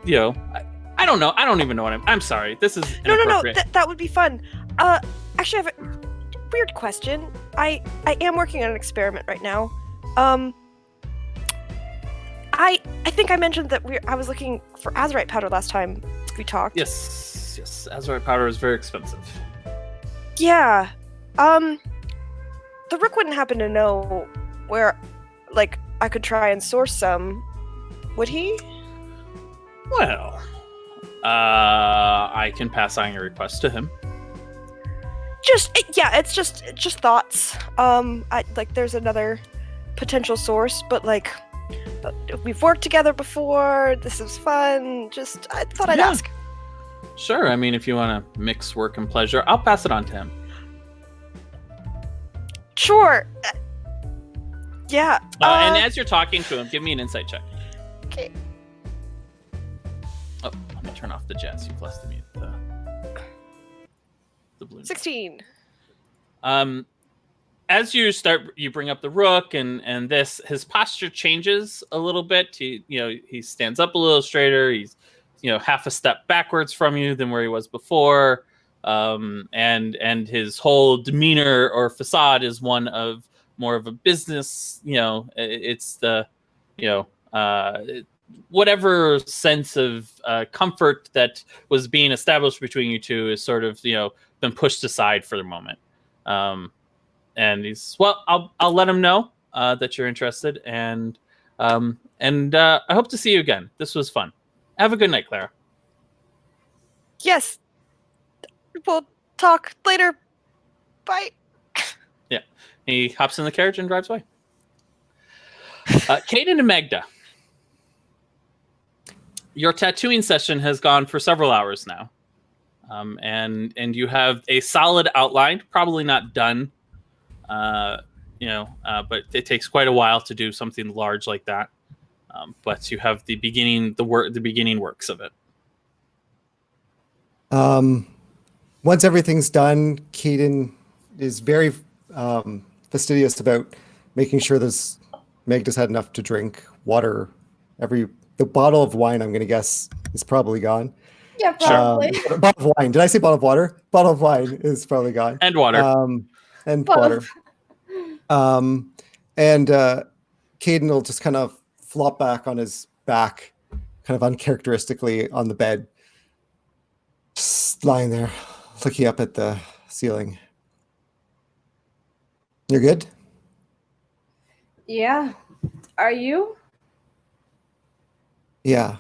I don't know. I don't even know what I'm sorry. This is No. inappropriate. That would be fun. Actually, I have a weird question. I am working on an experiment right now. I think I mentioned that I was looking for azurite powder last time we talked. Yes. Azurite powder is very expensive. Yeah. The Rook wouldn't happen to know where, I could try and source some, would he? Well, I can pass on your request to him. It's just thoughts. There's another potential source, but we've worked together before. This is fun. I thought I'd ask. Sure. I mean, if you want to mix work and pleasure, I'll pass it on to him. Sure. Yeah. And as you're talking to him, give me an insight check. Okay. Oh, let me turn off the jazz. You've lost the balloon. 16. As you bring up the Rook and his posture changes a little bit. He stands up a little straighter. He's half a step backwards from you than where he was before. And his whole demeanor or facade is one of more of a business. It's the whatever sense of comfort that was being established between you two is sort of been pushed aside for the moment. And he's I'll let him know that you're interested, and I hope to see you again. This was fun. Have a good night, Clara. Yes. We'll talk later. Bye. Yeah. He hops in the carriage and drives away. Caden and Magda. Your tattooing session has gone for several hours now. And you have a solid outline, probably not done. But it takes quite a while to do something large like that. But you have the beginning works of it. Once everything's done, Caden is very fastidious about making sure Magda's had enough to drink. Water, the bottle of wine, I'm going to guess, is probably gone. Yeah, probably. Bottle of wine. Did I say bottle of water? Bottle of wine is probably gone. And water. And water. And Caden will just kind of flop back on his back, kind of uncharacteristically on the bed, just lying there, looking up at the ceiling. You're good? Yeah. Are you? Yeah.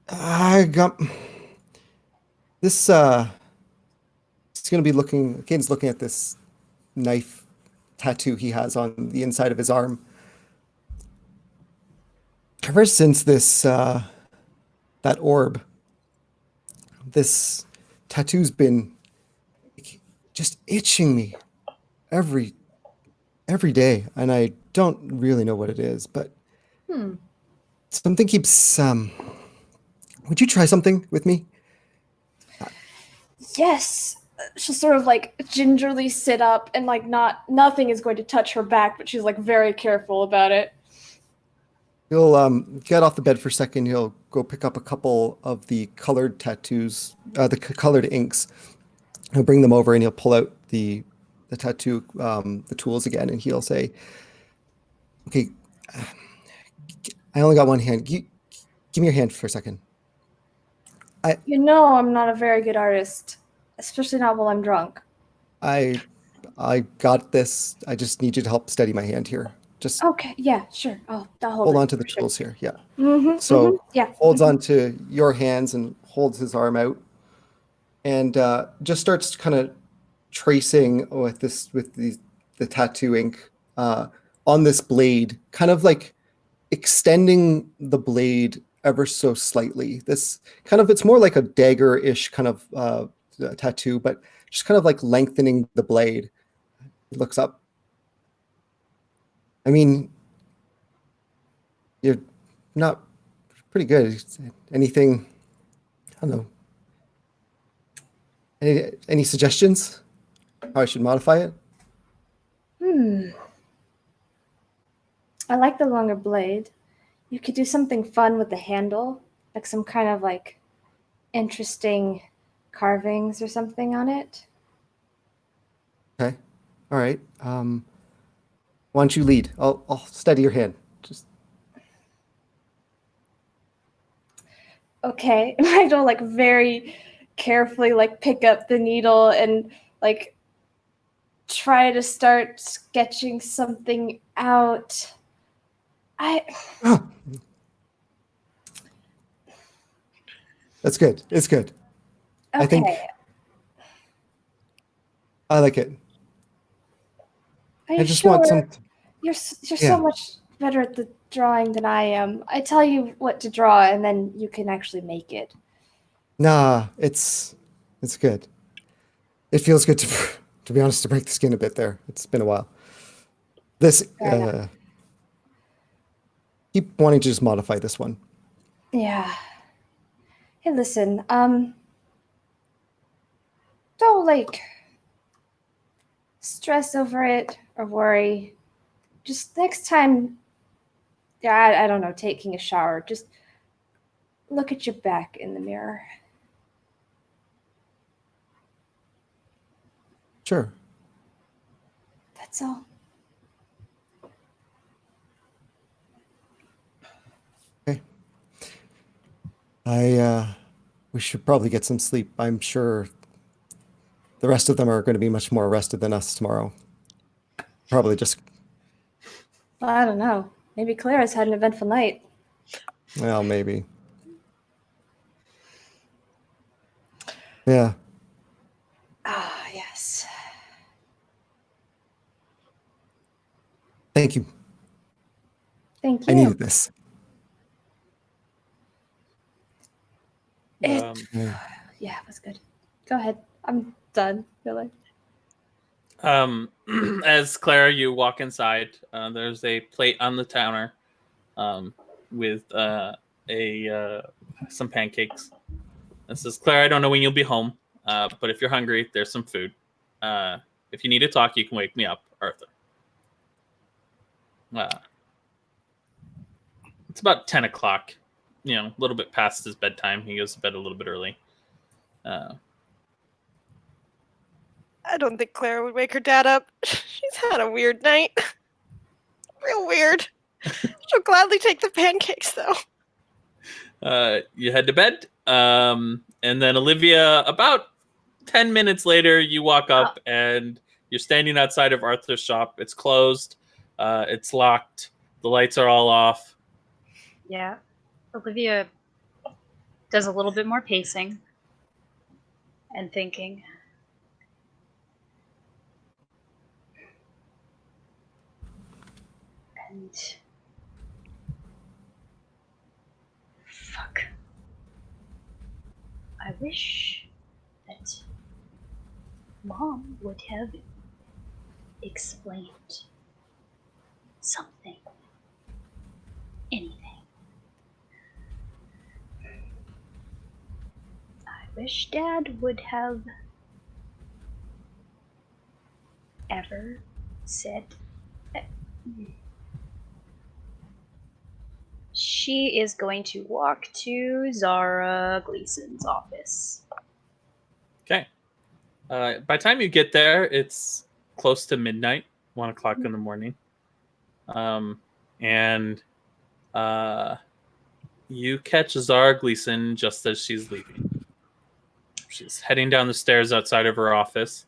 I got this. He's going to be looking. Caden's looking at this knife tattoo he has on the inside of his arm. Ever since that orb, this tattoo's been just itching me every day, and I don't really know what it is, but something keeps. Would you try something with me? Yes. She'll sort of gingerly sit up and nothing is going to touch her back, but she's very careful about it. He'll get off the bed for a second. He'll go pick up a couple of the colored tattoos, the colored inks. He'll bring them over and he'll pull out the tattoo, the tools again, and he'll say, Okay. I only got one hand. Give me your hand for a second. You know I'm not a very good artist, especially not while I'm drunk. I got this. I just need you to help steady my hand here. Just Okay, yeah, sure. I'll hold hold it. on to the for sure. tools here. Yeah. Mm-hmm, yeah. Holds on to your hands and holds his arm out, and just starts kind of tracing with the tattoo ink on this blade, kind of like extending the blade ever so slightly. This kind of, it's more like a dagger-ish kind of tattoo, but just kind of like lengthening the blade. He looks up. I mean, you're not pretty good. Anything, I don't know. Any suggestions how I should modify it? I like the longer blade. You could do something fun with the handle, like some kind of like interesting carvings or something on it. Okay. All right. Why don't you lead? I'll steady your hand. Just Okay. Magda will like very carefully like pick up the needle and like try to start sketching something out. That's good. It's good. Okay. I think I like it. Are I you just sure? want some. You're Yeah. so much better at the drawing than I am. I tell you what to draw, and then you can actually make it. Nah, it's good. It feels good to be honest, to break the skin a bit there. It's been a while. This Fair enough. keep wanting to just modify this one. Yeah. Hey, listen. Don't like stress over it or worry. Just next time, yeah, I don't know, taking a shower, just look at your back in the mirror. Sure. That's all. Okay. We should probably get some sleep. I'm sure the rest of them are going to be much more rested than us tomorrow. Probably just, Well, I don't know. Maybe Clara's had an eventful night. well, maybe. Yeah. Ah, yes. Thank you. Thank I you. needed this. It, Yeah. yeah, it was good. Go ahead. I'm done, really. As Clara, you walk inside, there's a plate on the counter with some pancakes. It says, Clara, I don't know when you'll be home, but if you're hungry, there's some food. If you need to talk, you can wake me up, Arthur. It's about 10 o'clock, a little bit past his bedtime. He goes to bed a little bit early. I don't think Clara would wake her dad up. She's had a weird night. Real weird. She'll gladly take the pancakes, though. You head to bed, and then Olivia, about 10 minutes later, you walk up and you're standing outside of Arthur's shop. It's closed. It's locked. The lights are all off. Yeah. Olivia does a little bit more pacing and thinking. And fuck. I wish that Mom would have explained something. Anything. I wish Dad would have ever said that. She is going to walk to Zara Gleason's office. Okay. By the time you get there, it's close to midnight, 1 o'clock in the morning. and you catch Zara Gleason just as she's leaving. She's heading down the stairs outside of her office,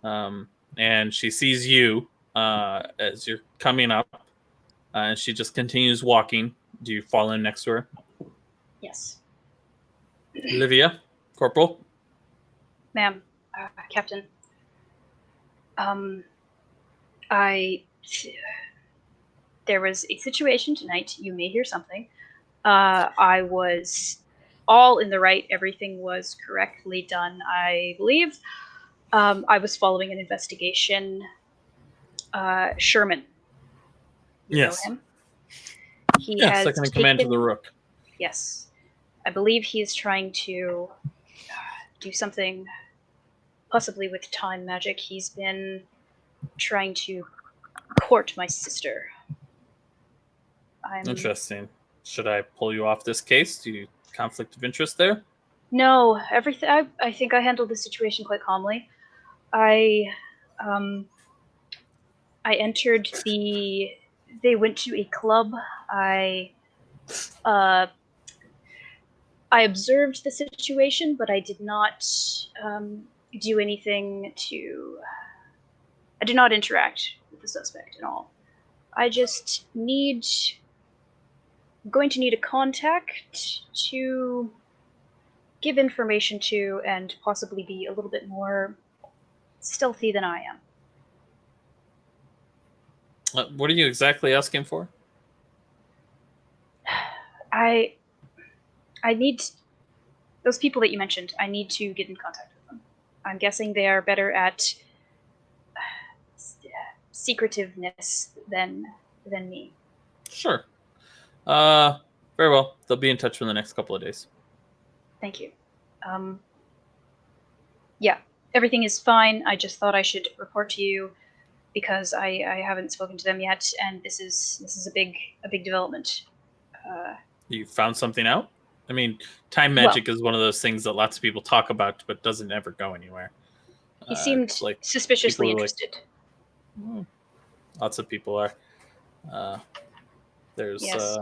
and she sees you as you're coming up, and she just continues walking. Do you fall in next to her? Yes. Olivia, Corporal? Ma'am, Captain. There was a situation tonight. You may hear something. I was all in the right. Everything was correctly done, I believe. I was following an investigation. Sherman. You Yes. know him? He Yeah, has second in command to taken- the Rook. Yes. I believe he is trying to do something possibly with time magic. He's been trying to court my sister. Interesting. Should I pull you off this case? Do you conflict of interest there? No, everything. I think I handled the situation quite calmly. I entered the. They went to a club. I observed the situation, but I did not do anything to. I did not interact with the suspect at all. I just need. I'm going to need a contact to give information to and possibly be a little bit more stealthy than I am. What are you exactly asking for? I need those people that you mentioned. I need to get in contact with them. I'm guessing they are better at secretiveness than me. Sure. Very well. They'll be in touch in the next couple of days. Thank you. Yeah, everything is fine. I just thought I should report to you because I haven't spoken to them yet, and this is a big development. You found something out? I mean, time magic is one of those things that lots of people talk about, but doesn't ever go anywhere. He seemed like suspiciously people are interested. Lots of people are. There's Yes.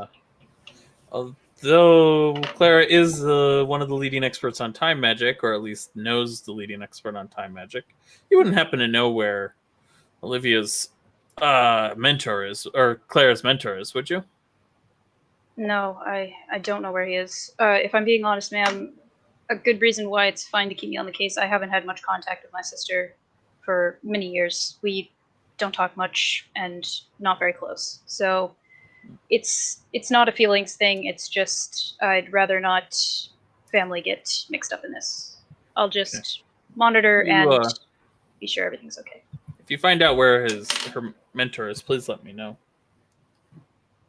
although Clara is one of the leading experts on time magic, or at least knows the leading expert on time magic, you wouldn't happen to know where Olivia's mentor is, or Clara's mentor is, would you? No, I don't know where he is. If I'm being honest, ma'am, a good reason why it's fine to keep me on the case. I haven't had much contact with my sister for many years. We don't talk much and not very close. So it's not a feelings thing. It's just I'd rather not family get mixed up in this. I'll just monitor and be sure everything's okay. If you find out where her mentor is, please let me know.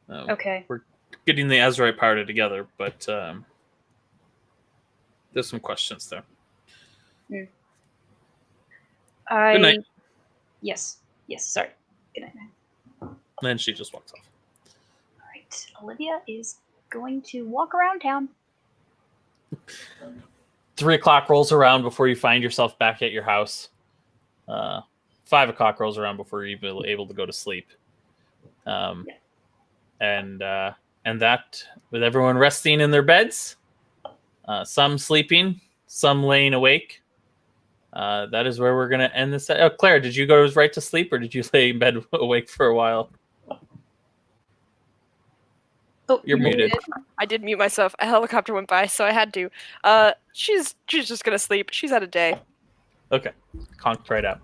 Okay. We're getting the Azurite powder together, but there's some questions there. Good night. Yes. Sorry. Good night. Then she just walks off. All right. Olivia is going to walk around town. 3 o'clock rolls around before you find yourself back at your house. 5 o'clock rolls around before you're even able to go to sleep. And that, with everyone resting in their beds, some sleeping, some laying awake, that is where we're going to end this. Oh, Clara, did you go right to sleep, or did you lay in bed awake for a while? Oh, You're muted. I did mute myself. A helicopter went by, so I had to. She's just gonna sleep. She's had a day. Okay, conked right out.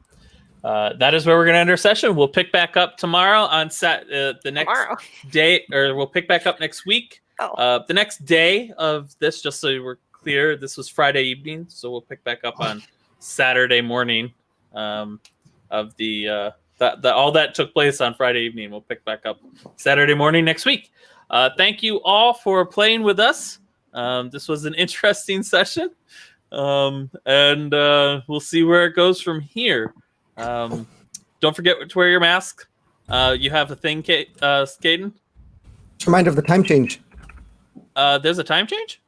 That is where we're going to end our session. We'll pick back up tomorrow on the next day, or we'll pick back up next week. The next day of this, just so we're clear, this was Friday evening, so we'll pick back up on Saturday morning. Of the all that took place on Friday evening, we'll pick back up Saturday morning next week. Thank you all for playing with us. This was an interesting session, and we'll see where it goes from here. Don't forget to wear your mask. You have a thing, Caden? Just remind of the time change. There's a time change?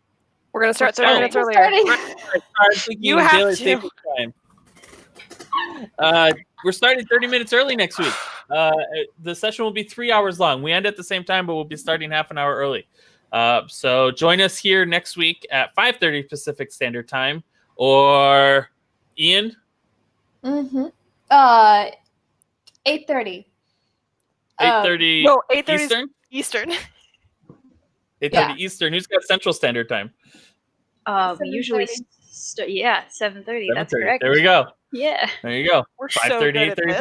We're gonna start 30 minutes earlier. You have to. We're starting 30 minutes early next week. The session will be 3 hours long. We end at the same time, but we'll be starting half an hour early. So join us here next week at 5:30 Pacific Standard Time. Or Ian? 8:30. 8:30 No, 8:30 Eastern? Eastern. 8:30 Yeah. Eastern. Who's got Central Standard Time? We usually 7:30. That's 7:30. correct. There we go. Yeah. There you go. We're so 5:30, good at 8:30, this.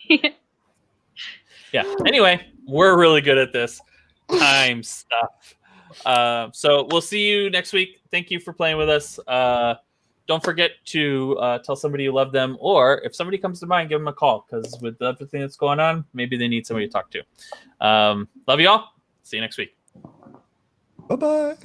7:30. Yeah. Anyway, we're really good at this time stuff. So we'll see you next week. Thank you for playing with us. Don't forget to tell somebody you love them, or if somebody comes to mind, give them a call, because with everything that's going on, maybe they need somebody to talk to. Love you all. See you next week. Bye-bye.